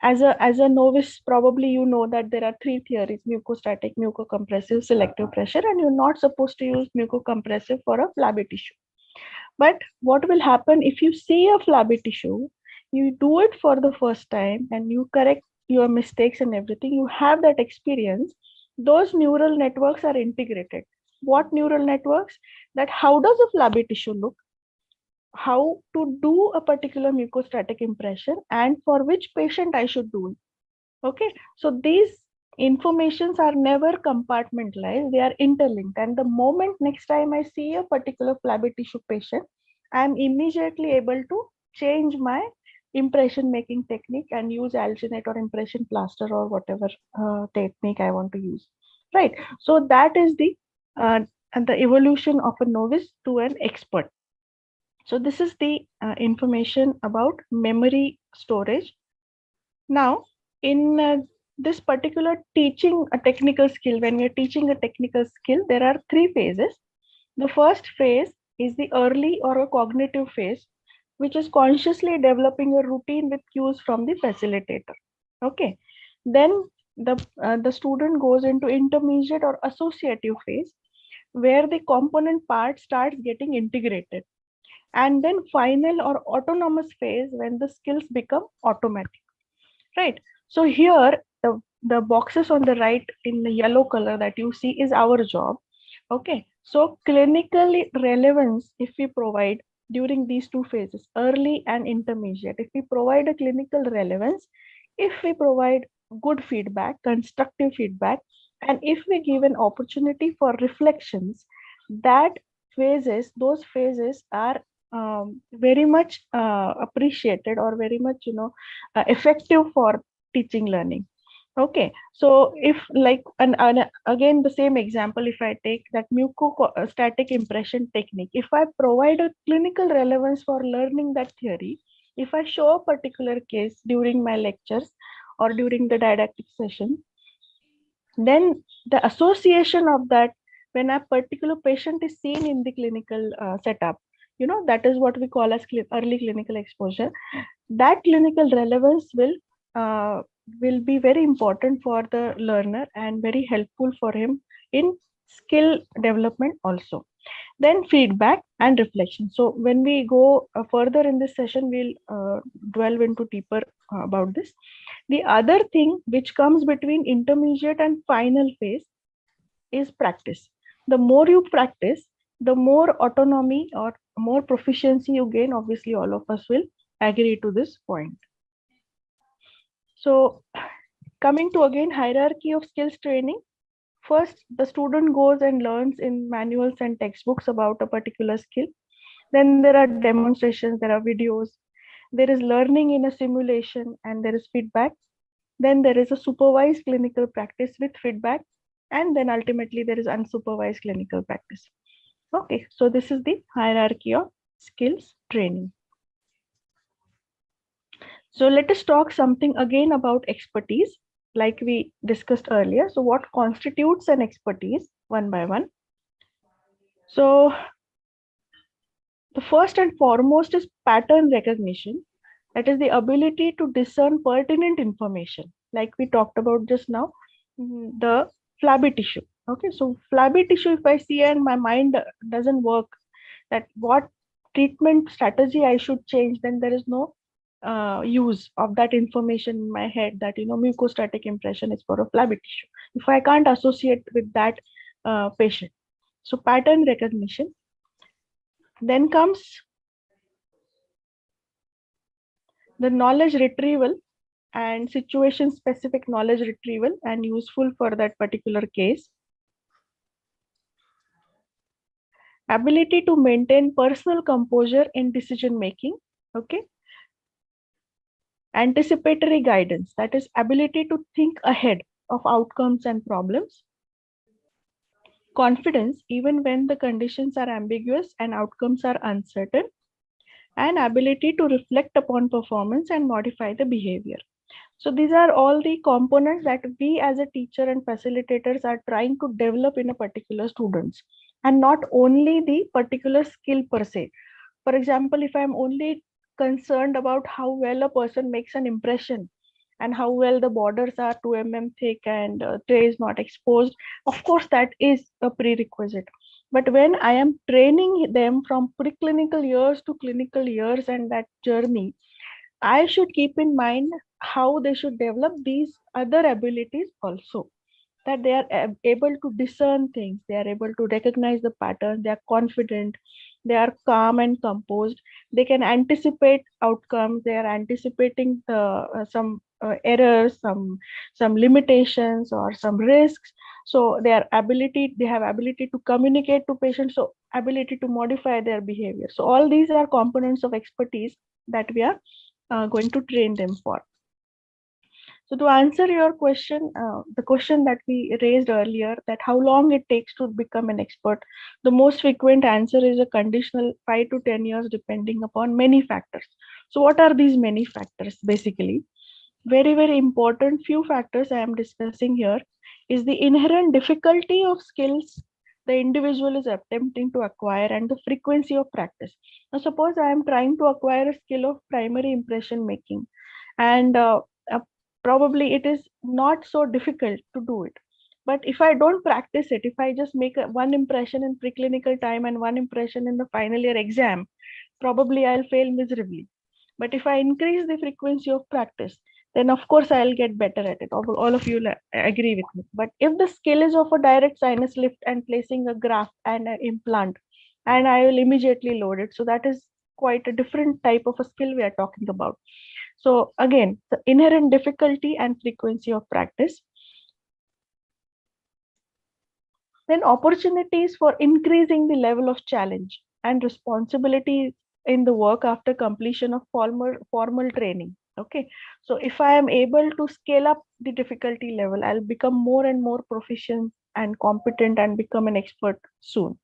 as a novice, probably you know that there are 3 theories: mucostatic, mucocompressive, selective pressure, and you're not supposed to use mucocompressive for a flabby tissue. But what will happen if you see a flabby tissue, you do it for the first time and you correct your mistakes and everything, you have that experience, those neural networks are integrated. What neural networks? That how does a flabby tissue look? How to do a particular mucostatic impression and for which patient I should do it. Okay, so these informations are never compartmentalized, they are interlinked. And the moment next time I see a particular flabby tissue patient, I'm immediately able to change my impression making technique and use alginate or impression plaster or whatever technique I want to use. Right. So that is the evolution of a novice to an expert. So this is the information about memory storage. Now, in this particular teaching a technical skill, when we're teaching a technical skill, there are 3 phases. The first phase is the early or a cognitive phase, which is consciously developing a routine with cues from the facilitator. Okay. Then the student goes into intermediate or associative phase, where the component part starts getting integrated. And then final or autonomous phase, when the skills become automatic. Right. So here the boxes on the right in the yellow color that you see is our job. Okay. So clinical relevance, if we provide during these 2 phases, early and intermediate, if we provide a clinical relevance, if we provide good feedback, constructive feedback, and if we give an opportunity for reflections, those phases are very much appreciated or very much effective for teaching learning. Okay, so if like and again the same example, if I take that mucostatic impression technique, if I provide a clinical relevance for learning that theory, if I show a particular case during my lectures or during the didactic session, then the association of that, when a particular patient is seen in the clinical setup, that is what we call as early clinical exposure. That clinical relevance will be very important for the learner and very helpful for him in skill development also. Then feedback and reflection. So when we go further in this session, we'll delve into deeper about this. The other thing which comes between intermediate and final phase is practice. The more you practice, the more autonomy or more proficiency you gain. Obviously, all of us will agree to this point. So coming to again hierarchy of skills training. First, the student goes and learns in manuals and textbooks about a particular skill. Then there are demonstrations, there are videos, there is learning in a simulation, and there is feedback. Then there is a supervised clinical practice with feedback. And then ultimately there is unsupervised clinical practice. Okay, so this is the hierarchy of skills training. So let us talk something again about expertise, like we discussed earlier. So what constitutes an expertise, one by one? So the first and foremost is pattern recognition. That is the ability to discern pertinent information, like we talked about just now, the flabby tissue. Okay, so flabby tissue, if I see and my mind doesn't work, that what treatment strategy I should change, then there is no use of that information in my head that mucostatic impression is for a flabby tissue if I can't associate with that patient. So pattern recognition. Then comes the knowledge retrieval and situation specific knowledge retrieval and useful for that particular case. Ability to maintain personal composure in decision making. Okay. Anticipatory guidance, that is ability to think ahead of outcomes and problems. Confidence even when the conditions are ambiguous and outcomes are uncertain. And ability to reflect upon performance and modify the behavior. So these are all the components that we as a teacher and facilitators are trying to develop in a particular students, and not only the particular skill per se. For example, if I'm only concerned about how well a person makes an impression and how well the borders are 2 mm thick and tray is not exposed, of course that is a prerequisite. But when I am training them from preclinical years to clinical years and that journey, I should keep in mind how they should develop these other abilities also, that they are able to discern things, they are able to recognize the pattern, they are confident, they are calm and composed, they can anticipate outcomes, they are anticipating the some errors, some limitations or some risks. So they have ability to communicate to patients, so ability to modify their behavior. So all these are components of expertise that we are going to train them for. So to answer your question, the question that we raised earlier, that how long it takes to become an expert, the most frequent answer is a conditional 5 to 10 years, depending upon many factors. So what are these many factors? Basically, very, very important few factors I am discussing here is the inherent difficulty of skills the individual is attempting to acquire and the frequency of practice. Now, suppose I am trying to acquire a skill of primary impression making, and probably it is not so difficult to do it. But if I don't practice it, if I just make one impression in preclinical time and one impression in the final year exam, probably I'll fail miserably. But if I increase the frequency of practice, then of course I'll get better at it. All of you agree with me. But if the skill is of a direct sinus lift and placing a graft and an implant, and I will immediately load it. So that is quite a different type of a skill we are talking about. So again, the inherent difficulty and frequency of practice. Then opportunities for increasing the level of challenge and responsibility in the work after completion of formal training. Okay, so if I am able to scale up the difficulty level, I'll become more and more proficient and competent and become an expert soon.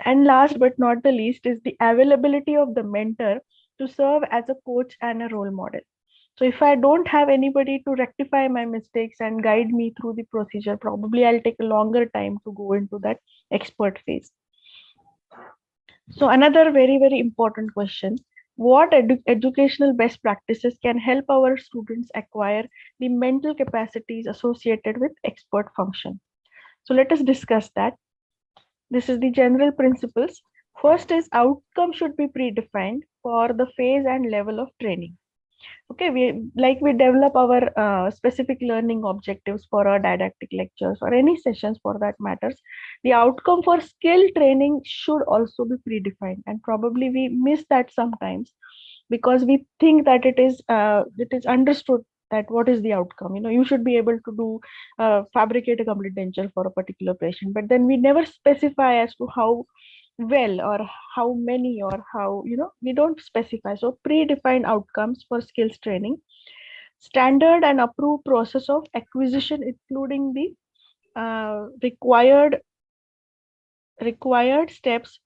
And last but not the least is the availability of the mentor to serve as a coach and a role model. So if I don't have anybody to rectify my mistakes and guide me through the procedure, probably I'll take a longer time to go into that expert phase. So another very, very important question. What educational best practices can help our students acquire the mental capacities associated with expert function? So let us discuss that. This is the general principles. First is outcome should be predefined for the phase and level of training. Okay, we develop our specific learning objectives for our didactic lectures or any sessions for that matters. The outcome for skill training should also be predefined, and probably we miss that sometimes because we think that it is understood that what is the outcome. You should be able to do fabricate a complete denture for a particular patient, but then we never specify as to how well or how many or how, we don't specify. So predefined outcomes for skills training, standard and approved process of acquisition, including the required steps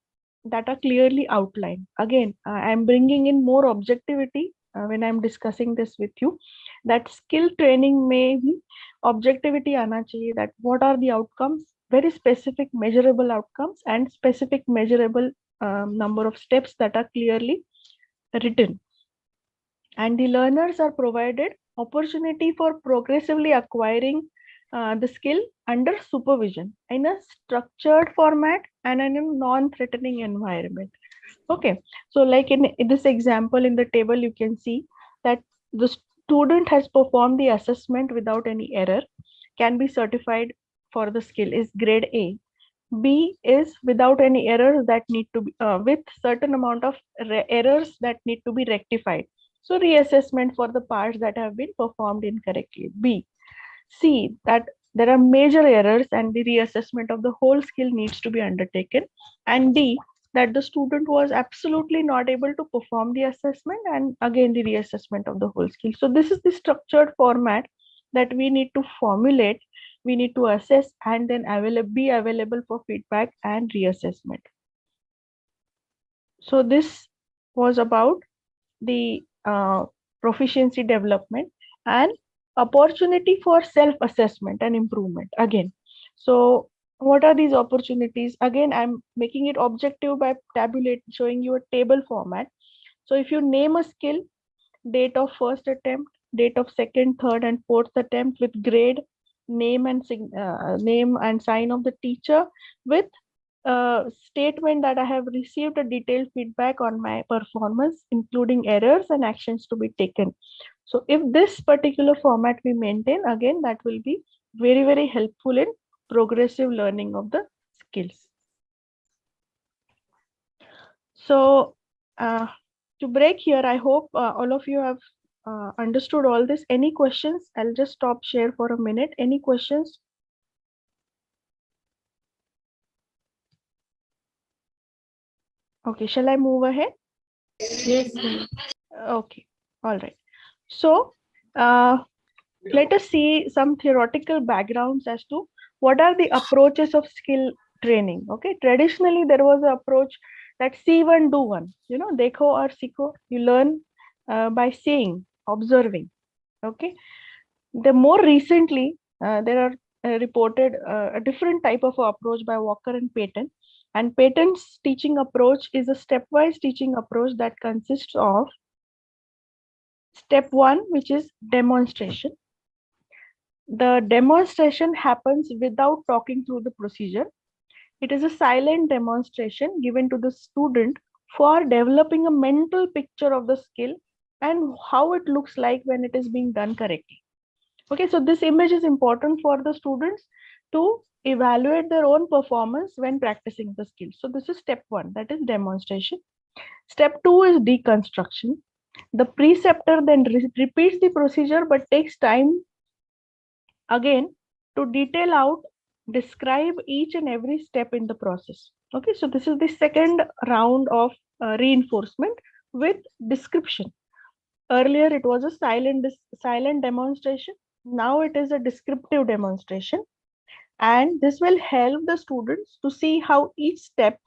that are clearly outlined. Again, I'm bringing in more objectivity when I'm discussing this with you, that skill training may be objectivity aana chahiye, that what are the outcomes, very specific measurable outcomes and specific measurable number of steps that are clearly written. And the learners are provided opportunity for progressively acquiring the skill under supervision in a structured format and in a non-threatening environment. Okay, so like in this example in the table, you can see that the student has performed the assessment without any error, can be certified for the skill, is grade A. B is without any errors that need to be with certain amount of errors that need to be rectified. So reassessment for the parts that have been performed incorrectly. B. C, that there are major errors and the reassessment of the whole skill needs to be undertaken. And D, that the student was absolutely not able to perform the assessment and again the reassessment of the whole skill. So this is the structured format that we need to formulate, we need to assess and then be available for feedback and reassessment. So this was about the proficiency development and opportunity for self-assessment and improvement again. So what are these opportunities? Again, I'm making it objective by showing you a table format. So if you name a skill, date of first attempt, date of second, third and fourth attempt with grade, name and sign of the teacher, with statement that I have received a detailed feedback on my performance, including errors and actions to be taken. So if this particular format we maintain, again, that will be very, very helpful in progressive learning of the skills. So to break here, I hope all of you have understood all this. Any questions? I'll just stop share for a minute. Any questions? Okay, shall I move ahead? Yes. Okay, all right. So let us see some theoretical backgrounds as to what are the approaches of skill training. Okay, traditionally there was an approach that see one, do one. Dekho or sikho, you learn by seeing, observing. Okay, the more recently there are reported a different type of approach by Walker and Payton. And Payton's teaching approach is a stepwise teaching approach that consists of step 1, which is demonstration. The demonstration happens without talking through the procedure. It is a silent demonstration given to the student for developing a mental picture of the skill and how it looks like when it is being done correctly. Okay, so this image is important for the students to evaluate their own performance when practicing the skill. So this is step 1, that is demonstration. Step 2 is deconstruction. The preceptor then repeats the procedure but takes time again to detail out, describe each and every step in the process. Okay, so this is the second round of reinforcement with description. Earlier it was a silent demonstration. Now it is a descriptive demonstration. And this will help the students to see how each step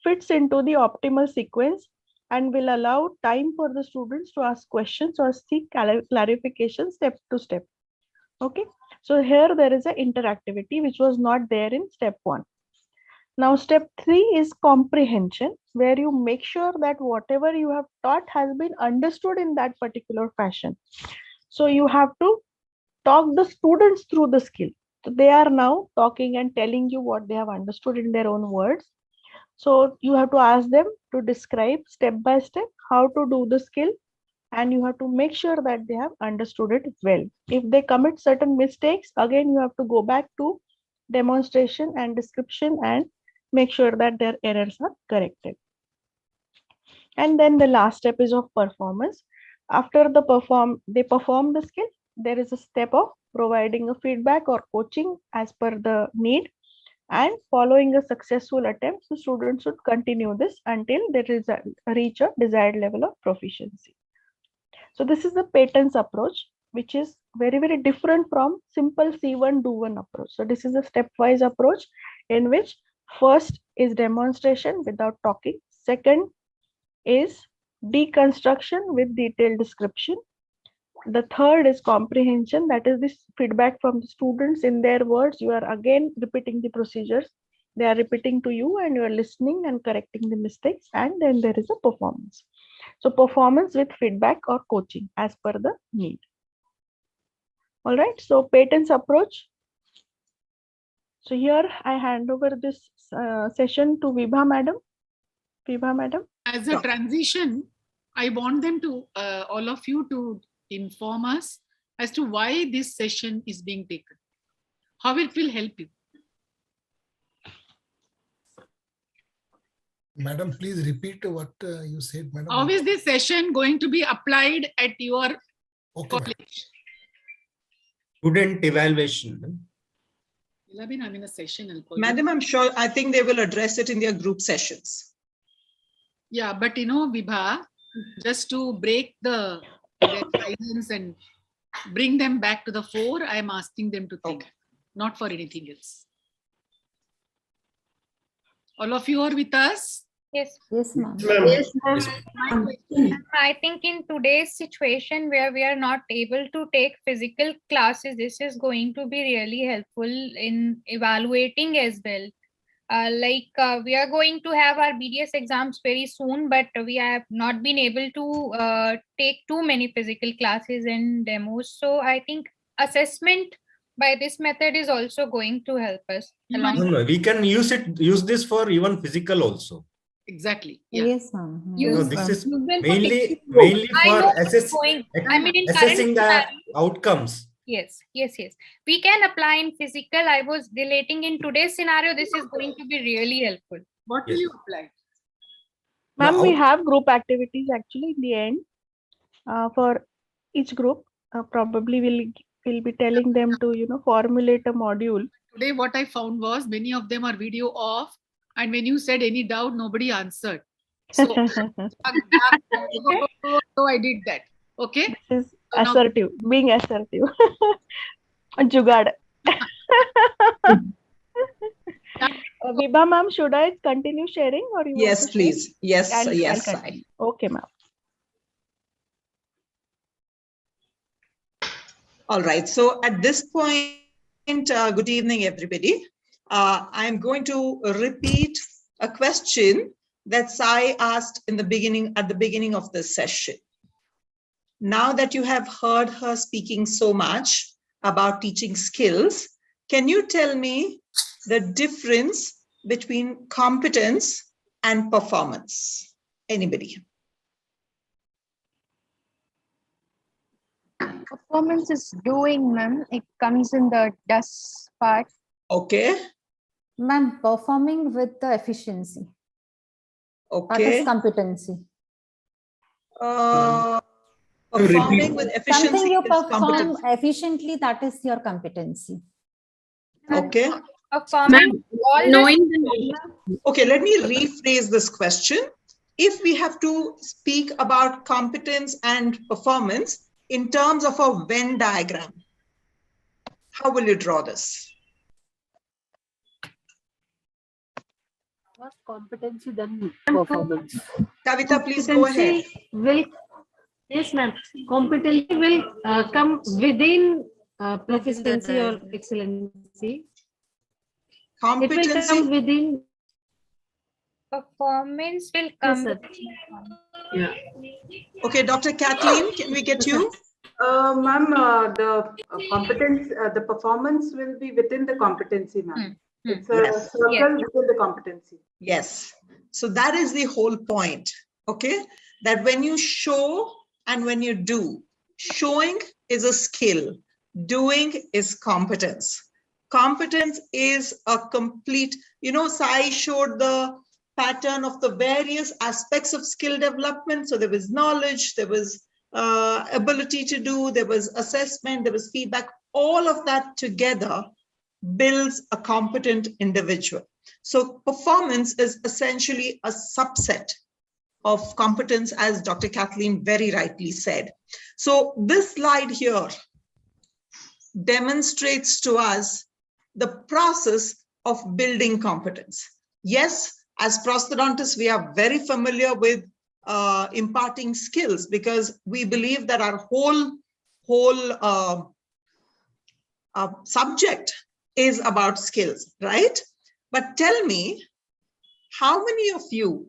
fits into the optimal sequence and will allow time for the students to ask questions or seek clarification step to step. Okay, so here there is an interactivity which was not there in step 1. Now, step 3 is comprehension, where you make sure that whatever you have taught has been understood in that particular fashion. So you have to talk the students through the skill. So they are now talking and telling you what they have understood in their own words. So you have to ask them to describe step by step how to do the skill, and you have to make sure that they have understood it well. If they commit certain mistakes, again you have to go back to demonstration and description and make sure that their errors are corrected. And then the last step is of performance. After they perform the skill, there is a step of providing a feedback or coaching as per the need. And following a successful attempt, the students should continue this until they reach a desired level of proficiency. So this is the patents approach, which is very, very different from simple C1 do 1 approach. So this is a stepwise approach in which first is demonstration without talking. Second is deconstruction with detailed description. The third is comprehension, that is this feedback from the students in their words. You are again repeating the procedures. They are repeating to you and you are listening and correcting the mistakes. And then there is a performance. So performance with feedback or coaching as per the need. All right, so patents approach. So here I hand over this session to Vibha madam. Vibha madam. As a transition, I want them to, all of you to inform us as to why this session is being taken. How it will help you. Madam, please repeat what you said, madam. How is this session going to be applied at your college? Student evaluation. I'm in a session. Madam, I'm sure, I think they will address it in their group sessions. Yeah, but you know, Vibha, just to break their silence and bring them back to the fore, I am asking them to think, not for anything else. All of you are with us? Yes. Yes, ma'am. Yes, ma'am. I think in today's situation where we are not able to take physical classes, this is going to be really helpful in evaluating as well. We are going to have our BDS exams very soon, but we have not been able to take too many physical classes and demos. So I think assessment by this method is also going to help us. No, we can use this for even physical also. Exactly. Yeah. Yes, ma'am. No, this is mainly for assessing the outcomes. Yes. We can apply in physical. I was relating in today's scenario, this is going to be really helpful. What will you apply? Ma'am, we have group activities actually in the end for each group. Probably we'll be telling them to formulate a module. Today what I found was many of them are video off, and when you said any doubt, nobody answered. So, so I did that. Okay. This is assertive, being assertive. Jugad. Vibha ma'am, should I continue sharing or you? Yes, please. Yes, yes. Okay, ma'am. All right. So at this point, good evening, everybody. I'm going to repeat a question that Sai asked at the beginning of this session. Now that you have heard her speaking so much about teaching skills, can you tell me the difference between competence and performance? Anybody? Performance is doing, ma'am. It comes in the does part. Okay. Ma'am, performing with the efficiency. Okay. That is competency. Performing with efficiency. Something you is perform competency. efficiently, that is your competency. Okay. Okay, let me rephrase this question. If we have to speak about competence and performance in terms of a Venn diagram, how will you draw this? First competency, then performance. Kavita, please go ahead. Yes, ma'am. Competency will come within proficiency or excellency. Competency it will come within performance will come. Yeah. Okay, Dr. Kathleen, can we get you? Ma'am, the performance will be within the competency, ma'am. It's a circle within the competency. Yes. So that is the whole point. Okay. That when you show and when you do, showing is a skill, doing is competence. Competence is a complete, Sai showed the pattern of the various aspects of skill development. So there was knowledge, there was ability to do, there was assessment, there was feedback. All of that together builds a competent individual. So performance is essentially a subset of competence, as Dr. Kathleen very rightly said. So this slide here demonstrates to us the process of building competence. Yes, as prosthodontists, we are very familiar with imparting skills because we believe that our whole subject is about skills, right? But tell me, how many of you,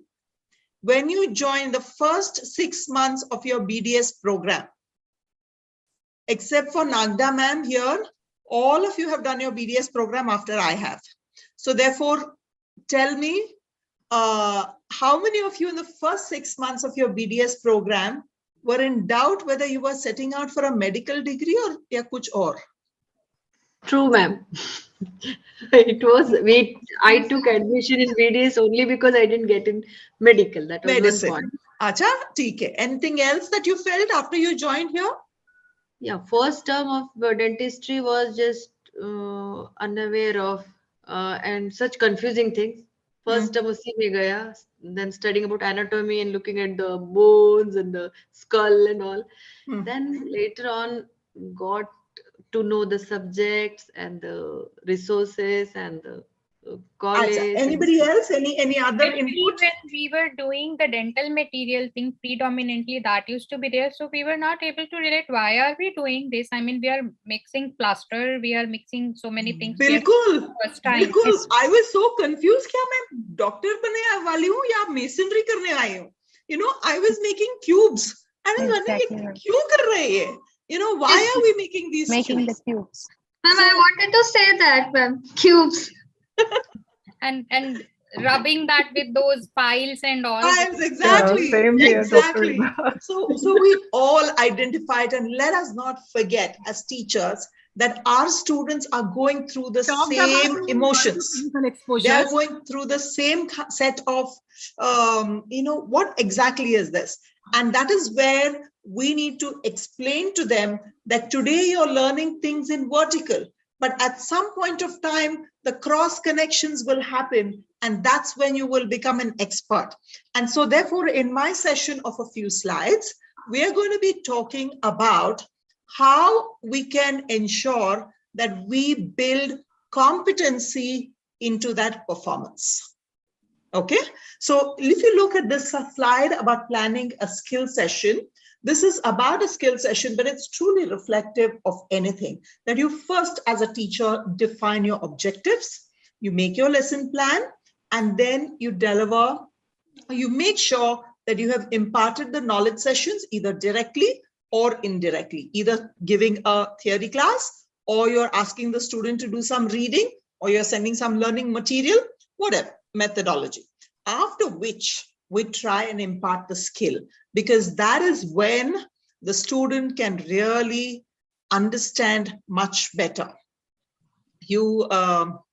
when you join the first 6 months of your BDS program, except for Nagda ma'am here, all of you have done your BDS program after I have. So therefore, tell me, how many of you in the first 6 months of your BDS program were in doubt whether you were setting out for a medical degree or ya kuch aur? True, ma'am. I took admission in BDS only because I didn't get in medical. That was Medicine. one point. Acha, theek hai. Anything else that you felt after you joined here? Yeah, first term of dentistry was just unaware of and such confusing things. First term usi mein gaya, then studying about anatomy and looking at the bones and the skull and all. Then later on got to know the subjects and the resources and the college. Anybody else? Any other input? When we were doing the dental material thing predominantly, that used to be there. So we were not able to relate. Why are we doing this? I mean, we are mixing plaster. We are mixing so many things. Bilkul. Bilkul. I was so confused. Kya main doctor bane wali hu ya masonry karne aayi hu? I was making cubes. I was wondering, kyun kar rahe ye? Why are we making these cubes? Ma'am, I wanted to say that, ma'am. Cubes. and rubbing that with those piles and all. Exactly. Exactly. So we all identified, and let us not forget as teachers that our students are going through the same emotions. They are going through the same set of, what exactly is this? And that is where we need to explain to them that today you're learning things in vertical, but at some point of time, the cross connections will happen, and that's when you will become an expert. And so therefore, in my session of a few slides, we are going to be talking about how we can ensure that we build competency into that performance. Okay, so if you look at this slide about planning a skill session, this is about a skill session, but it's truly reflective of anything. That you first, as a teacher, define your objectives, you make your lesson plan, and then you deliver, you make sure that you have imparted the knowledge sessions either directly or indirectly, either giving a theory class, or you're asking the student to do some reading, or you're sending some learning material, whatever methodology. After which we try and impart the skill, because that is when the student can really understand much better. You know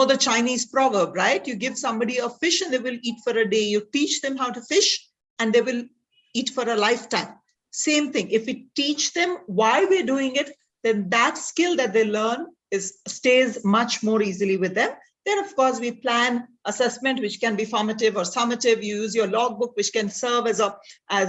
the Chinese proverb, right? You give somebody a fish and they will eat for a day. You teach them how to fish and they will eat for a lifetime. Same thing. If we teach them why we're doing it, then that skill that they learn stays much more easily with them. Then, of course, we plan assessment, which can be formative or summative. You use your logbook, which can serve as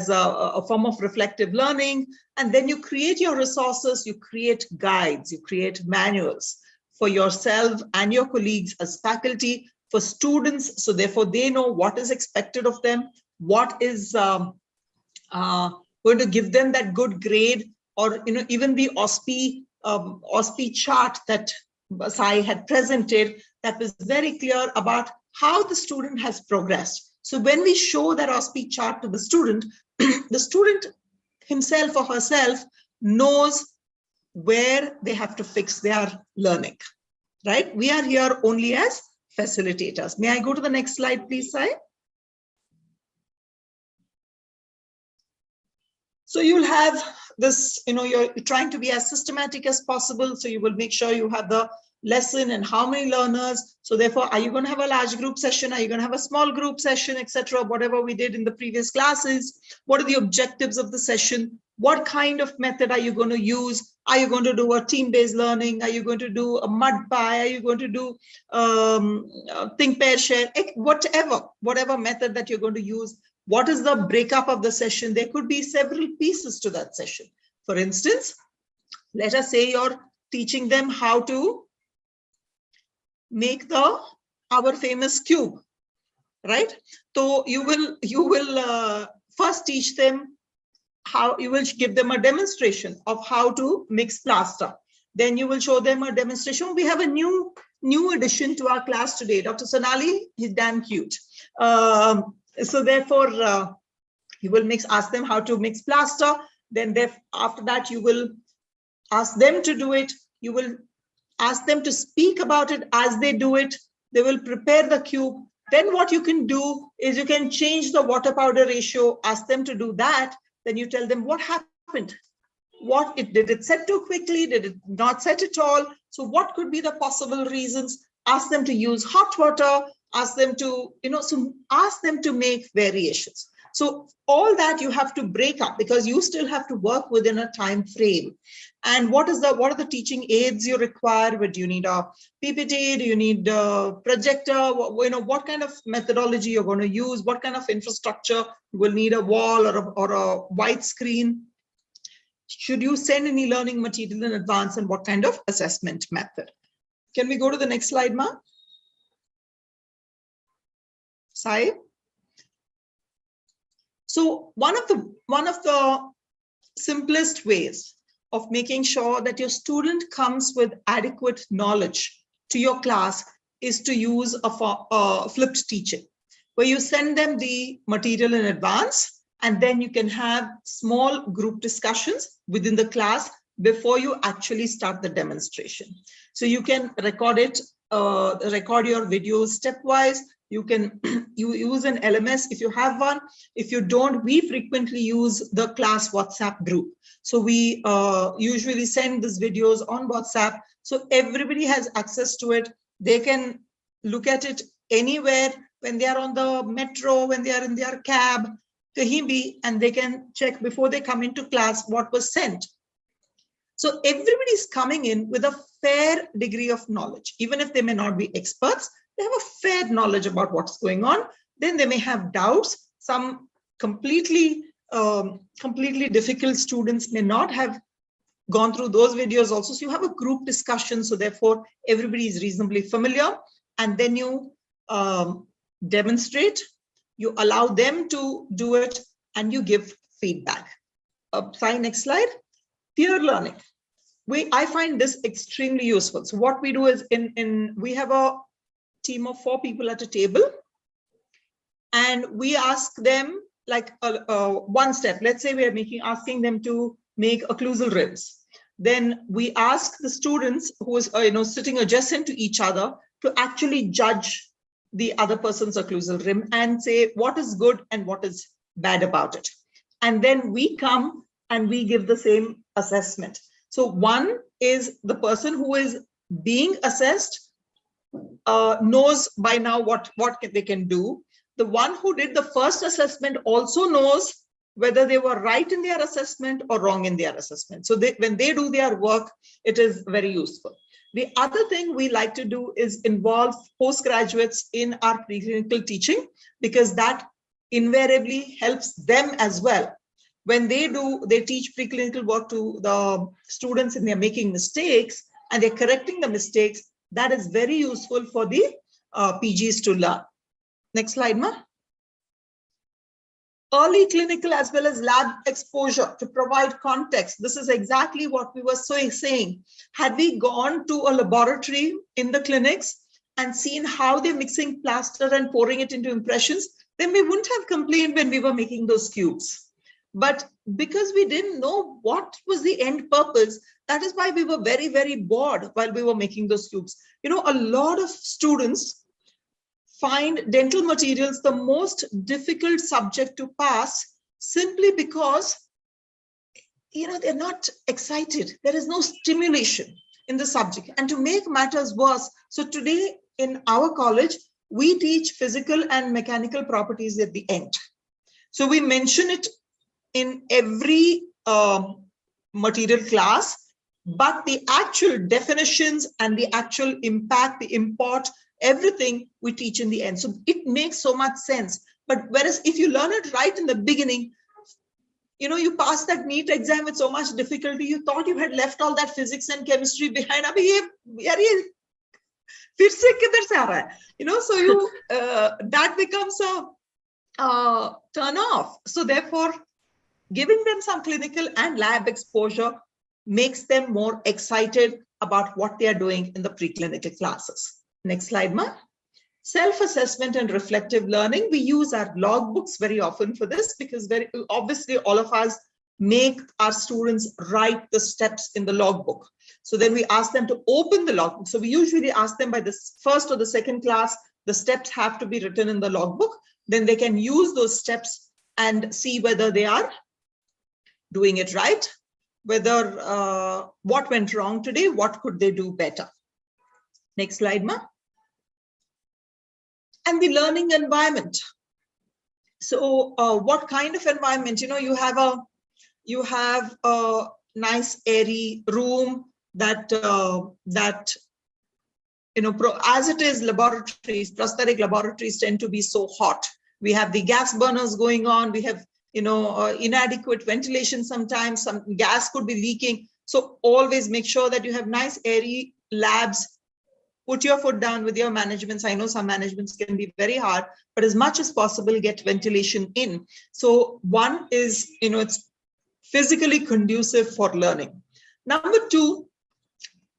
a form of reflective learning. And then you create your resources, you create guides, you create manuals for yourself and your colleagues as faculty, for students. So therefore, they know what is expected of them, what is going to give them that good grade, or even the OSPI chart that Sai had presented, that was very clear about how the student has progressed. So when we show that OSPI chart to the student, the student himself or herself knows where they have to fix their learning, right? We are here only as facilitators. May I go to the next slide, please, Sai? So you'll have this, you're trying to be as systematic as possible. So you will make sure you have the lesson and how many learners. So therefore, are you going to have a large group session? Are you going to have a small group session, etc.? Whatever we did in the previous classes. What are the objectives of the session? What kind of method are you going to use? Are you going to do a team-based learning? Are you going to do a mud pie? Are you going to do think, pair, share? Whatever method that you're going to use. What is the breakup of the session? There could be several pieces to that session. For instance, let us say you're teaching them how to make our famous cube, right? So you will first teach them how, you will give them a demonstration of how to mix plaster. Then you will show them a demonstration. We have a new addition to our class today, Dr. Sonali. He's damn cute. So therefore, you will ask them how to mix plaster. Then after that, you will ask them to do it. You will ask them to speak about it as they do it. They will prepare the cube. Then what you can do is you can change the water powder ratio, ask them to do that. Then you tell them what happened. Did it set too quickly? Did it not set at all? So what could be the possible reasons? Ask them to use hot water. Ask them to, ask them to make variations. So all that you have to break up because you still have to work within a time frame. And what are the teaching aids you require? Do you need a PPT? Do you need a projector? What kind of methodology you're going to use? What kind of infrastructure? You will need a wall or a white screen. Should you send any learning material in advance, and what kind of assessment method? Can we go to the next slide, Ma? Sai? So one of the simplest ways of making sure that your student comes with adequate knowledge to your class is to use a flipped teaching, where you send them the material in advance, and then you can have small group discussions within the class before you actually start the demonstration. So you can record your videos stepwise. You can use an LMS if you have one. If you don't, we frequently use the class WhatsApp group. So we usually send these videos on WhatsApp. So everybody has access to it. They can look at it anywhere when they are on the metro, when they are in their cab, and they can check before they come into class what was sent. So everybody's coming in with a fair degree of knowledge. Even if they may not be experts, they have a fair knowledge about what's going on. Then they may have doubts. Some completely difficult students may not have gone through those videos also. So you have a group discussion. So therefore, everybody is reasonably familiar. And then you demonstrate, you allow them to do it, and you give feedback. Sai, next slide. Peer learning. I find this extremely useful. So what we do is we have a team of 4 people at a table, and we ask them like one step. Let's say we are asking them to make occlusal rims. Then we ask the students who is sitting adjacent to each other to actually judge the other person's occlusal rim and say what is good and what is bad about it. And then we come and we give the same assessment. So one is the person who is being assessed knows by now what they can do. The one who did the first assessment also knows whether they were right in their assessment or wrong in their assessment. So when they do their work, it is very useful. The other thing we like to do is involve postgraduates in our preclinical teaching, because that invariably helps them as well. When they teach preclinical work to the students and they're making mistakes and they're correcting the mistakes, that is very useful for the PGs to learn. Next slide, Ma. Early clinical as well as lab exposure to provide context. This is exactly what we were saying. Had we gone to a laboratory in the clinics and seen how they're mixing plaster and pouring it into impressions, then we wouldn't have complained when we were making those cubes. But because we didn't know what was the end purpose, that is why we were very, very bored while we were making those cubes. You know, a lot of students find dental materials the most difficult subject to pass simply because, you know, they're not excited. There is no stimulation in the subject. And to make matters worse, so today in our college, we teach physical and mechanical properties at the end. So we mention it in every material class, but the actual definitions and the actual impact, the import, everything we teach in the end. So it makes so much sense. But whereas if you learn it right in the beginning, you know, you pass that NEET exam with so much difficulty, you thought you had left all that physics and chemistry behind. You know, so you that becomes a turn off. So therefore, giving them some clinical and lab exposure makes them more excited about what they are doing in the preclinical classes. Next slide, Ma. Self-assessment and reflective learning. We use our logbooks very often for this because very obviously all of us make our students write the steps in the logbook. So then we ask them to open the logbook. So we usually ask them by the first or the second class, the steps have to be written in the logbook. Then they can use those steps and see whether they are doing it right, whether what went wrong today, what could they do better. Next slide, Ma. And the learning environment. So what kind of environment? You know, you have a nice airy room that you know, as it is, laboratories, prosthetic laboratories tend to be so hot. We have the gas burners going on. We have, you know, inadequate ventilation sometimes. Some gas could be leaking. So always make sure that you have nice airy labs. Put your foot down with your managements. I know some managements can be very hard, but as much as possible, get ventilation in. So one is, you know, it's physically conducive for learning. Number two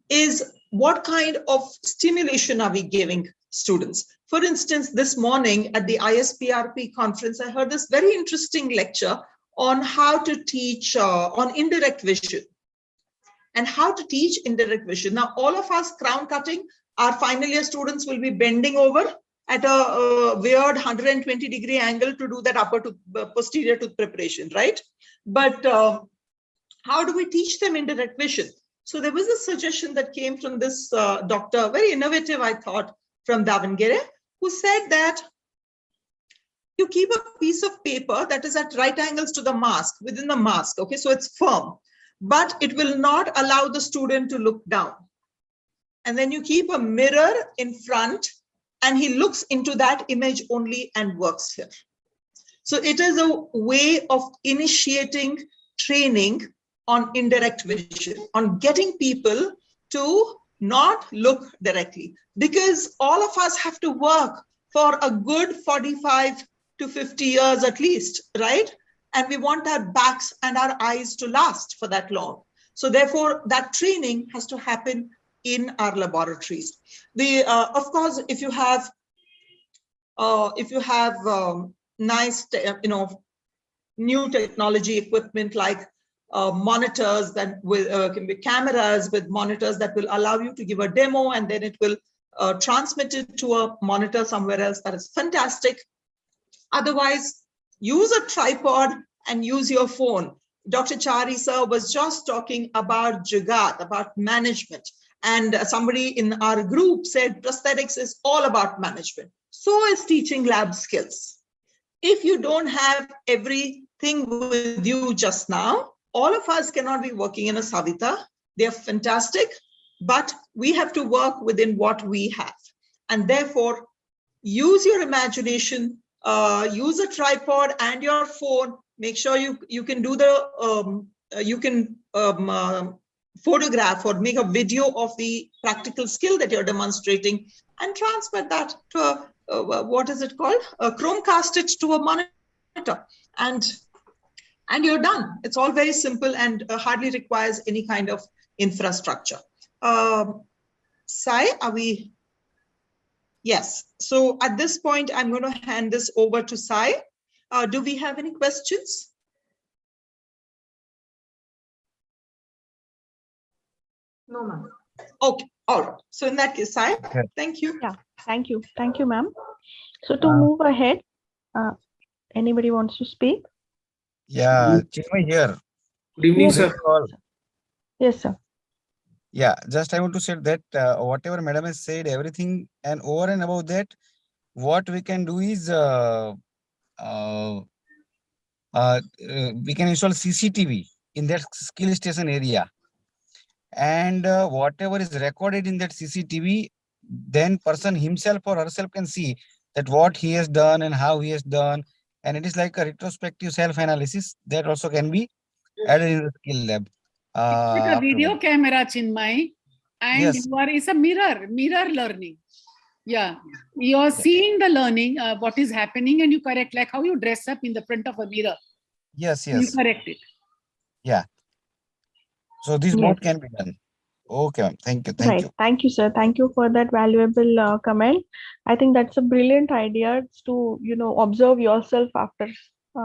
is what kind of stimulation are we giving students? For instance, this morning at the ISPRP conference, I heard this very interesting lecture on how to teach on indirect vision and how to teach indirect vision. Now, all of us crown cutting, our final year students will be bending over at a weird 120-degree angle to do that upper to posterior tooth preparation, right? But how do we teach them indirect vision? So there was a suggestion that came from this doctor, very innovative, I thought, from Davangere, who said that you keep a piece of paper that is at right angles to the mask, within the mask, okay? So it's firm, but it will not allow the student to look down. And then you keep a mirror in front and he looks into that image only and works here. So it is a way of initiating training on indirect vision, on getting people to not look directly, because all of us have to work for a good 45 to 50 years at least, right? And we want our backs and our eyes to last for that long. So therefore, that training has to happen in our laboratories. Of course, if you have nice, you know, new technology equipment like monitors that can be cameras with monitors that will allow you to give a demo and then it will transmit it to a monitor somewhere else, that is fantastic. Otherwise, use a tripod and use your phone. Dr. Chari sir was just talking about Jugaad, about management. And somebody in our group said prosthetics is all about management. So is teaching lab skills. If you don't have everything with you just now, all of us cannot be working in a Savita. They're fantastic, but we have to work within what we have. And therefore, use your imagination, use a tripod and your phone. Make sure you can do the, photograph or make a video of the practical skill that you're demonstrating and transfer that to a, what is it called? Chromecast it to a monitor and you're done. It's all very simple and hardly requires any kind of infrastructure. Sai, are we Yes. So at this point, I'm going to hand this over to Sai. Do we have any questions? No, ma'am. Okay. All right. So in that case, Sai, thank you. Yeah. Thank you. Thank you, ma'am. So to move ahead, anybody wants to speak? Yeah, Chinmay here. Good evening, Yes, sir. yes, sir. Yeah, just I want to say that whatever madam has said, everything, and over and above that, what we can do is we can install CCTV in that skill station area, and whatever is recorded in that CCTV, then person himself or herself can see that what he has done and how he has done, and it is like a retrospective self-analysis that also can be added in the skill lab. Like a video Afterward. camera, Chinmay, and Yes. it's a mirror learning. Yeah, you're seeing the learning, what is happening, and you correct, like how you dress up in the front of a mirror. Yes, You yes. correct it. Yeah. So these Yes. both can be done. Okay, ma'am. Thank you. Thank Right. you. Thank you, sir. Thank you for that valuable comment. I think that's a brilliant idea to, observe yourself after,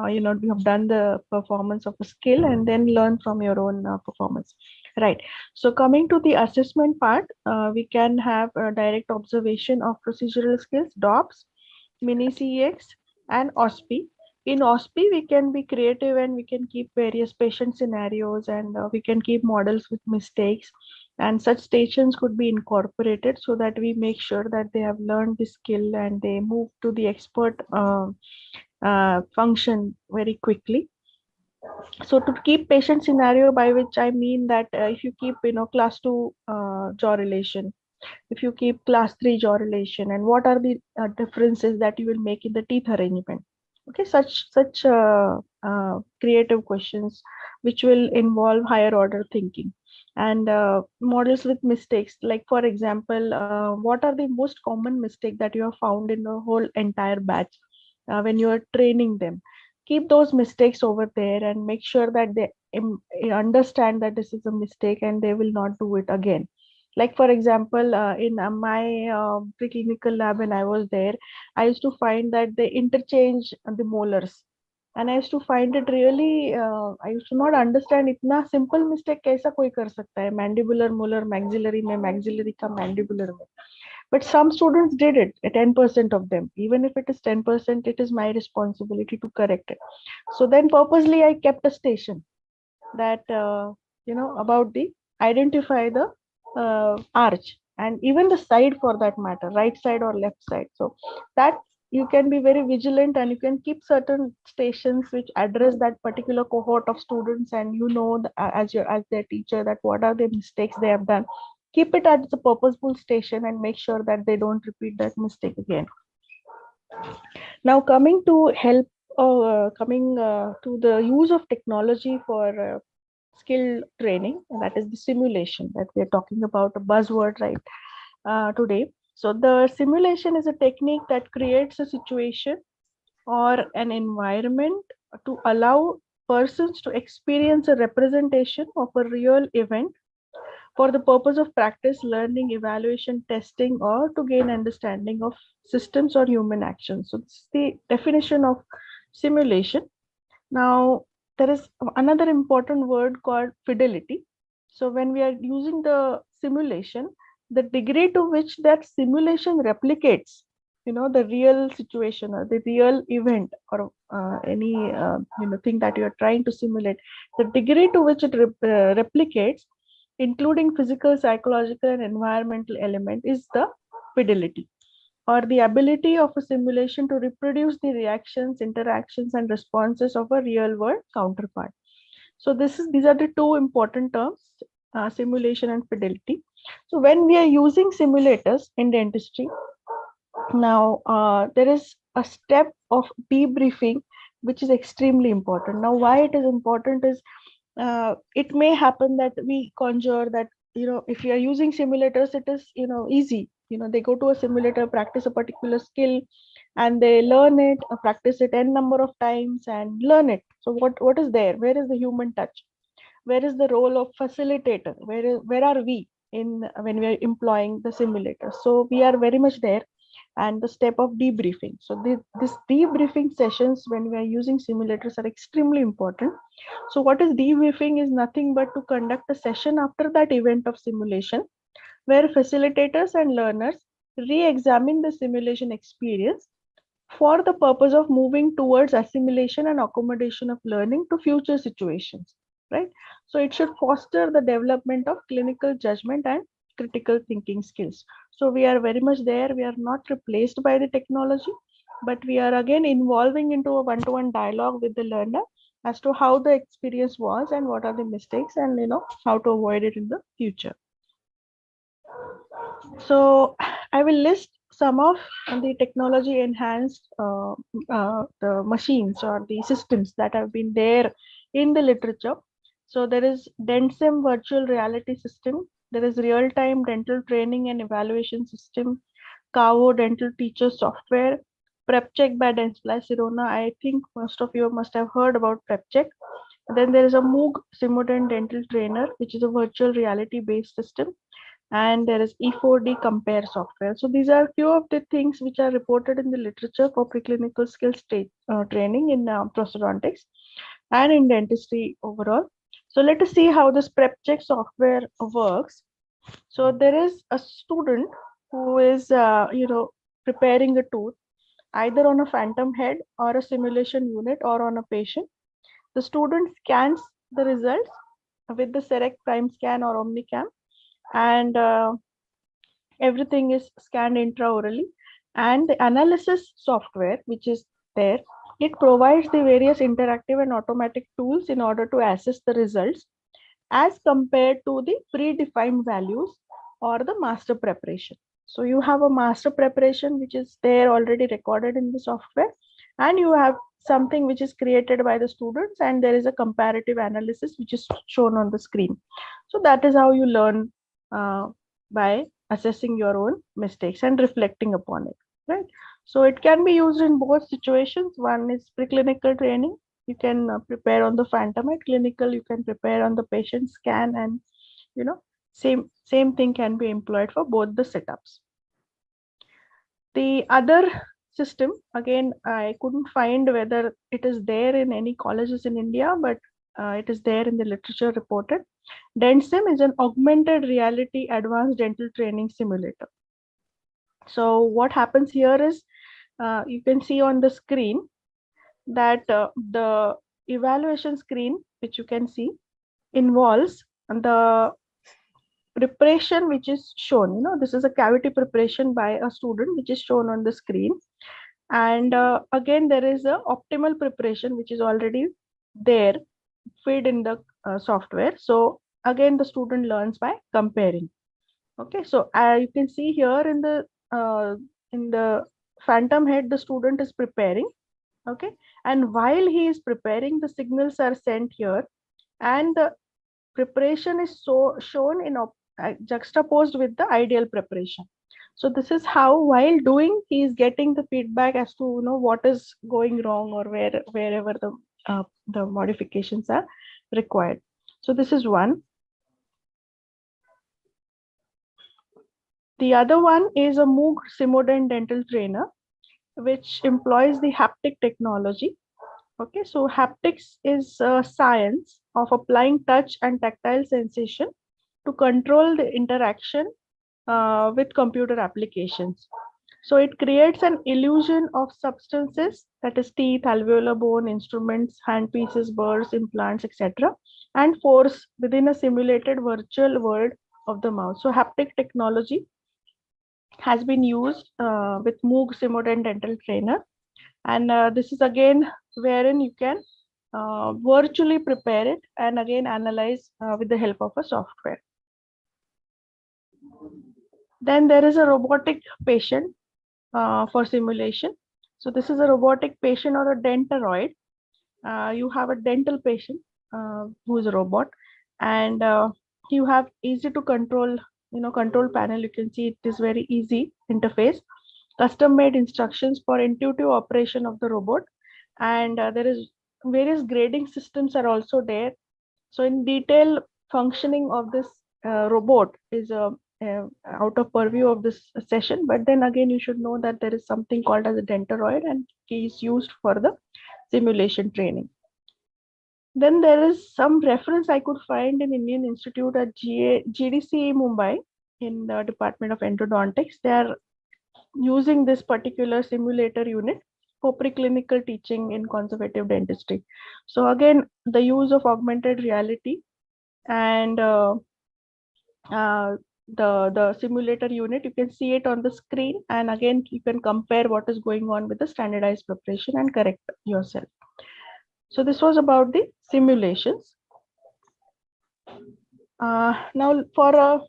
you have done the performance of a skill and then learn from your own performance. Right. So coming to the assessment part, we can have a direct observation of procedural skills, DOPS, mini CX, and OSPI. In OSPI, we can be creative and we can keep various patient scenarios and we can keep models with mistakes, and such stations could be incorporated so that we make sure that they have learned the skill and they move to the expert function very quickly. So to keep patient scenario, by which I mean that if you keep class 2 jaw relation, if you keep class 3 jaw relation, and what are the differences that you will make in the teeth arrangement. Okay, such creative questions which will involve higher order thinking, and models with mistakes, like for example, what are the most common mistake that you have found in the whole entire batch when you are training them. Keep those mistakes over there and make sure that they understand that this is a mistake and they will not do it again. Like for example, in my preclinical lab when I was there, I used to find that they interchange the molars, and I used to find it really I used to not understand इतना simple mistake कैसा कोई कर सकता है mandibular molar maxillary में maxillary का mandibular में. But some students did it, 10% of them. Even if it is 10%, it is my responsibility to correct it. So then purposely I kept a station that, about the identify the arch and even the side for that matter, right side or left side. So that you can be very vigilant and you can keep certain stations which address that particular cohort of students, and as their teacher that what are the mistakes they have done. Keep it as a purposeful station and make sure that they don't repeat that mistake again. Now coming to help, to the use of technology for skill training, that is the simulation that we are talking about, a buzzword right today. So the simulation is a technique that creates a situation or an environment to allow persons to experience a representation of a real event for the purpose of practice, learning, evaluation, testing, or to gain understanding of systems or human actions. So this is the definition of simulation. Now, there is another important word called fidelity. So when we are using the simulation, the degree to which that simulation replicates, the real situation or the real event or any thing that you are trying to simulate, the degree to which it replicates, including physical, psychological, and environmental element, is the fidelity, or the ability of a simulation to reproduce the reactions, interactions, and responses of a real world counterpart. So these are the two important terms, simulation and fidelity. So when we are using simulators in dentistry, now there is a step of debriefing which is extremely important. Now why it is important is, it may happen that we conjure that, if you are using simulators, it is easy. They go to a simulator, practice a particular skill, and they learn it, practice it n number of times and learn it. So what is there? Where is the human touch? Where is the role of facilitator? Where are we in when we are employing the simulator? So we are very much there. and the step of debriefing. So this debriefing sessions when we are using simulators are extremely important. So what is debriefing is nothing but to conduct a session after that event of simulation, where facilitators and learners re-examine the simulation experience for the purpose of moving towards assimilation and accommodation of learning to future situations, right? So it should foster the development of clinical judgment and critical thinking skills. So we are very much there. We are not replaced by the technology, but we are again involving into a one-to-one dialogue with the learner as to how the experience was and what are the mistakes, and how to avoid it in the future. So I will list some of the technology enhanced the machines or the systems that have been there in the literature. So there is DentSim virtual reality system. There is real-time dental training and evaluation system, Cavo dental teacher software, PrepCheck by Dentsply Sirona. I think most of you must have heard about PrepCheck. Then there is a Moog Simultant Dental Trainer, which is a virtual reality based system. And there is E4D compare software. So these are few of the things which are reported in the literature for preclinical skills training in prosthodontics and in dentistry overall. So let us see how this PrepCheck software works. So there is a student who is preparing a tooth either on a phantom head or a simulation unit or on a patient. The student scans the results with the Serec Prime Scan or OmniCam, and everything is scanned intraorally, and the analysis software which is there, it provides the various interactive and automatic tools in order to assess the results as compared to the predefined values or the master preparation. So you have a master preparation which is there already recorded in the software, and you have something which is created by the students, and there is a comparative analysis which is shown on the screen. So that is how you learn by assessing your own mistakes and reflecting upon it, right? So it can be used in both situations. One is preclinical training. You can prepare on the phantom head. Clinical, you can prepare on the patient scan, and same thing can be employed for both the setups. The other system, again, I couldn't find whether it is there in any colleges in India, but it is there in the literature reported. DentSim is an augmented reality advanced dental training simulator. So what happens here is you can see on the screen that the evaluation screen, which you can see, involves the preparation which is shown. This is a cavity preparation by a student which is shown on the screen. And again, there is a optimal preparation which is already there fed in the software. So again, the student learns by comparing. Okay, so you can see here in the phantom head, the student is preparing. Okay, and while he is preparing, the signals are sent here, and the preparation is shown in juxtaposed with the ideal preparation. So this is how, while doing, he is getting the feedback as to what is going wrong, or wherever the modifications are required. So this is one. The other one is a Moog Simodent dental trainer, which employs the haptic technology. Okay, so haptics is a science of applying touch and tactile sensation to control the interaction with computer applications. So it creates an illusion of substances, that is teeth, alveolar bone, instruments, handpieces, burrs, implants, etc., and force within a simulated virtual world of the mouth. So haptic technology has been used with Moog Simodent dental trainer, and this is again wherein you can virtually prepare it and again analyze with the help of a software. Then there is a robotic patient for simulation. So this is a robotic patient or a dentaroid. You have a dental patient who is a robot, and you have easy to control, control panel. You can see it is very easy interface, custom made instructions for intuitive operation of the robot, and there is various grading systems are also there. So in detail functioning of this robot is out of purview of this session, but then again, you should know that there is something called as a dentoroid, and he is used for the simulation training. Then there is some reference I could find in Indian Institute at GDC Mumbai in the Department of Endodontics. They are using this particular simulator unit for preclinical teaching in conservative dentistry. So again, the use of augmented reality and the simulator unit, you can see it on the screen, and again you can compare what is going on with the standardized preparation and correct yourself. So this was about the simulations. Now for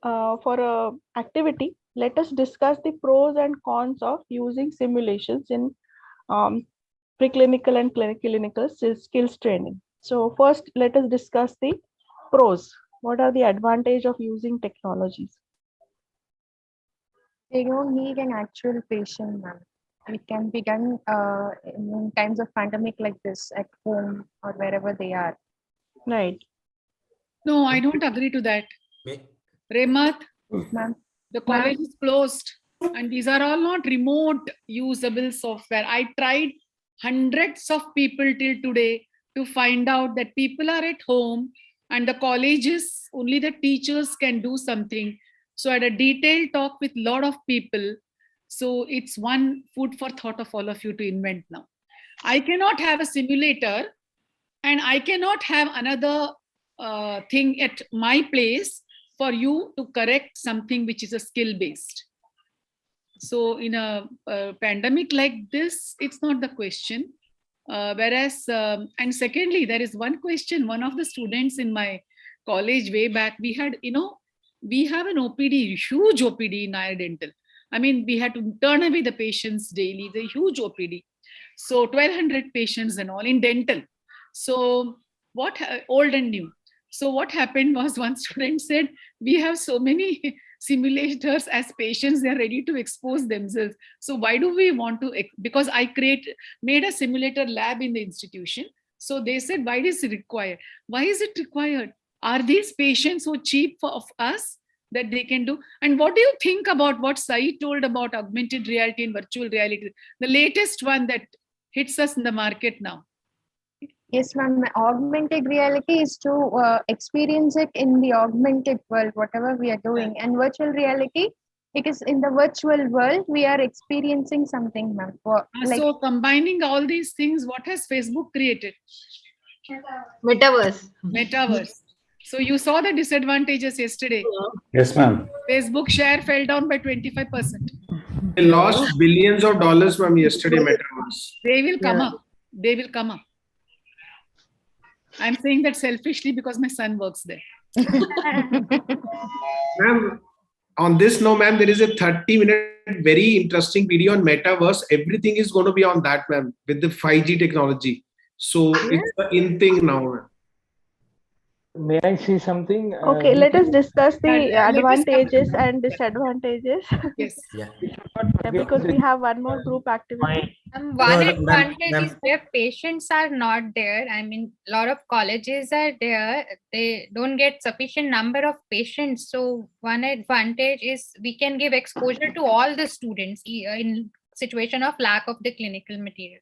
a activity, let us discuss the pros and cons of using simulations in preclinical and clinical skills training. So first, let us discuss the pros. What are the advantages of using technologies? They don't need an actual patient, ma'am. It can be done in times of pandemic like this at home or wherever they are. Right. No, I don't agree to that. Remat, the college is closed and these are all not remote usable software. I tried hundreds of people till today to find out that people are at home and the colleges, only the teachers can do something. So I had a detailed talk with a lot of people. So it's one food for thought of all of you to invent now. I cannot have a simulator and I cannot have another thing at my place for you to correct something which is a skill based. So in a pandemic like this, it's not the question. And secondly, there is one question, one of the students in my college way back, we had, we have an OPD, huge OPD in IR Dental. I mean, we had to turn away the patients daily, the huge OPD. So 1200 patients and all in dental. So what, old and new. So what happened was one student said, we have so many simulators as patients, they're ready to expose themselves. So why do we want to, because I made a simulator lab in the institution. So they said, why is it required? Why is it required? Are these patients so cheap of us that they can do? And what do you think about what Sai told about augmented reality and virtual reality? The latest one that hits us in the market now. Yes, ma'am. Augmented reality is to experience it in the augmented world, whatever we are doing. And virtual reality, because in the virtual world, we are experiencing something, ma'am. So combining all these things, what has Facebook created? Metaverse. Metaverse. So you saw the disadvantages yesterday. Yes, ma'am. Facebook share fell down by 25%. They lost billions of dollars from yesterday, Metaverse. They will come up. They will come up. I'm saying that selfishly because my son works there. Ma'am, on this note, ma'am, there is a 30-minute very interesting video on Metaverse. Everything is going to be on that, ma'am, with the 5G technology. So it's the in thing now, ma'am. May I see something? Okay, let us discuss the advantages and disadvantages. Yes. Yeah. Because we have one more group activity. One advantage is where patients are not there. I mean, a lot of colleges are there. They don't get sufficient number of patients. So one advantage is we can give exposure to all the students in situation of lack of the clinical material.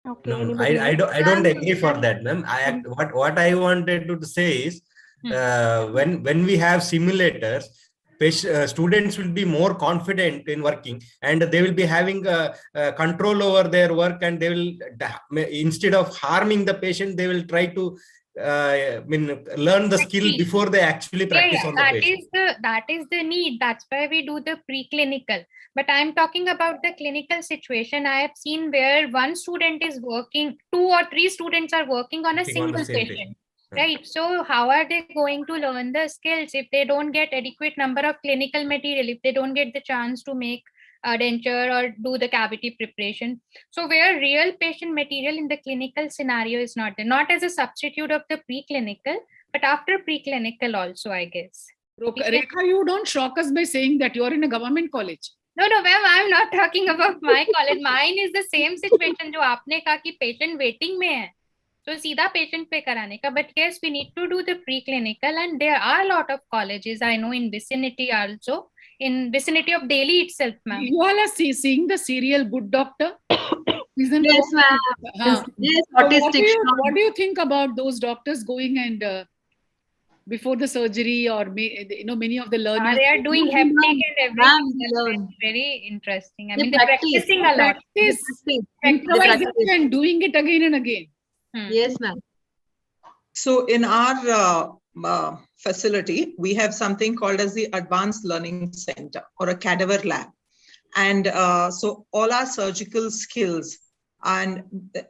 Okay, No, I don't agree for that, ma'am. What I wanted to say is when we have simulators, students will be more confident in working, and they will be having control over their work, and they will, instead of harming the patient, they will try to learn the skill before they actually practice on the patient. That is the need. That's why we do the preclinical. But I'm talking about the clinical situation. I have seen where one student is working, 2 or 3 students are working on a single patient. Right. So how are they going to learn the skills if they don't get adequate number of clinical material, if they don't get the chance to make a denture or do the cavity preparation? So where real patient material in the clinical scenario is not there, not as a substitute of the preclinical, but after preclinical also, I guess. Rekha, you don't shock us by saying that you're in a government college. No, ma'am, I'm not talking about my college. Mine is the same situation जो आपने कहा कि patient waiting में है. So सीधा patient पे कराने का. But yes, we need to do the preclinical, and there are a lot of colleges I know in vicinity also, in vicinity of Delhi itself, ma'am. You all are seeing the serial Good Doctor? Season Yes, 4? ma'am. Huh. Yes, So autistic. what do you think about those doctors going and before the surgery, or many of the learners? They are doing haptic and everything. That's very interesting. I mean, they're practicing a lot. Improvisation and doing it again and again. Yes, ma'am. So in our facility, we have something called as the Advanced Learning Center or a cadaver lab. And so all our surgical skills and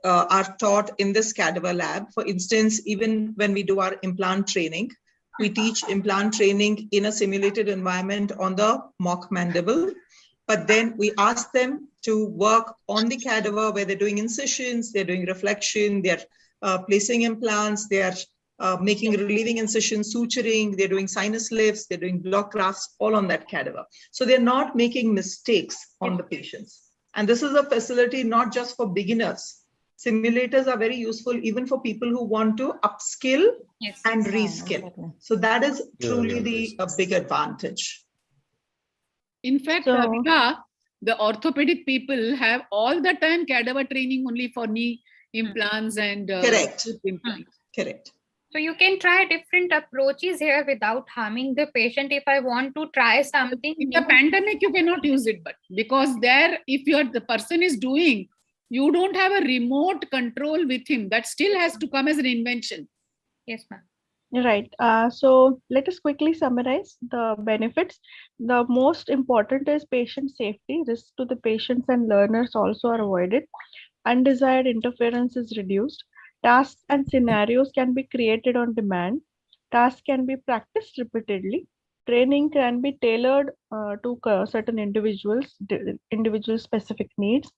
are taught in this cadaver lab. For instance, even when we do our implant training, we teach implant training in a simulated environment on the mock mandible. But then we ask them to work on the cadaver where they're doing incisions, they're doing reflection, they're placing implants, they are making relieving incisions, suturing, they're doing sinus lifts, they're doing block grafts, all on that cadaver. So they're not making mistakes on the patients. And this is a facility not just for beginners. Simulators are very useful even for people who want to upskill and reskill. So that is truly the big advantage. In fact, Vibha, the orthopedic people have all the time cadaver training only for knee implants and Correct. Implants. Correct. So you can try different approaches here without harming the patient. If I want to try something in the pandemic, you cannot use it, but because there, if the person is doing, you don't have a remote control with him. That still has to come as an invention. Yes, ma'am. Right. So let us quickly summarize the benefits. The most important is patient safety. Risk to the patients and learners also are avoided. Undesired interference is reduced. Tasks and scenarios can be created on demand. Tasks can be practiced repeatedly. Training can be tailored to certain individual specific needs.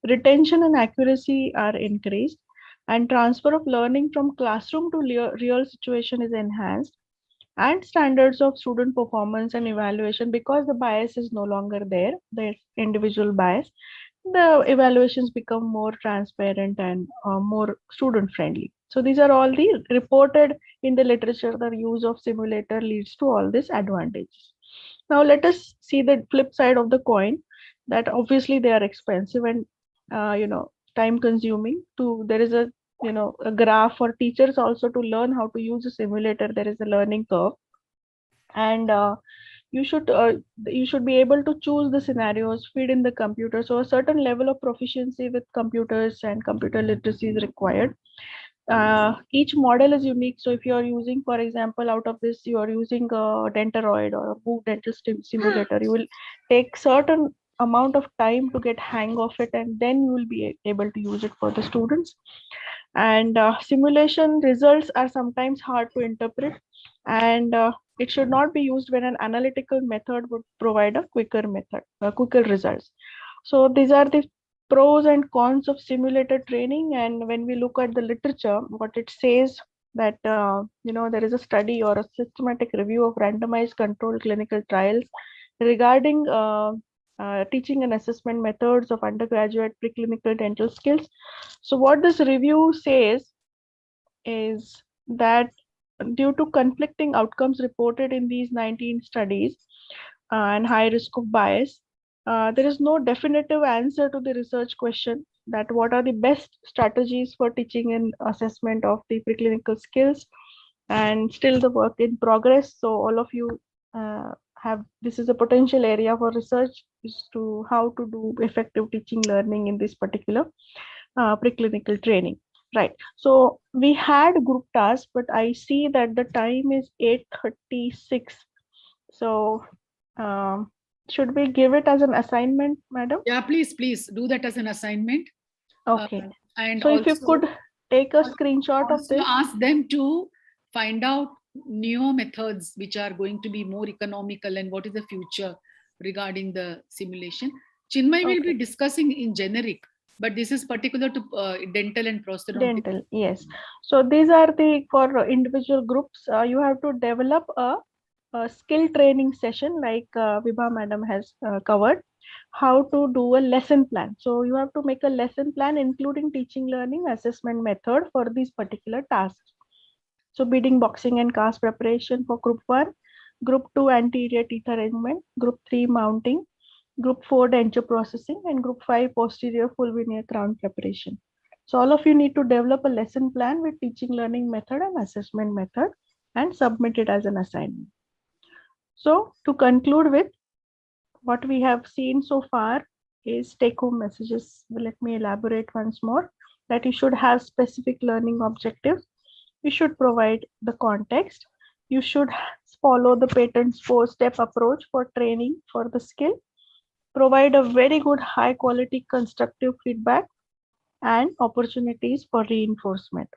Retention and accuracy are increased, and transfer of learning from classroom to real situation is enhanced, and standards of student performance and evaluation, because the bias is no longer there, the individual bias, the evaluations become more transparent and more student friendly. So these are all the reported in the literature. The use of simulator leads to all these advantages. Now let us see the flip side of the coin, that obviously they are expensive and time consuming. There is a graph for teachers also to learn how to use a simulator. There is a learning curve, and you should be able to choose the scenarios, feed in the computer. So a certain level of proficiency with computers and computer literacy is required. Each model is unique. So if you are using, for example, out of this, you are using a Dentoroid or a Move Dental Simulator, you will take certain amount of time to get hang of it, and then you will be able to use it for the students. And simulation results are sometimes hard to interpret, and it should not be used when an analytical method would provide a quicker results. So these are the pros and cons of simulated training. And when we look at the literature, what it says that there is a study or a systematic review of randomized controlled clinical trials regarding teaching and assessment methods of undergraduate preclinical dental skills. So what this review says is that due to conflicting outcomes reported in these 19 studies and high risk of bias, there is no definitive answer to the research question that what are the best strategies for teaching and assessment of the preclinical skills, and still the work in progress. So all of you this is a potential area for research, is to how to do effective teaching learning in this particular preclinical training. Right. So we had group tasks, but I see that the time is 8:36. So should we give it as an assignment, madam? Yeah, please do that as an assignment. Okay. And so also, if you could take a screenshot of this. Ask them to find out new methods which are going to be more economical, and what is the future regarding the simulation. Chinmay will be discussing in generic, but this is particular to dental and prosthodontic. Dental, yes. So these are the for individual groups. You have to develop a skill training session like Vibha madam has covered. how to do a lesson plan. So you have to make a lesson plan including teaching, learning, assessment method for these particular tasks. So beading, boxing and cast preparation for group 1, group 2 anterior teeth arrangement, group 3 mounting, group 4 denture processing, and group 5 posterior full veneer crown preparation. So all of you need to develop a lesson plan with teaching, learning method and assessment method and submit it as an assignment. So to conclude with, what we have seen so far is take-home messages. Let me elaborate once more that you should have specific learning objectives. You should provide the context. You should follow the patent's 4-step approach for training for the skill. Provide a very good high quality constructive feedback and opportunities for reinforcement.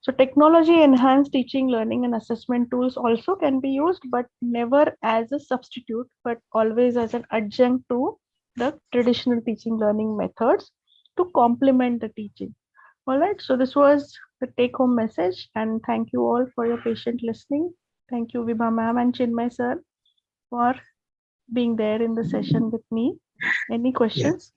So technology enhanced teaching, learning and assessment tools also can be used, but never as a substitute, but always as an adjunct to the traditional teaching learning methods to complement the teaching. All right, so this was the take home message, and thank you all for your patient listening. Thank you Vibha ma'am and Chinmay sir for being there in the session with me. Any questions?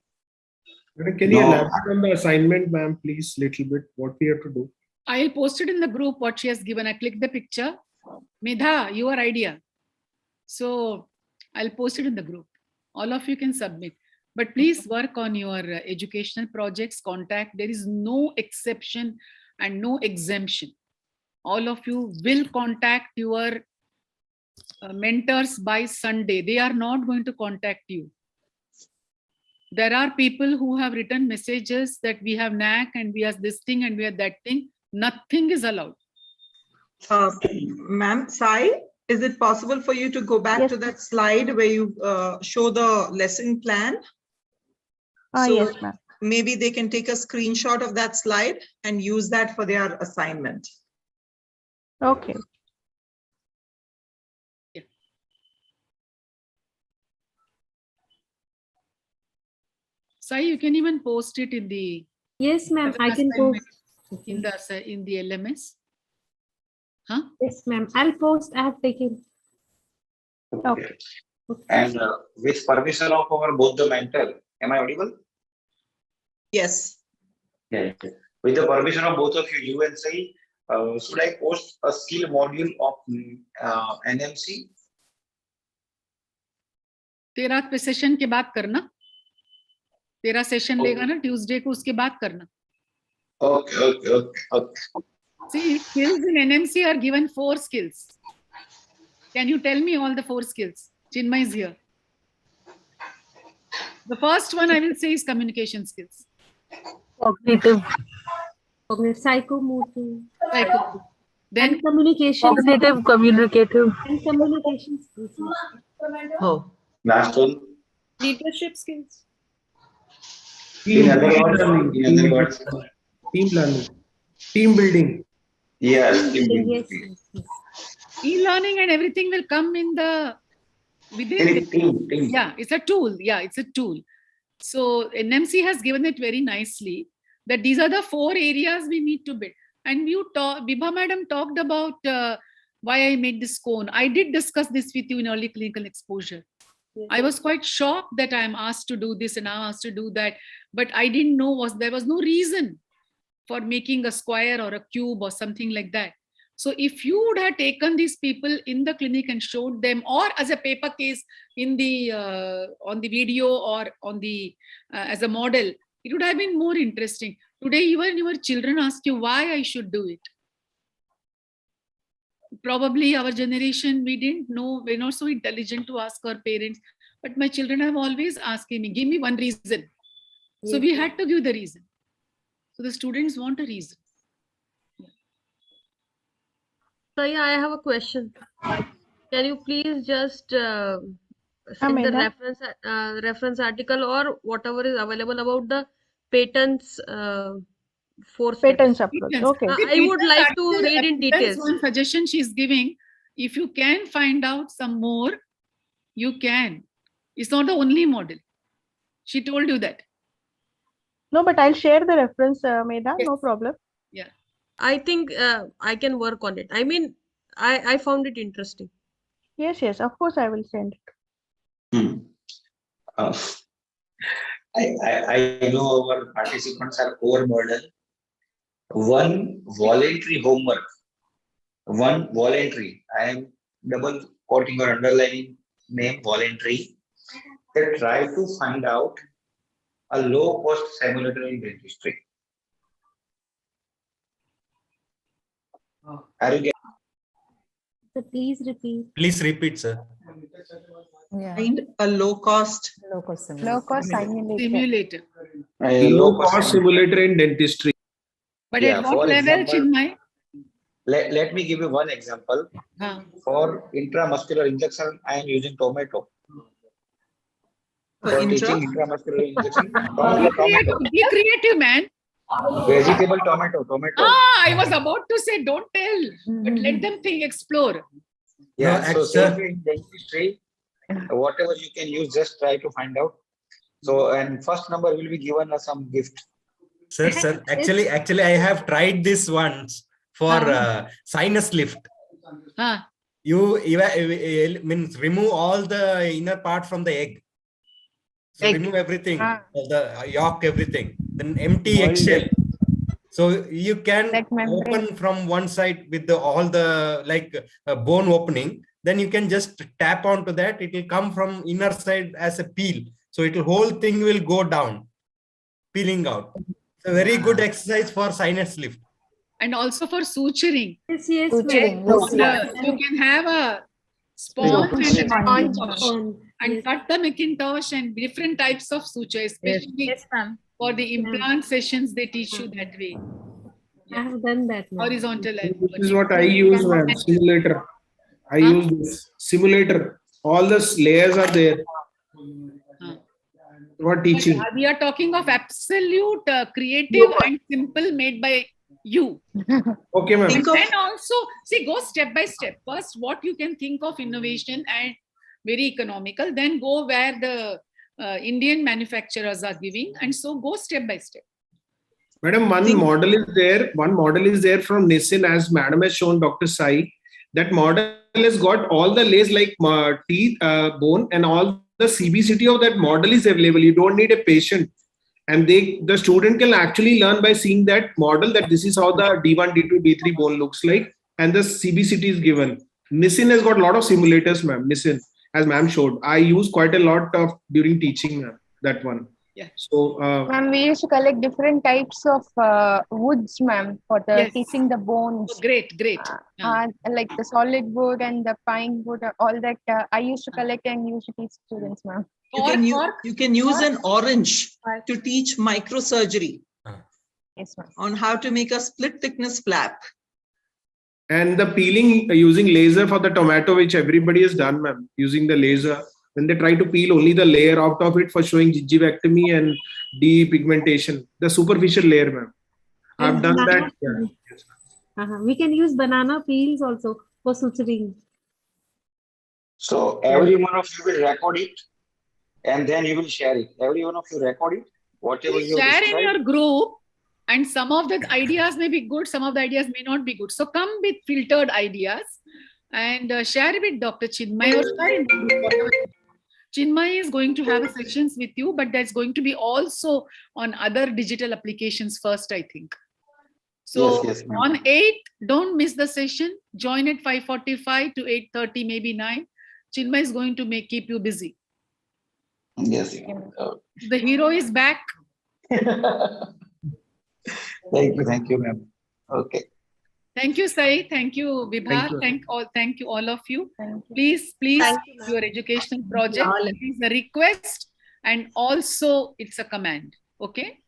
Can you elaborate on the assignment, ma'am, please, little bit, what we have to do? I'll post it in the group what she has given. I clicked the picture. Medha, your idea. So I'll post it in the group. All of you can submit. But please work on your educational projects, contact. There is no exception and no exemption. All of you will contact your mentors by Sunday. They are not going to contact you. There are people who have written messages that we have NAC and we have this thing and we have that thing. Nothing is allowed. Ma'am, Sai, is it possible for you to go back to that slide where you show the lesson plan? So yes, ma'am. Maybe they can take a screenshot of that slide and use that for their assignment. Okay. Sai, you can even post it in the Yes, ma'am. I can post in the LMS. Huh? Yes, ma'am. I'll post. I have taken. Okay. And with permission of our both the mentor, am I audible? Yes. Yeah. With the permission of both of you and Sai, should I post a skill module of NMC? तेरा session के बाद करना. तेरा session लेगा ना Tuesday को, उसके बाद करना. Okay. See, skills in NMC are given 4 skills. Can you tell me all the 4 skills? Chinmay is here. The first one I will say is communication skills. Cognitive, psychomotor. Then communication. Cognitive, communicative. And communication skills. Oh. Last one. Leadership skills. In other words, team learning, team building. Yes, team building. Yes. E-learning and everything will come in the within. Team. Yeah, it's a tool. Yeah, it's a tool. So NMC has given it very nicely that these are the 4 areas we need to build. And Vibha madam talked about why I made this cone. I did discuss this with you in early clinical exposure. Yes. I was quite shocked that I'm asked to do this and I'm asked to do that, but I didn't know there was no reason for making a square or a cube or something like that. So if you would have taken these people in the clinic and showed them, or as a paper case in the on the video or on the as a model, it would have been more interesting. Today, even your children ask you why I should do it. Probably our generation, we didn't know, we're not so intelligent to ask our parents, but my children have always asked me, give me one reason. So we had to give the reason. So the students want a reason. So yeah, I have a question. Can you please just send the reference article or whatever is available about the patents 4 patents approach? Okay. I would like to read in details. One suggestion she's giving, if you can find out some more, you can. It's not the only model. She told you that. No, but I'll share the reference, Medha, no problem. Yeah. I think I can work on it. I mean, I found it interesting. Yes, of course I will send it. I know our participants are overburdened. One voluntary homework, one voluntary. I am double quoting or underlining name voluntary. They try to find out a low cost simulator in dentistry. Are you getting? So please repeat. Please repeat, sir. Find a low cost Simulator. Low cost simulator in dentistry. But Yeah, at what for level, example, Chinmay? Let me give you one example. For intramuscular injection, I am using tomato. For teaching intramuscular injection, tomato. Be creative, man. Vegetable tomato. I was about to say, don't tell, but let them think, explore. Yeah, No, so same way in dentistry, whatever you can use, just try to find out. So, and first number will be given as some gift. Sir, actually, I have tried this once for sinus lift. You means remove all the inner part from the egg. So remove everything, the yolk, everything. Then empty eggshell. So you can open from one side with all the bone opening. Then you can just tap onto that. It will come from inner side as a peel. So it will whole thing will go down, peeling out. It's a very good exercise for sinus lift. And also for suturing. Yes, Suturing, You can have a sponge and cut the Macintosh and different types of suture, especially for the implant sessions, they teach you that way. I have done that. Horizontal and This is what I use, man. Simulator. I use this simulator. All the layers are there. What teaching? We are talking of absolute creative and simple made by you. Okay, ma'am. And then also, see, go step by step. First, what you can think of innovation and very economical, then go where the Indian manufacturers are giving, and so go step by step. Madam, one model is there. One model is there from Nissin, as Madam has shown, Dr. Sai. That model has got all the layers like teeth, bone, and all the CBCT of that model is available. You don't need a patient. And the student can actually learn by seeing that model, that this is how the D1, D2, D3 bone looks like. And the CBCT is given. Nissin has got a lot of simulators, ma'am. Nissin, as ma'am showed. I use quite a lot of during teaching, ma'am, that one. Yeah. So, ma'am, we used to collect different types of woods, ma'am, for the teaching the bones. Oh, great. Like the solid wood and the pine wood, all that I used to collect and use to teach students, ma'am. You can use an orange to teach microsurgery. Yes, ma'am. On how to make a split thickness flap. And the peeling using laser for the tomato, which everybody has done, ma'am, using the laser. When they try to peel only the layer out of it for showing gingivectomy and depigmentation, the superficial layer, ma'am. I've done that. Yeah. We can use banana peels also for suturing. So every one of you will record it, and then you will share it. Every one of you record it, whatever you Share describe. in your group, and some of the ideas may be good, some of the ideas may not be good. So come with filtered ideas and share it with Dr. Chinmay. Or share in the group, whatever. Chinmay is going to have sessions with you, but there's going to be also on other digital applications first, I think. So Yes, ma'am. on 8th, don't miss the session. Join at 5:45 to 8:30, maybe 9. Chinmay is going to keep you busy. Yes. The hero is back. Thank you, ma'am. Okay. Thank you, Sai. Thank you, Vibha. Thank you, all of you. Please, your educational project is a request and also it's a command. Okay?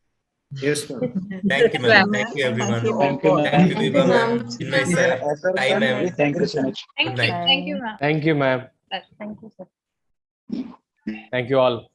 Yes, ma'am. Thank you, ma'am. Thank you, everyone. Thank you, Vibha, ma'am. Chinmay sir. Time, ma'am. Thank you so much. Good night. Thank you, ma'am. Thank you, ma'am. Thank you, sir. Thank you all.